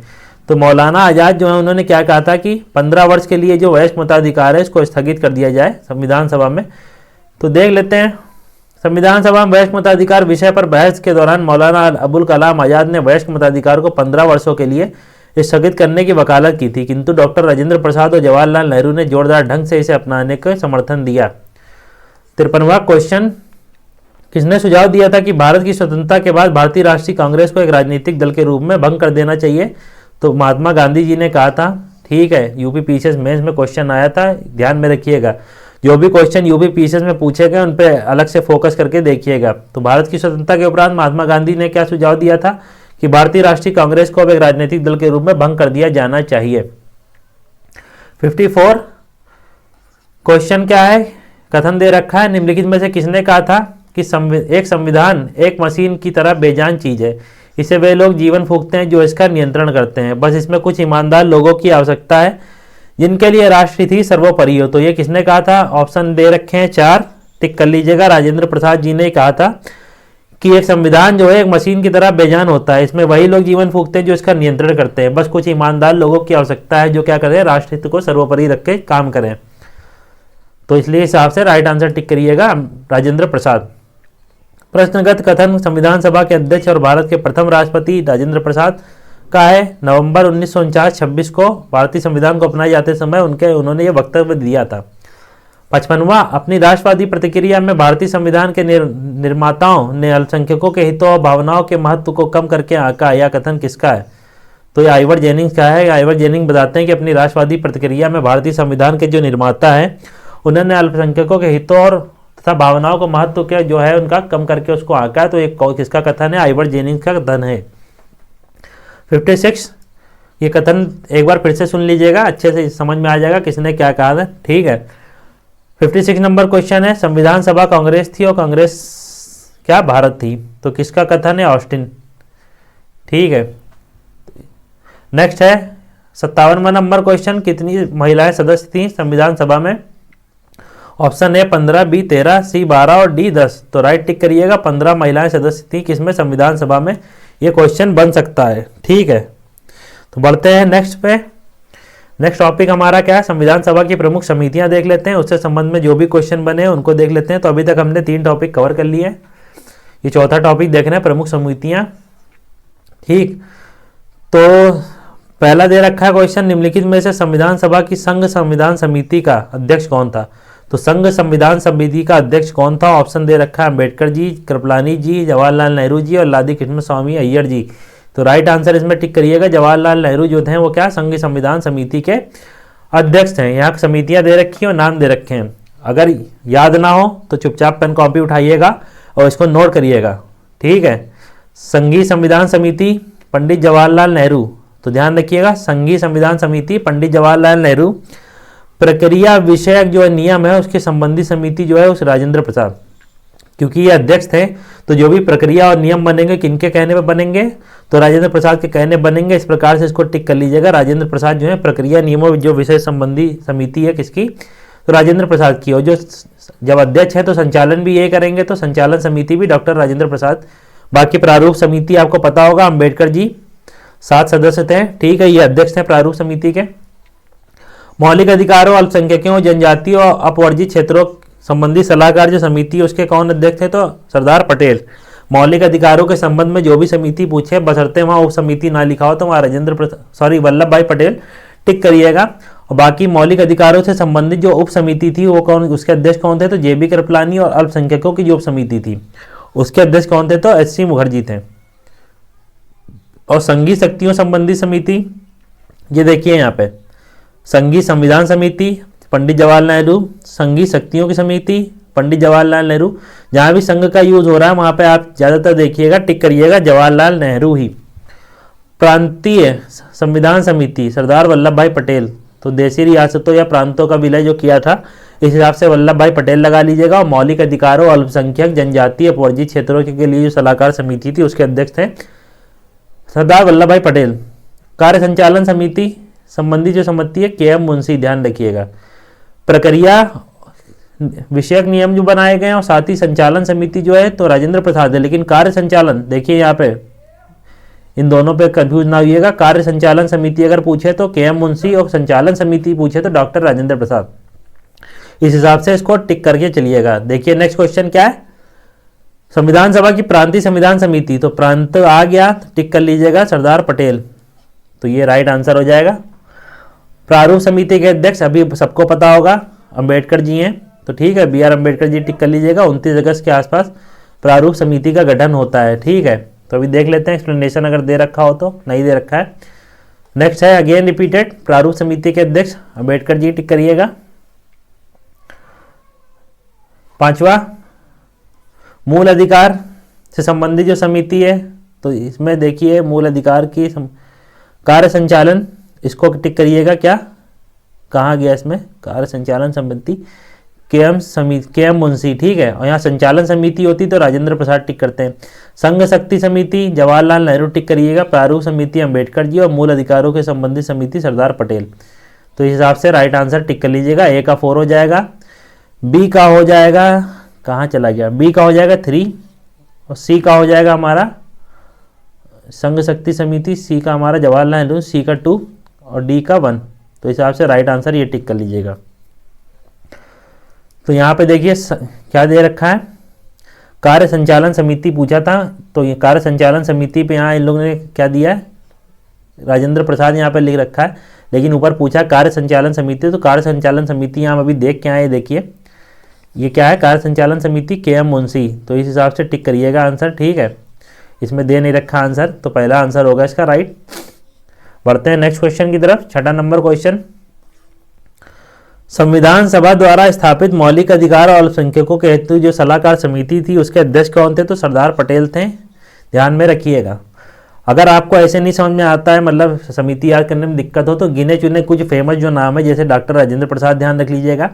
तो मौलाना आजाद जो है उन्होंने क्या कहा था कि 15 वर्ष के लिए जो वयस्क मताधिकार है इसको स्थगित कर दिया जाए संविधान सभा में। तो देख लेते हैं। संविधान सभा में वयस्क मताधिकार विषय पर बहस के दौरान मौलाना अबुल कलाम आजाद ने वयस्क मताधिकार को 15 वर्षों के लिए स्थगित करने की वकालत की थी, किंतु डॉक्टर राजेंद्र प्रसाद और जवाहरलाल नेहरू ने जोरदार ढंग से इसे अपनाने का समर्थन दिया। 53वां क्वेश्चन, किसने सुझाव दिया था कि भारत की स्वतंत्रता के बाद भारतीय राष्ट्रीय कांग्रेस को एक राजनीतिक दल के रूप में भंग कर देना चाहिए? तो महात्मा गांधी जी ने कहा था, ठीक है। यूपी पीसीएस मेंस में क्वेश्चन आया था, ध्यान में रखिएगा। जो भी क्वेश्चन यूपी पीसीएस में पूछे गए उन पे अलग से फोकस करके देखिएगा। तो भारत की स्वतंत्रता के उपरांत महात्मा गांधी ने क्या सुझाव दिया था कि भारतीय राष्ट्रीय कांग्रेस को अब एक राजनीतिक दल के रूप में भंग कर दिया जाना चाहिए। 54 क्वेश्चन क्या है? कथन दे रखा है, निम्नलिखित में से किसने कहा था कि एक संविधान एक मशीन की तरह बेजान चीज है, इसे वे लोग जीवन फूंकते हैं जो इसका नियंत्रण करते हैं, बस इसमें कुछ ईमानदार लोगों की आवश्यकता है जिनके लिए राष्ट्र ही सर्वोपरि हो। तो ये किसने कहा था? ऑप्शन दे रखे हैं 4, टिक कर लीजिएगा। राजेंद्र प्रसाद जी ने कहा था कि एक संविधान जो है एक मशीन की तरह बेजान होता है, इसमें वही लोग जीवन फूंकते हैं जो इसका नियंत्रण करते हैं, बस कुछ ईमानदार लोगों की आवश्यकता है जो क्या करें, राष्ट्र हित को सर्वोपरि रख के काम करें। तो इसलिए हिसाब से राइट आंसर टिक करिएगा, राजेंद्र प्रसाद। प्रश्नगत कथन संविधान सभा के अध्यक्ष और भारत के प्रथम राष्ट्रपति राजेंद्र प्रसाद का है। नवंबर 1949-26 को भारतीय संविधान को अपनाए जाते समय उन्होंने ये वक्तव्य दिया था। 55वां, अपनी राष्ट्रवादी प्रतिक्रिया में भारतीय संविधान के निर्माताओं ने अल्पसंख्यकों के हितों और भावनाओं के महत्व को कम करके आंका। यह कथन किसका है? तो ये आइवर जेनिंग्स का है। आइवर जेनिंग बताते हैं कि अपनी राष्ट्रवादी प्रतिक्रिया में भारतीय संविधान के जो निर्माता है उन्होंने अल्पसंख्यकों के हितों और तथा भावनाओं को महत्व के जो है उनका कम करके उसको आंका है। तो एक किसका कथन है? आइवर जेनिंग्स का कथन है। 56 ये कथन एक बार फिर से सुन लीजिएगा, अच्छे से समझ में आ जाएगा किसने क्या कहा था, ठीक है। 56 नंबर क्वेश्चन है, संविधान सभा कांग्रेस थी और कांग्रेस क्या भारत थी, तो किसका कथन है, ऑस्टिन, ठीक है। नेक्स्ट है 57वां नंबर क्वेश्चन, कितनी महिलाएं सदस्य थी संविधान सभा में, ऑप्शन ए 15, बी 13, सी 12 और डी 10। तो राइट टिक करिएगा, 15 महिलाएं सदस्य थी किसमें, संविधान सभा में। ये क्वेश्चन बन सकता है, ठीक है। तो बढ़ते हैं नेक्स्ट पे। नेक्स्ट टॉपिक हमारा क्या है, संविधान सभा की प्रमुख समितियां देख लेते हैं, उससे संबंध में जो भी क्वेश्चन बने हैं उनको देख लेते हैं। तो अभी तक हमने 3 टॉपिक कवर कर लिए हैं, ये चौथा टॉपिक देख रहे हैं, प्रमुख समितियां, ठीक। तो पहला दे रखा है क्वेश्चन, निम्नलिखित में से संविधान सभा की संघ संविधान समिति का अध्यक्ष कौन था। तो संघ संविधान समिति का अध्यक्ष कौन था, ऑप्शन दे रखा है अम्बेडकर जी, कृपलानी जी, जवाहरलाल नेहरू जी और लादी कृष्ण स्वामी अय्यर जी। तो राइट आंसर इसमें टिक करिएगा, जवाहरलाल नेहरू जो थे वो क्या, संघ संविधान समिति के अध्यक्ष हैं। यहाँ समितियां दे रखी हैं और नाम दे रखे हैं, अगर याद ना हो तो चुपचाप पेन कॉपी उठाइएगा और इसको नोट करिएगा, ठीक है। संघीय संविधान समिति पंडित जवाहरलाल नेहरू, तो ध्यान रखिएगा, संघीय संविधान समिति पंडित जवाहरलाल नेहरू। प्रक्रिया विषयक जो नियम है उसके संबंधी समिति जो है उस राजेंद्र प्रसाद, क्योंकि ये अध्यक्ष थे तो जो भी प्रक्रिया और नियम बनेंगे किनके कहने पे बनेंगे, तो राजेंद्र प्रसाद के कहने बनेंगे। इस प्रकार से इसको टिक कर लीजिएगा, राजेंद्र प्रसाद जो है प्रक्रिया नियमों जो विषय संबंधी समिति है किसकी, तो राजेंद्र प्रसाद की। और जो जब अध्यक्ष है तो संचालन भी ये करेंगे, तो संचालन समिति भी डॉक्टर राजेंद्र प्रसाद। बाकी प्रारूप समिति आपको पता होगा, अम्बेडकर जी 7 सदस्य थे, ठीक है, ये अध्यक्ष थे प्रारूप समिति के। मौलिक अधिकारों, अल्पसंख्यकों, जनजाति और अपवर्जित क्षेत्रों संबंधी सलाहकार जो समिति है उसके कौन अध्यक्ष थे, तो सरदार पटेल। मौलिक अधिकारों के संबंध में जो भी समिति पूछे, बशर्ते वहाँ उप समिति ना लिखा हो तो वहाँ वल्लभ भाई पटेल टिक करिएगा। और बाकी मौलिक अधिकारों से संबंधित जो उप समिति थी वो कौन, उसके अध्यक्ष कौन थे, तो जेबी कृपलानी। और अल्पसंख्यकों की जो उप समिति थी उसके अध्यक्ष कौन थे, तो एस.सी. मुखर्जी थे। और संघीय शक्तियों संबंधी समिति, ये देखिए यहाँ पे, संघीय संविधान समिति पंडित जवाहरलाल नेहरू, संघीय शक्तियों की समिति पंडित जवाहरलाल नेहरू। जहाँ भी संघ का यूज हो रहा है वहाँ पे आप ज़्यादातर देखिएगा, टिक करिएगा जवाहरलाल नेहरू ही। प्रांतीय संविधान समिति सरदार वल्लभ भाई पटेल, तो देशी रियासतों या प्रांतों का विलय जो किया था इस हिसाब से वल्लभ भाई पटेल लगा लीजिएगा। और मौलिक अधिकारों, अल्पसंख्यक, जनजातीय, अपवर्जित क्षेत्रों के लिए जो सलाहकार समिति थी उसके अध्यक्ष थे सरदार वल्लभ भाई पटेल। कार्य संचालन समिति संबंधी जो समिति है के.एम. मुंशी, ध्यान रखिएगा। प्रक्रिया विषयक नियम जो बनाए गए हैं और साथ ही संचालन समिति जो है तो राजेंद्र प्रसाद है। लेकिन कार्य संचालन देखिए यहाँ पे, इन दोनों पे कंफ्यूज ना होइएगा। कार्य संचालन समिति अगर पूछे तो के.एम. मुंशी और संचालन समिति पूछे तो डॉक्टर राजेंद्र प्रसाद। इस हिसाब से इसको टिक करके चलिएगा। देखिए नेक्स्ट क्वेश्चन क्या है, संविधान सभा की प्रांतीय संविधान समिति, तो प्रांत आ गया, टिक कर लीजिएगा सरदार पटेल, तो ये राइट आंसर हो जाएगा। प्रारूप समिति के अध्यक्ष अभी सबको पता होगा अंबेडकर जी हैं, तो ठीक है, बी.आर. अंबेडकर जी टिक कर लीजिएगा। 29 अगस्त के आसपास प्रारूप समिति का गठन होता है, ठीक है। तो अभी देख लेते हैं एक्सप्लेनेशन अगर दे रखा हो तो, नहीं दे रखा है। नेक्स्ट है अगेन रिपीटेड, प्रारूप समिति के अध्यक्ष अंबेडकर जी टिक करिएगा। 5वां मूल अधिकार से संबंधित जो समिति है तो इसमें देखिए मूल अधिकार की कार्य संचालन, इसको टिक करिएगा। क्या कहाँ गया इसमें, कार्य संचालन समिति के.एम. मुंशी, ठीक है। और यहाँ संचालन समिति होती तो राजेंद्र प्रसाद टिक करते हैं। संघ शक्ति समिति जवाहरलाल नेहरू टिक करिएगा। प्रारूप समिति अंबेडकर जी और मूल अधिकारों के संबंधित समिति सरदार पटेल। तो इस हिसाब से राइट आंसर टिक कर लीजिएगा। ए का 4 हो जाएगा, बी का हो जाएगा, कहाँ चला गया, बी का हो जाएगा 3 और सी का हो जाएगा हमारा संघ शक्ति समिति, सी का हमारा जवाहरलाल नेहरू, सी का 2 और डी का 1। तो इस हिसाब से राइट आंसर ये टिक कर लीजिएगा। तो यहाँ पे देखिए क्या दे रखा है, कार्य संचालन समिति पूछा था, तो ये कार्य संचालन समिति पे यहाँ इन लोगों ने क्या दिया है, राजेंद्र प्रसाद यहाँ पे लिख रखा है, लेकिन ऊपर पूछा कार्य संचालन समिति, तो कार्य संचालन समिति यहाँ अभी देख के आए, देखिए ये क्या है, कार्य संचालन समिति के.एम. मुंशी। तो इस हिसाब से टिक करिएगा आंसर, ठीक है। इसमें दे नहीं रखा आंसर, तो पहला आंसर होगा इसका राइट। बढ़ते हैं नेक्स्ट क्वेश्चन की तरफ। 6वां नंबर क्वेश्चन, संविधान सभा द्वारा स्थापित मौलिक अधिकार और अल्पसंख्यकों के हेतु जो सलाहकार समिति थी उसके अध्यक्ष कौन थे, तो सरदार पटेल थे, ध्यान में रखिएगा। अगर आपको ऐसे नहीं समझ में आता है, मतलब समिति याद करने में दिक्कत हो, तो गिने चुने कुछ फेमस जो नाम है, जैसे डॉक्टर राजेंद्र प्रसाद ध्यान रख लीजिएगा,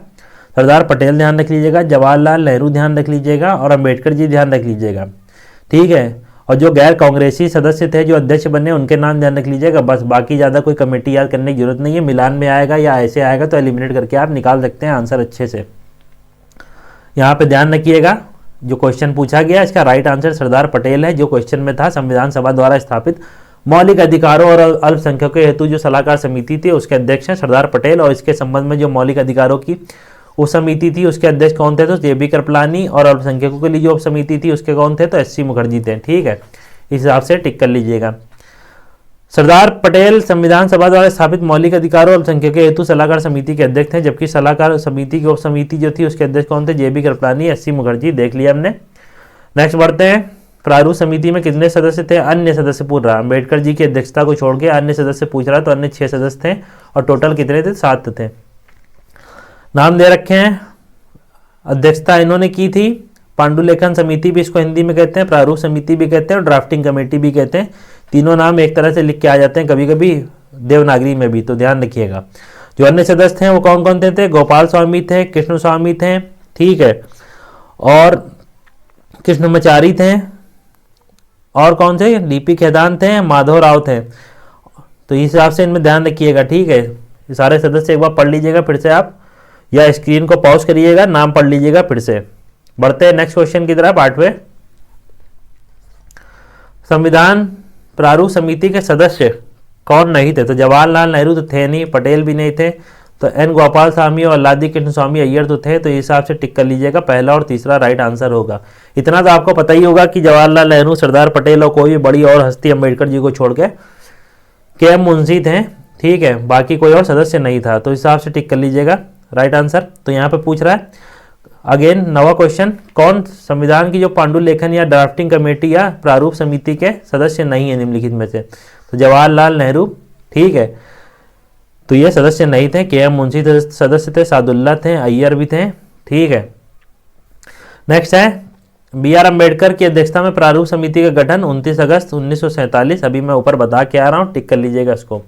सरदार पटेल ध्यान रख लीजिएगा, जवाहरलाल नेहरू ध्यान रख लीजिएगा और अंबेडकर जी ध्यान रख लीजिएगा, ठीक है। और जो गैर कांग्रेसी सदस्य थे जो अध्यक्ष बने उनके नाम ध्यान रख लीजिएगा, बस। बाकी ज़्यादा कोई कमेटी याद करने की जरूरत नहीं है। मिलान में आएगा या ऐसे आएगा तो एलिमिनेट करके आप निकाल सकते हैं आंसर अच्छे से। यहाँ पे ध्यान रखिएगा, जो क्वेश्चन पूछा गया इसका राइट आंसर सरदार पटेल है। जो क्वेश्चन में था, संविधान सभा द्वारा स्थापित मौलिक अधिकारों और अल्पसंख्यकों के हेतु जो सलाहकार समिति थी उसके अध्यक्ष हैं सरदार पटेल। और इसके संबंध में जो मौलिक अधिकारों की उप समिति थी उसके अध्यक्ष कौन थे, तो जेबी कृपलानी। और अल्पसंख्यकों के लिए जो उप समिति थी उसके कौन थे, तो एससी मुखर्जी थे, ठीक है। इस हिसाब से टिक कर लीजिएगा। सरदार पटेल संविधान सभा द्वारा स्थापित मौलिक अधिकारों और अल्पसंख्यकों के हेतु सलाहकार समिति के अध्यक्ष थे, जबकि सलाहकार समिति की उप समिति जो थी उसके अध्यक्ष कौन थे, जेबी कृपलानी, एससी मुखर्जी। देख लिया हमने। नेक्स्ट बढ़ते हैं। प्रारूप समिति में कितने सदस्य थे, अन्य सदस्य पूछ रहा। अम्बेडकर जी की अध्यक्षता को छोड़ के अन्य सदस्य पूछ रहा, तो अन्य 6 सदस्य थे और टोटल कितने थे, 7 थे। नाम दे रखे हैं। अध्यक्षता इन्होंने की थी। पांडुलेखन समिति भी इसको हिंदी में कहते हैं, प्रारूप समिति भी कहते हैं और ड्राफ्टिंग कमेटी भी कहते हैं। तीनों नाम एक तरह से लिख के आ जाते हैं कभी कभी देवनागरी में भी, तो ध्यान रखिएगा। जो अन्य सदस्य थे वो कौन कौन थे, गोपाल स्वामी थे, कृष्ण स्वामी थे, ठीक है, और कृष्णमाचारी थे, और कौन से, डीपी खेदान थे, माधव राव थे। तो इस हिसाब से इनमें ध्यान रखिएगा, ठीक है। ये सारे सदस्य एक बार पढ़ लीजिएगा फिर से आप, या स्क्रीन को पॉज करिएगा, नाम पढ़ लीजिएगा फिर से। बढ़ते हैं नेक्स्ट क्वेश्चन की तरफ, 8वें। संविधान प्रारूप समिति के सदस्य कौन नहीं थे, तो जवाहरलाल नेहरू तो थे नहीं, पटेल भी नहीं थे, तो एन गोपाल स्वामी और अल्लादी कृष्ण स्वामी अय्यर तो थे। तो इस हिसाब से टिक कर लीजिएगा, पहला और तीसरा राइट आंसर होगा। इतना तो आपको पता ही होगा कि जवाहरलाल नेहरू, सरदार पटेल और कोई भी बड़ी और हस्ती अम्बेडकर जी को छोड़ के एम मुंशी थे, ठीक है, बाकी कोई और सदस्य नहीं था। तो इस हिसाब से टिक कर लीजिएगा राइट आंसर। तो यहाँ पे पूछ रहा है अगेन नवा क्वेश्चन, कौन संविधान की जो पांडुलेखन या ड्राफ्टिंग कमेटी या प्रारूप समिति के सदस्य नहीं है निम्नलिखित में से, तो जवाहरलाल नेहरू, ठीक है, तो ये सदस्य नहीं थे। के एम मुंशी सदस्य थे, सादुल्ला थे, अय्यर भी थे, ठीक है। नेक्स्ट है बी आर अम्बेडकर की अध्यक्षता में प्रारूप समिति का गठन 29 अगस्त 1947। अभी मैं ऊपर बता के आ रहा हूँ, टिक कर लीजिएगा इसको।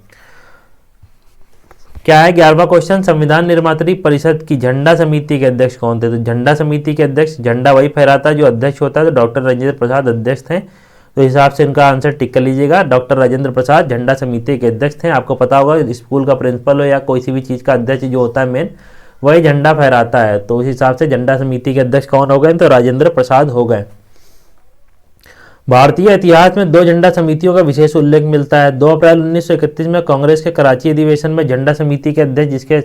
क्या है 11वां क्वेश्चन, संविधान निर्मात्री परिषद की झंडा समिति के अध्यक्ष कौन थे, तो झंडा समिति के अध्यक्ष, झंडा वही फहराता है जो अध्यक्ष होता है, तो डॉक्टर राजेंद्र प्रसाद अध्यक्ष थे। तो इस हिसाब से इनका आंसर टिक कर लीजिएगा, डॉक्टर राजेंद्र प्रसाद झंडा समिति के अध्यक्ष थे। आपको पता होगा स्कूल का प्रिंसिपल हो या कोई सी भी चीज़ का अध्यक्ष जो होता है मेन, वही झंडा फहराता है। तो उस हिसाब से झंडा समिति के अध्यक्ष कौन हो गए, तो राजेंद्र प्रसाद हो गए। भारतीय इतिहास में 2 झंडा समितियों का विशेष उल्लेख मिलता है। 2 अप्रैल 1931 में कांग्रेस के कराची अधिवेशन में झंडा समिति के अध्यक्ष जिसके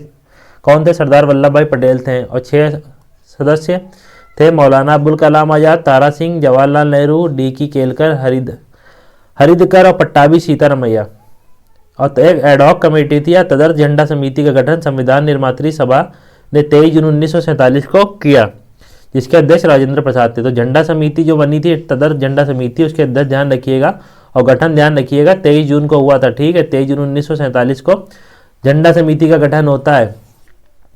कौन थे, सरदार वल्लभ भाई पटेल थे, और 6 सदस्य थे, मौलाना अबुल कलाम आजाद, तारा सिंह, जवाहरलाल नेहरू, डी.की. केलकर, हरिदकर और पट्टाभी सीतारमैया। और एक एडहॉक कमेटी थी या तदर्थ झंडा समिति का गठन संविधान निर्मात्री सभा ने 23 जून 1947 को किया, जिसके अध्यक्ष राजेंद्र प्रसाद थे। तो झंडा समिति जो बनी थी तदर्थ झंडा समिति, उसके अध्यक्ष ध्यान रखिएगा और गठन ध्यान रखिएगा, 23 जून को हुआ था, ठीक है। 23 जून 1947 को झंडा समिति का गठन होता है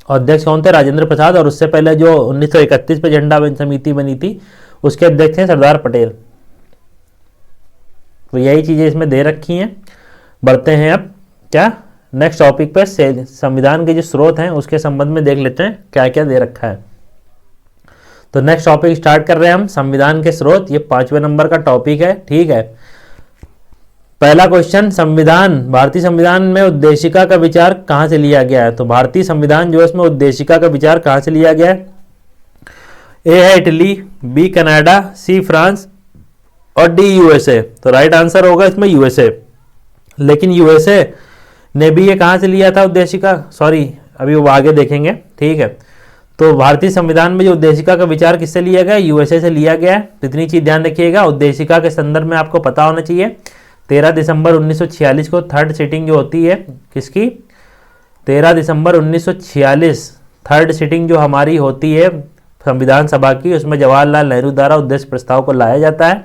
और अध्यक्ष कौन थे, राजेंद्र प्रसाद। और उससे पहले जो 1931 पे झंडा समिति बनी थी उसके अध्यक्ष थे सरदार पटेल। तो यही चीजें इसमें दे रखी हैं। बढ़ते हैं अब क्या नेक्स्ट टॉपिक पे, संविधान के जो स्रोत हैं उसके संबंध में देख लेते हैं क्या क्या दे रखा है। तो नेक्स्ट टॉपिक स्टार्ट कर रहे हैं हम, संविधान के स्रोत। ये 5वें नंबर का टॉपिक है, ठीक है। पहला क्वेश्चन, संविधान, भारतीय संविधान में उद्देशिका का विचार कहां से लिया गया है, तो भारतीय संविधान जो है इसमें उद्देशिका का विचार कहां से लिया गया है। ए है Italy, B Canada, C France और डी यूएसए। तो राइट आंसर होगा इसमें यूएसए। लेकिन यूएसए ने भी ये कहां से लिया था उद्देशिका, सॉरी अभी वो आगे देखेंगे, ठीक है। तो भारतीय संविधान में जो उद्देशिका का विचार किससे लिया गया, यूएसए से लिया गया है। इतनी चीज ध्यान रखिएगा। उद्देशिका के संदर्भ में आपको पता होना चाहिए 13 दिसंबर 1946 को थर्ड सिटिंग जो होती है किसकी, 13 दिसंबर 1946 थर्ड सिटिंग जो हमारी होती है संविधान सभा की, उसमें जवाहरलाल नेहरू द्वारा उद्देश्य प्रस्ताव को लाया जाता है,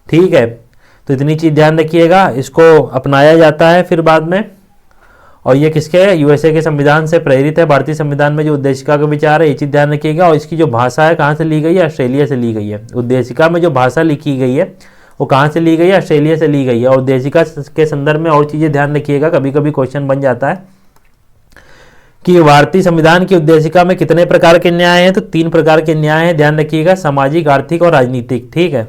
ठीक है। तो इतनी चीज ध्यान रखिएगा, इसको अपनाया जाता है फिर बाद में। और ये किसके, यूएसए के संविधान से प्रेरित है। भारतीय संविधान में जो उद्देशिका का विचार है ये चीज ध्यान रखिएगा। और इसकी जो भाषा है कहाँ से ली गई है, ऑस्ट्रेलिया से ली गई है। उद्देशिका में जो भाषा लिखी गई है वो कहाँ से ली गई है? ऑस्ट्रेलिया से ली गई है। और उद्देशिका के संदर्भ में और चीज़ें ध्यान रखिएगा, कभी कभी क्वेश्चन बन जाता है कि भारतीय संविधान की उद्देशिका में कितने प्रकार के न्याय हैं? तो 3 प्रकार के न्याय हैं, ध्यान रखिएगा, सामाजिक, आर्थिक और राजनीतिक। ठीक है।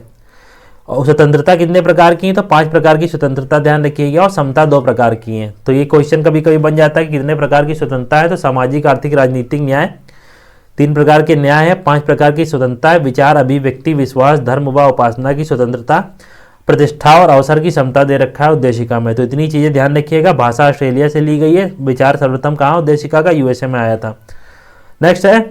और स्वतंत्रता कितने प्रकार की है? तो 5 प्रकार की स्वतंत्रता, ध्यान रखिएगा। और समता 2 प्रकार की है। तो ये क्वेश्चन कभी कभी बन जाता है कि कितने प्रकार की स्वतंत्रता है? तो सामाजिक, आर्थिक, राजनीतिक न्याय 3 प्रकार के न्याय है। 5 प्रकार की स्वतंत्रता है, विचार, अभिव्यक्ति, विश्वास, धर्म व उपासना की स्वतंत्रता, प्रतिष्ठा और अवसर की क्षमता दे रखा है उद्देशिका में। तो इतनी चीजें ध्यान रखिएगा। भाषा ऑस्ट्रेलिया से ली गई है। विचार सर्वप्रथम कहाँ उद्देशिका का? यूएसए में आया था। नेक्स्ट है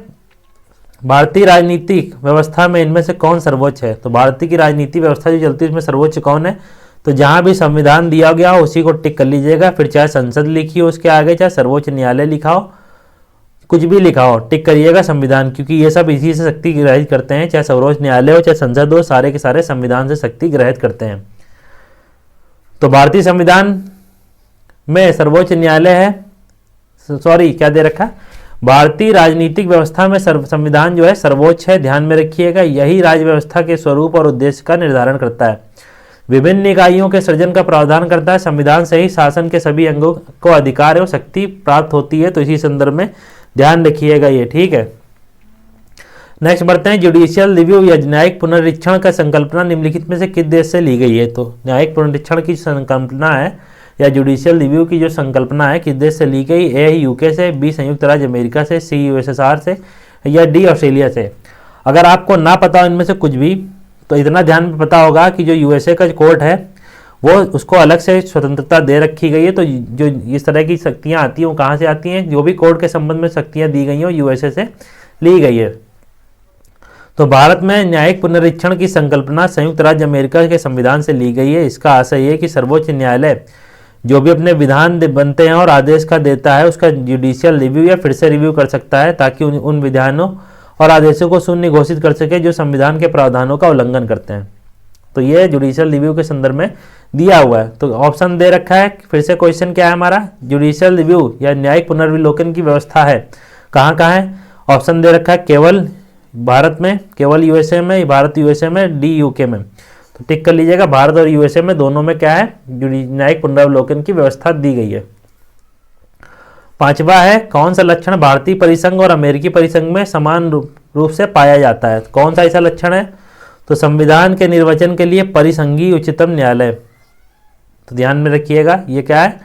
भारतीय राजनीतिक व्यवस्था में इनमें से कौन सर्वोच्च है? तो भारतीय की राजनीतिक व्यवस्था जो चलती है उसमें सर्वोच्च कौन है? तो जहां भी संविधान दिया गया हो उसी को टिक कर लीजिएगा। फिर चाहे संसद लिखी हो उसके आगे, चाहे सर्वोच्च न्यायालय लिखा हो, कुछ भी लिखा हो, टिक करिएगा संविधान, क्योंकि ये सब इसी से शक्ति ग्रहित करते हैं। चाहे सर्वोच्च न्यायालय हो चाहे संसद हो, सारे के सारे संविधान से शक्ति ग्रहित करते हैं। तो भारतीय संविधान में सर्वोच्च न्यायालय है, सॉरी क्या दे रखा, भारतीय राजनीतिक व्यवस्था में संविधान जो है सर्वोच्च है, ध्यान में रखिएगा। यही राज्य व्यवस्था के स्वरूप और उद्देश्य का निर्धारण करता है, विभिन्न इकाइयों के सृजन का प्रावधान करता है। संविधान से ही शासन के सभी अंगों को अधिकार एवं शक्ति प्राप्त होती है। तो इसी संदर्भ में ध्यान रखिएगा ये। ठीक है। नेक्स्ट बढ़ते हैं, जुडिशियल रिव्यू या न्यायिक पुनरीक्षण का संकल्पना निम्नलिखित में से किस देश से ली गई है? तो न्यायिक पुनरीक्षण की संकल्पना है या जुडिशियल रिव्यू की जो संकल्पना है किस देश से ली गई? ए यूके से, बी संयुक्त राज्य अमेरिका से, सी यूएसएसआर से, या डी ऑस्ट्रेलिया से। अगर आपको ना पता हो इनमें से कुछ भी तो इतना ध्यान में पता होगा कि जो यूएसए का कोर्ट है वो उसको अलग से स्वतंत्रता दे रखी गई है। तो जो इस तरह की शक्तियाँ आती हैं वो कहाँ से आती हैं? जो भी कोर्ट के संबंध में शक्तियाँ दी गई हैं वो यूएसए से ली गई है। तो भारत में न्यायिक पुनरीक्षण की संकल्पना संयुक्त राज्य अमेरिका के संविधान से ली गई है। इसका आशय है कि सर्वोच्च न्यायालय जो भी अपने विधान बनते हैं और आदेश का देता है उसका जुडिशियल रिव्यू या फिर से रिव्यू कर सकता है, ताकि उन विधानों और आदेशों को शून्य घोषित कर सके जो संविधान के प्रावधानों का उल्लंघन करते हैं। तो ये जुडिशियल रिव्यू के संदर्भ में दिया हुआ है। तो ऑप्शन दे रखा है, फिर से क्वेश्चन क्या है हमारा? जुडिशियल रिव्यू या न्यायिक पुनर्विलोकन की व्यवस्था है कहाँ कहाँ है? ऑप्शन दे रखा है केवल भारत में, केवल यूएसए में, भारत यूएसए में, डी यूके में। तो टिक कर लीजिएगा, भारत और यूएसए में दोनों में क्या है? न्यायिक पुनरावलोकन की व्यवस्था दी गई है। 5वां है, कौन सा लक्षण भारतीय परिसंघ और अमेरिकी परिसंघ में समान रूप से पाया जाता है? कौन सा ऐसा लक्षण है? तो संविधान के निर्वचन के लिए परिसंघीय उच्चतम न्यायालय। तो ध्यान में रखिएगा ये क्या है?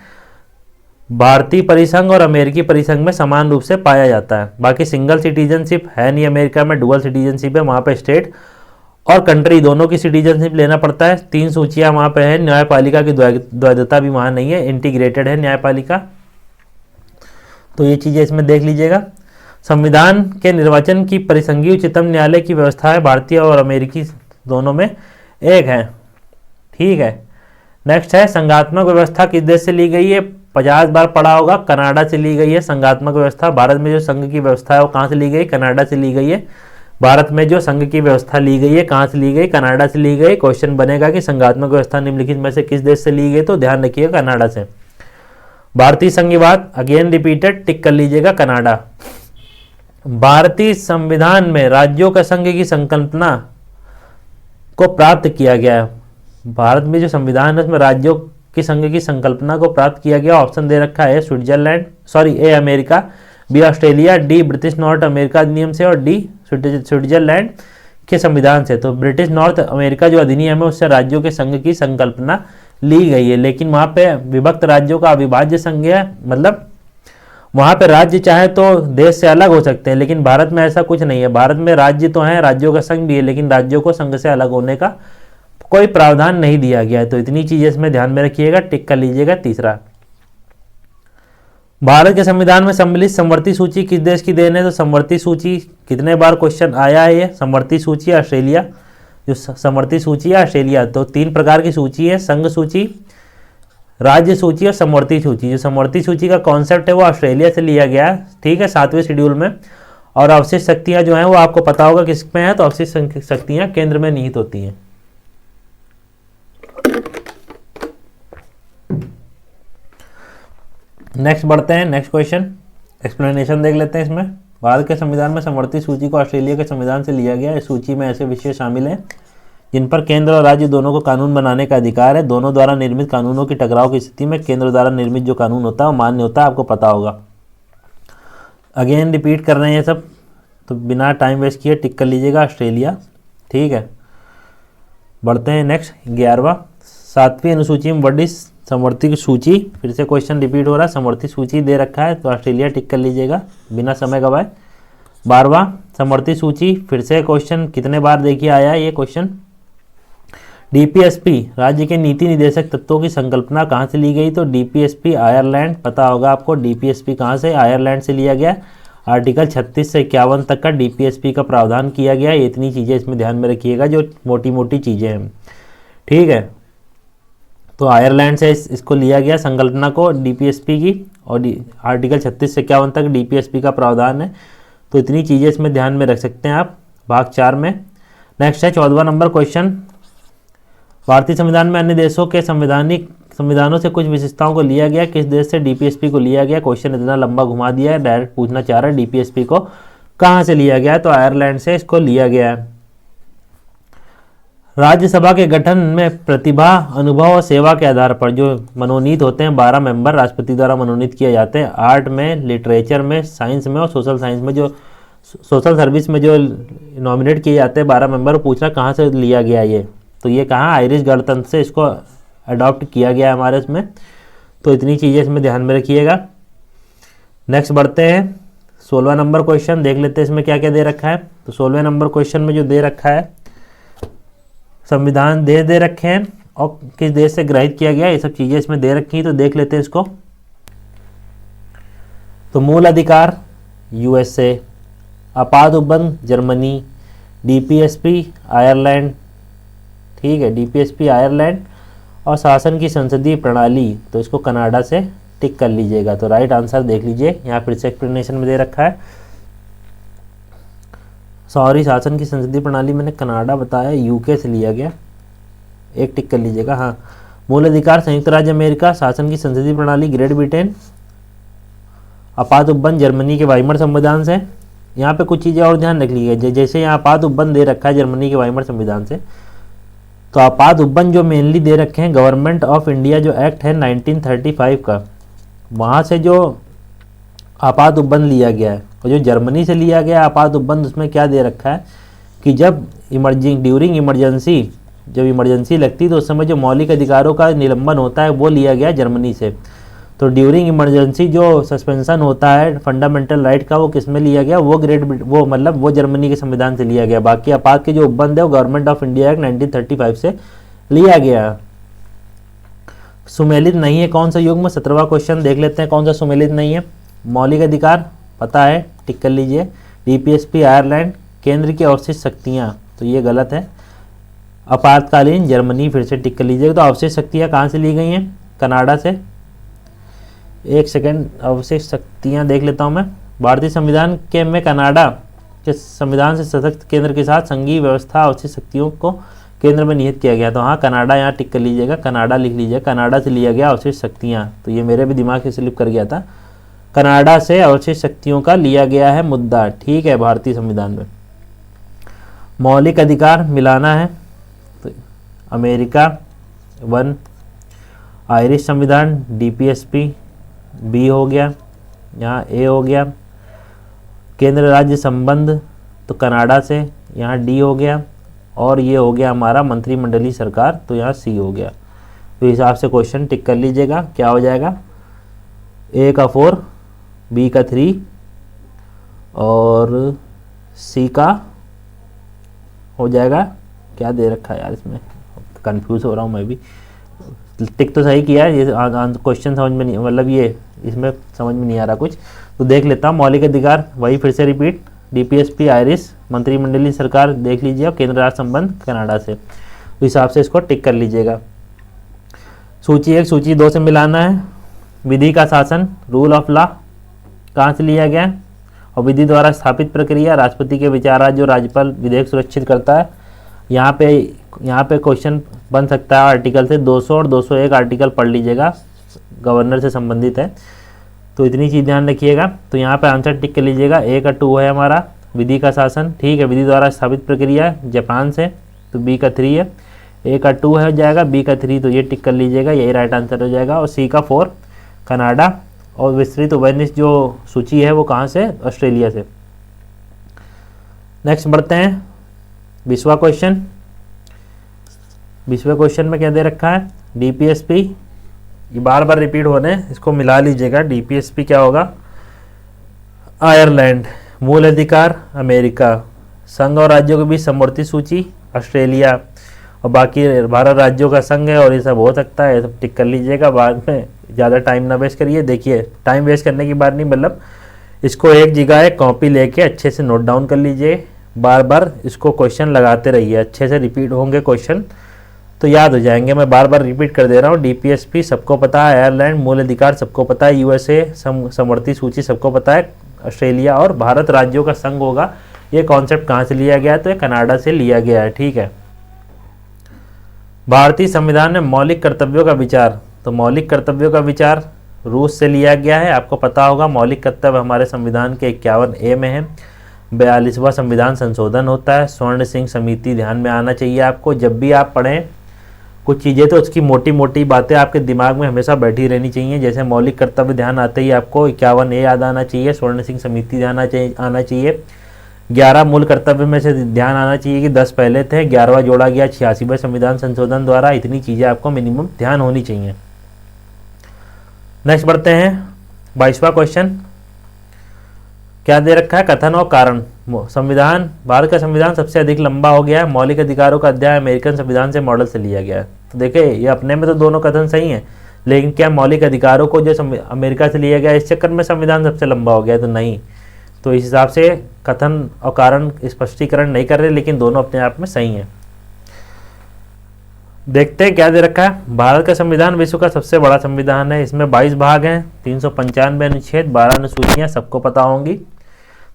भारतीय परिसंघ और अमेरिकी परिसंघ में समान रूप से पाया जाता है। बाकी सिंगल सिटीजनशिप है नहीं अमेरिका में, डुअल सिटीजनशिप है, वहाँ पे स्टेट और कंट्री दोनों की सिटीजनशिप लेना पड़ता है। 3 सूचियाँ वहाँ पे है, न्यायपालिका की द्वैधता भी वहाँ नहीं है, इंटीग्रेटेड है न्यायपालिका। तो ये चीज़ें इसमें देख लीजिएगा। संविधान के निर्वाचन की परिसंघीय उच्चतम न्यायालय की व्यवस्था है भारतीय और अमेरिकी दोनों में एक है। ठीक है। नेक्स्ट है, संघात्मक व्यवस्था किस देश से ली गई है? 50 बार पढ़ा होगा, कनाडा से ली गई है संघात्मक व्यवस्था। भारत में जो संघ की व्यवस्था है वो कहाँ से ली गई? कनाडा से ली गई है। भारत में जो संघ की व्यवस्था ली गई है कहाँ से ली गई? कनाडा से ली गई। क्वेश्चन बनेगा कि संघात्मक व्यवस्था निम्नलिखित में से किस देश से ली गई? तो ध्यान रखिएगा कनाडा से। भारतीय संघवाद अगेन रिपीटेड, टिक कर लीजिएगा कनाडा। भारतीय संविधान में राज्यों का संघ की संकल्पना को प्राप्त किया गया है। भारत में जो संविधान है उसमें राज्यों की संघ की संकल्पना को प्राप्त किया गया। ऑप्शन दे रखा है Switzerland, sorry A America, B Australia, D British North America अधिनियम से और डी स्विट्जरलैंड के संविधान से। तो ब्रिटिश नॉर्थ अमेरिका जो अधिनियम है उससे राज्यों के संघ की संकल्पना ली गई है, लेकिन वहाँ पे विभक्त राज्यों का अविभाज्य संघ है, मतलब वहाँ पे राज्य चाहे तो देश से अलग हो सकते हैं, लेकिन भारत में ऐसा कुछ नहीं है। भारत में राज्य तो हैं, राज्यों का संघ भी है, लेकिन राज्यों को संघ से अलग होने का कोई प्रावधान नहीं दिया गया है। तो इतनी चीजें इसमें ध्यान में रखिएगा, टिक कर लीजिएगा। तीसरा, भारत के संविधान में सम्मिलित समवर्ती सूची किस देश की देन है? तो समवर्ती सूची कितने बार क्वेश्चन आया है? ये समवर्ती सूची ऑस्ट्रेलिया, जो समवर्ती सूची है ऑस्ट्रेलिया। तो 3 प्रकार की सूची है, संघ सूची, राज्य सूची और समवर्ती सूची। जो समवर्ती सूची का कॉन्सेप्ट है वो ऑस्ट्रेलिया से लिया गया है, ठीक है, 7वें शेड्यूल में। और अवशिष्ट शक्तियां जो हैं वो आपको पता होगा किस में है, तो अवशिष्ट शक्तियां केंद्र में निहित होती हैं। नेक्स्ट बढ़ते हैं, नेक्स्ट क्वेश्चन एक्सप्लेनेशन देख लेते हैं इसमें। भारत के संविधान में समवर्ती सूची को ऑस्ट्रेलिया के संविधान से लिया गया है। इस सूची में ऐसे विषय शामिल हैं जिन पर केंद्र और राज्य दोनों को कानून बनाने का अधिकार है। दोनों द्वारा निर्मित कानूनों की टकराव की स्थिति में केंद्र द्वारा निर्मित जो कानून होता है वो मान्य होता है, आपको पता होगा। अगेन रिपीट कर रहे हैं ये सब, तो बिना टाइम वेस्ट किए टिक कर लीजिएगा ऑस्ट्रेलिया। ठीक है, बढ़ते हैं नेक्स्ट 11वां। 7वीं अनुसूची में व्हाट इज समवर्ती की सूची, फिर से क्वेश्चन रिपीट हो रहा है, समवर्ती सूची दे रखा है तो ऑस्ट्रेलिया टिक कर लीजिएगा बिना समय गवाए। 12वां समवर्ती सूची, फिर से क्वेश्चन कितने बार देखिए आया है ये क्वेश्चन। डीपीएसपी राज्य के नीति निदेशक तत्वों की संकल्पना कहाँ से ली गई, तो डीपीएसपी आयरलैंड, पता होगा आपको डीपीएसपी कहाँ से, आयरलैंड से लिया गया। आर्टिकल 36 से 51 तक का डीपीएसपी का प्रावधान किया गया। ये इतनी चीज़ें इसमें ध्यान में रखिएगा जो मोटी मोटी चीज़ें हैं। ठीक है, तो आयरलैंड से इसको लिया गया संकल्पना को डीपीएसपी की, और आर्टिकल 36 से 51 तक डीपीएसपी का प्रावधान है। तो इतनी चीज़ें इसमें ध्यान में रख सकते हैं आप भाग 4 में। नेक्स्ट है 14वां नंबर क्वेश्चन। भारतीय संविधान में अन्य देशों के संविधानों से कुछ विशेषताओं को लिया गया, किस देश से डीपीएसपी को लिया गया। क्वेश्चन इतना लंबा घुमा दिया है, डायरेक्ट पूछना चाह रहा है डीपीएसपी को कहाँ से लिया गया है, तो आयरलैंड से इसको लिया गया है। राज्यसभा के गठन में प्रतिभा, अनुभव और सेवा के आधार पर जो मनोनीत होते हैं 12 मेंबर राष्ट्रपति द्वारा मनोनीत किए जाते हैं। आर्ट में, लिटरेचर में, साइंस में और सोशल साइंस में, जो सोशल सर्विस में जो नॉमिनेट किए जाते हैं 12 मेंबर, पूछ रहा कहाँ से लिया गया ये, तो ये कहाँ आयरिश गणतंत्र से इसको अडॉप्ट किया गया है हमारे इसमें। तो इतनी चीज़ें इसमें ध्यान में रखिएगा। नेक्स्ट बढ़ते हैं 16वां नंबर क्वेश्चन, देख लेते हैं इसमें क्या क्या दे रखा है। तो 16वें नंबर क्वेश्चन में जो दे रखा है संविधान दे रखे हैं और किस देश से ग्रहित किया गया, ये सब चीज़ें इसमें दे रखी हैं, तो देख लेते हैं इसको। तो मूल अधिकार यूएसए, आपात उपबंध जर्मनी, डीपीएसपी आयरलैंड, ठीक है डीपीएसपी आयरलैंड, और शासन की संसदीय प्रणाली, तो इसको कनाडा से टिक कर लीजिएगा। तो राइट आंसर देख लीजिए, यहाँ फिर से एक्सप्लेनेशन में दे रखा है। सॉरी, शासन की संसदीय प्रणाली मैंने कनाडा बताया, यूके से लिया गया, एक टिक कर लीजिएगा। हाँ, मूल अधिकार संयुक्त राज्य अमेरिका, शासन की संसदीय प्रणाली ग्रेट ब्रिटेन, आपात उपबंध जर्मनी के वाइमर संविधान से। यहाँ पे कुछ चीज़ें और ध्यान रख लीजिए, जैसे यहाँ आपात उपबंध दे रखा है जर्मनी के वाइमर संविधान से, तो आपात उपबंध जो मेनली दे रखे हैं गवर्नमेंट ऑफ इंडिया जो एक्ट है 1935 का, वहाँ से जो आपात उपबंध लिया गया है, और जो जर्मनी से लिया गया आपात उपबंध उसमें क्या दे रखा है कि जब ड्यूरिंग इमरजेंसी, जब इमरजेंसी लगती है तो उस समय जो मौलिक अधिकारों का निलंबन होता है वो लिया गया जर्मनी से। तो ड्यूरिंग इमरजेंसी जो सस्पेंशन होता है फंडामेंटल राइट का, वो किस में लिया गया, वो जर्मनी के संविधान से लिया गया। बाकी आपात के जो उपबंध है वो गवर्नमेंट ऑफ इंडिया एक्ट 1935 से लिया गया। सुमेलित नहीं है कौन सा युग्म, 17वां क्वेश्चन देख लेते हैं कौन सा सुमेलित नहीं है। मौलिक अधिकार पता है, टिक कर लीजिए। डीपीएसपी आयरलैंड, केंद्र की अवशिष्ट शक्तियाँ, तो ये गलत है। आपातकालीन जर्मनी, फिर से टिक कर लीजिएगा। तो अवशिष्ट शक्तियाँ कहाँ से ली गई हैं, कनाडा से। एक सेकेंड, अवशिष्ट शक्तियाँ देख लेता हूँ मैं। भारतीय संविधान के में कनाडा के संविधान से सशक्त केंद्र के साथ संघीय व्यवस्था अवशिष्ट शक्तियों को केंद्र में निहित किया गया। तो हाँ, कनाडा यहाँ टिक कर लीजिएगा, कनाडा लिख लीजिएगा। कनाडा से लिया गया अवशिष्ट शक्तियाँ, तो ये मेरे भी दिमाग से स्लिप कर गया था। कनाडा से अवशिष्ट शक्तियों का लिया गया है मुद्दा, ठीक है, भारतीय संविधान में। मौलिक अधिकार मिलाना है, तो अमेरिका 1, आयरिश संविधान डीपीएसपी बी हो गया, यहाँ ए हो गया। केंद्र राज्य संबंध तो कनाडा से, यहाँ डी हो गया, और ये हो गया हमारा मंत्रिमंडलीय सरकार, तो यहाँ सी हो गया। तो हिसाब से क्वेश्चन टिक कर लीजिएगा, क्या हो जाएगा, ए का 4, बी का 3 और सी का हो जाएगा, क्या दे रखा है यार इसमें, कंफ्यूज हो रहा हूँ मैं भी। टिक तो सही किया है, ये क्वेश्चन समझ में नहीं, मतलब ये इसमें समझ में नहीं आ रहा कुछ, तो देख लेता हूँ। मौलिक अधिकार वही फिर से रिपीट, डीपीएसपी आयरिश, मंत्रिमंडलीय सरकार देख लीजिए, और केंद्र राज्य संबंध कनाडा से। तो हिसाब से इसको टिक कर लीजिएगा। सूची 1 सूची 2 से मिलाना है। विधि का शासन, रूल ऑफ लॉ कहाँ से लिया गया, और विधि द्वारा स्थापित प्रक्रिया, राष्ट्रपति के विचार जो राज्यपाल विधेयक सुरक्षित करता है। यहाँ पे क्वेश्चन बन सकता है आर्टिकल से 200 और 201 आर्टिकल पढ़ लीजिएगा, गवर्नर से संबंधित है, तो इतनी चीज़ ध्यान रखिएगा। तो यहाँ पे आंसर टिक कर लीजिएगा, ए का 2 है हमारा, विधि का शासन, ठीक है। विधि द्वारा स्थापित प्रक्रिया जापान से, तो बी का 3 है, ए का 2 है हो जाएगा, बी का 3 तो ये टिक कर लीजिएगा, यही राइट आंसर हो जाएगा। और सी का 4 कनाडा। और विस्तृत उभयनिष्ठ जो सूची है वो कहाँ से, ऑस्ट्रेलिया से। नेक्स्ट बढ़ते हैं 20वां क्वेश्चन। 20वें क्वेश्चन में क्या दे रखा है, डीपीएसपी, ये बार बार रिपीट होने, इसको मिला लीजिएगा। डीपीएसपी क्या होगा, आयरलैंड, मूल अधिकार अमेरिका, संघ और राज्यों के बीच समवर्ती सूची ऑस्ट्रेलिया, और बाकी 12 राज्यों का संघ है और ये सब हो सकता है, ये सब टिक कर लीजिएगा। बाद में ज़्यादा टाइम ना वेस्ट करिए। देखिए टाइम वेस्ट करने की बात नहीं, मतलब इसको एक जगह एक कॉपी लेके अच्छे से नोट डाउन कर लीजिए, बार बार इसको क्वेश्चन लगाते रहिए, अच्छे से रिपीट होंगे क्वेश्चन तो याद हो जाएंगे। मैं बार बार रिपीट कर दे रहा हूँ। डीपीएसपी सबको पता है, आयरलैंड मूल अधिकार सबको पता है, यूएसए समवर्ती सूची सबको पता है, ऑस्ट्रेलिया और भारत राज्यों का संघ होगा। ये कॉन्सेप्ट कहाँ से लिया गया है, तो ये कनाडा से लिया गया है, ठीक है। भारतीय संविधान में मौलिक कर्तव्यों का विचार, तो मौलिक कर्तव्यों का विचार रूस से लिया गया है। आपको पता होगा मौलिक कर्तव्य हमारे संविधान के 51A में है। 42वां संविधान संशोधन होता है। स्वर्ण सिंह समिति ध्यान में आना चाहिए आपको, जब भी आप पढ़ें कुछ चीज़ें तो उसकी मोटी मोटी बातें आपके दिमाग में हमेशा बैठी रहनी चाहिए। जैसे मौलिक कर्तव्य ध्यान आते ही आपको 51A याद आना चाहिए, स्वर्ण सिंह समिति ध्यान आना चाहिए। 11 मूल कर्तव्य में से ध्यान आना चाहिए कि 10 पहले थे, 11वां जोड़ा गया 86वें संविधान संशोधन द्वारा। इतनी चीज़ें आपको मिनिमम ध्यान होनी चाहिए। नेक्स्ट बढ़ते हैं 22वां क्वेश्चन। क्या दे रखा है, कथन और कारण। संविधान, भारत का संविधान सबसे अधिक लंबा हो गया है। मौलिक अधिकारों का अध्याय अमेरिकन संविधान से मॉडल से लिया गया है। तो देखिए ये अपने में तो दोनों कथन सही हैं, लेकिन क्या मौलिक अधिकारों को जो अमेरिका से लिया गया इस चक्कर में संविधान सबसे लंबा हो गया, तो नहीं। तो इस हिसाब से कथन और कारण स्पष्टीकरण नहीं कर रहे, लेकिन दोनों अपने आप में सही हैं। देखते हैं क्या दे रखा है। भारत का संविधान विश्व का सबसे बड़ा संविधान है। इसमें 22 भाग हैं, 395 अनुच्छेद, 12 अनुसूचियाँ, सबको पता होंगी।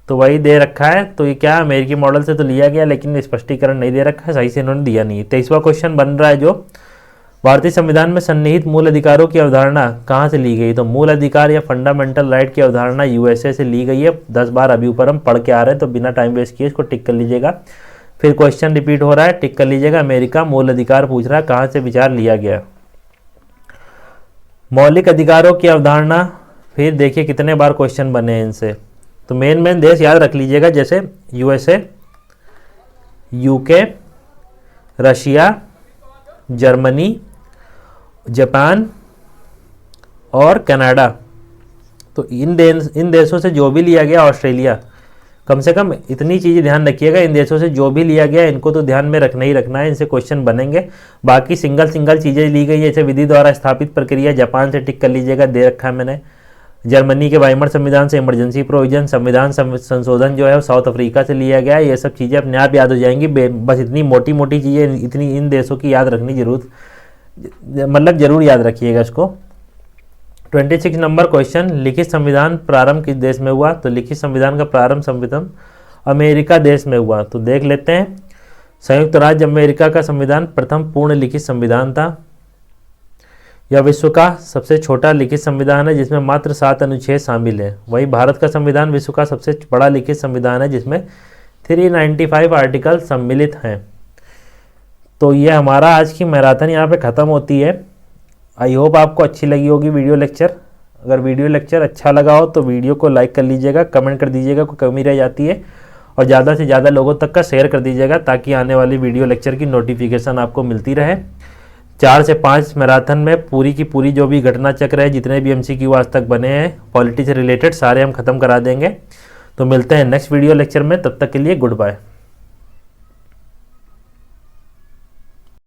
तो वही दे रखा है। तो ये क्या अमेरिकी मॉडल से तो लिया गया, लेकिन स्पष्टीकरण नहीं दे रखा है, सही से इन्होंने दिया नहीं है। 23वां क्वेश्चन बन रहा है जो भारतीय संविधान में सन्निहित मूल अधिकारों की अवधारणा कहाँ से ली गई। तो मूल अधिकार या फंडामेंटल राइट की अवधारणा यूएसए से ली गई है। 10 बार अभी ऊपर हम पढ़ के आ रहे हैं, तो बिना टाइम वेस्ट किए इसको टिक कर लीजिएगा। फिर क्वेश्चन रिपीट हो रहा है, टिक कर लीजिएगा। अमेरिका मूल अधिकार पूछ रहा है, कहाँ से विचार लिया गया। मौलिक अधिकारों की अवधारणा, फिर देखिए कितने बार क्वेश्चन बने हैं इनसे। तो मेन देश याद रख लीजिएगा, जैसे USA, UK, Russia, Germany, Japan और कनाडा। तो इन देशों से जो भी लिया गया, ऑस्ट्रेलिया, कम से कम इतनी चीज़ें ध्यान रखिएगा। इन देशों से जो भी लिया गया इनको तो ध्यान में रखना ही रखना है, इनसे क्वेश्चन बनेंगे। बाकी सिंगल चीज़ें ली गई, जैसे विधि द्वारा स्थापित प्रक्रिया, जापान से टिक कर लीजिएगा, दे रखा है मैंने। जर्मनी के वाइमर संविधान से इमरजेंसी प्रोविजन, संविधान संशोधन जो है वो साउथ अफ्रीका से लिया गया है। ये सब चीज़ें अपने आप याद हो जाएंगी। बस इतनी मोटी मोटी चीज़ें, इतनी इन देशों की याद रखनी जरूर याद रखिएगा इसको। 26 नंबर क्वेश्चन, लिखित संविधान प्रारंभ किस देश में हुआ। तो लिखित संविधान का प्रारंभ संविधान अमेरिका देश में हुआ। तो देख लेते हैं। संयुक्त राज्य अमेरिका का संविधान प्रथम पूर्ण लिखित संविधान था। यह विश्व का सबसे छोटा लिखित संविधान है, जिसमें मात्र 7 अनुच्छेद शामिल हैं। वहीं भारत का संविधान विश्व का सबसे बड़ा लिखित संविधान है, जिसमें 395 आर्टिकल सम्मिलित हैं। तो ये हमारा आज की मैराथन यहाँ पे ख़त्म होती है। आई होप आपको अच्छी लगी होगी वीडियो लेक्चर। अगर वीडियो लेक्चर अच्छा लगा हो तो वीडियो को लाइक कर लीजिएगा, कमेंट कर दीजिएगा, कोई कमी रह जाती है, और ज़्यादा से ज़्यादा लोगों तक का शेयर कर दीजिएगा, ताकि आने वाली वीडियो लेक्चर की नोटिफिकेशन आपको मिलती रहे। 4 से 5 मैराथन में पूरी की पूरी जो भी घटना चक्र है, जितने भी MCQ आज तक बने हैं पॉलिटी से रिलेटेड, सारे हम खत्म करा देंगे। तो मिलते हैं नेक्स्ट वीडियो लेक्चर में, तब तक के लिए गुड बाय।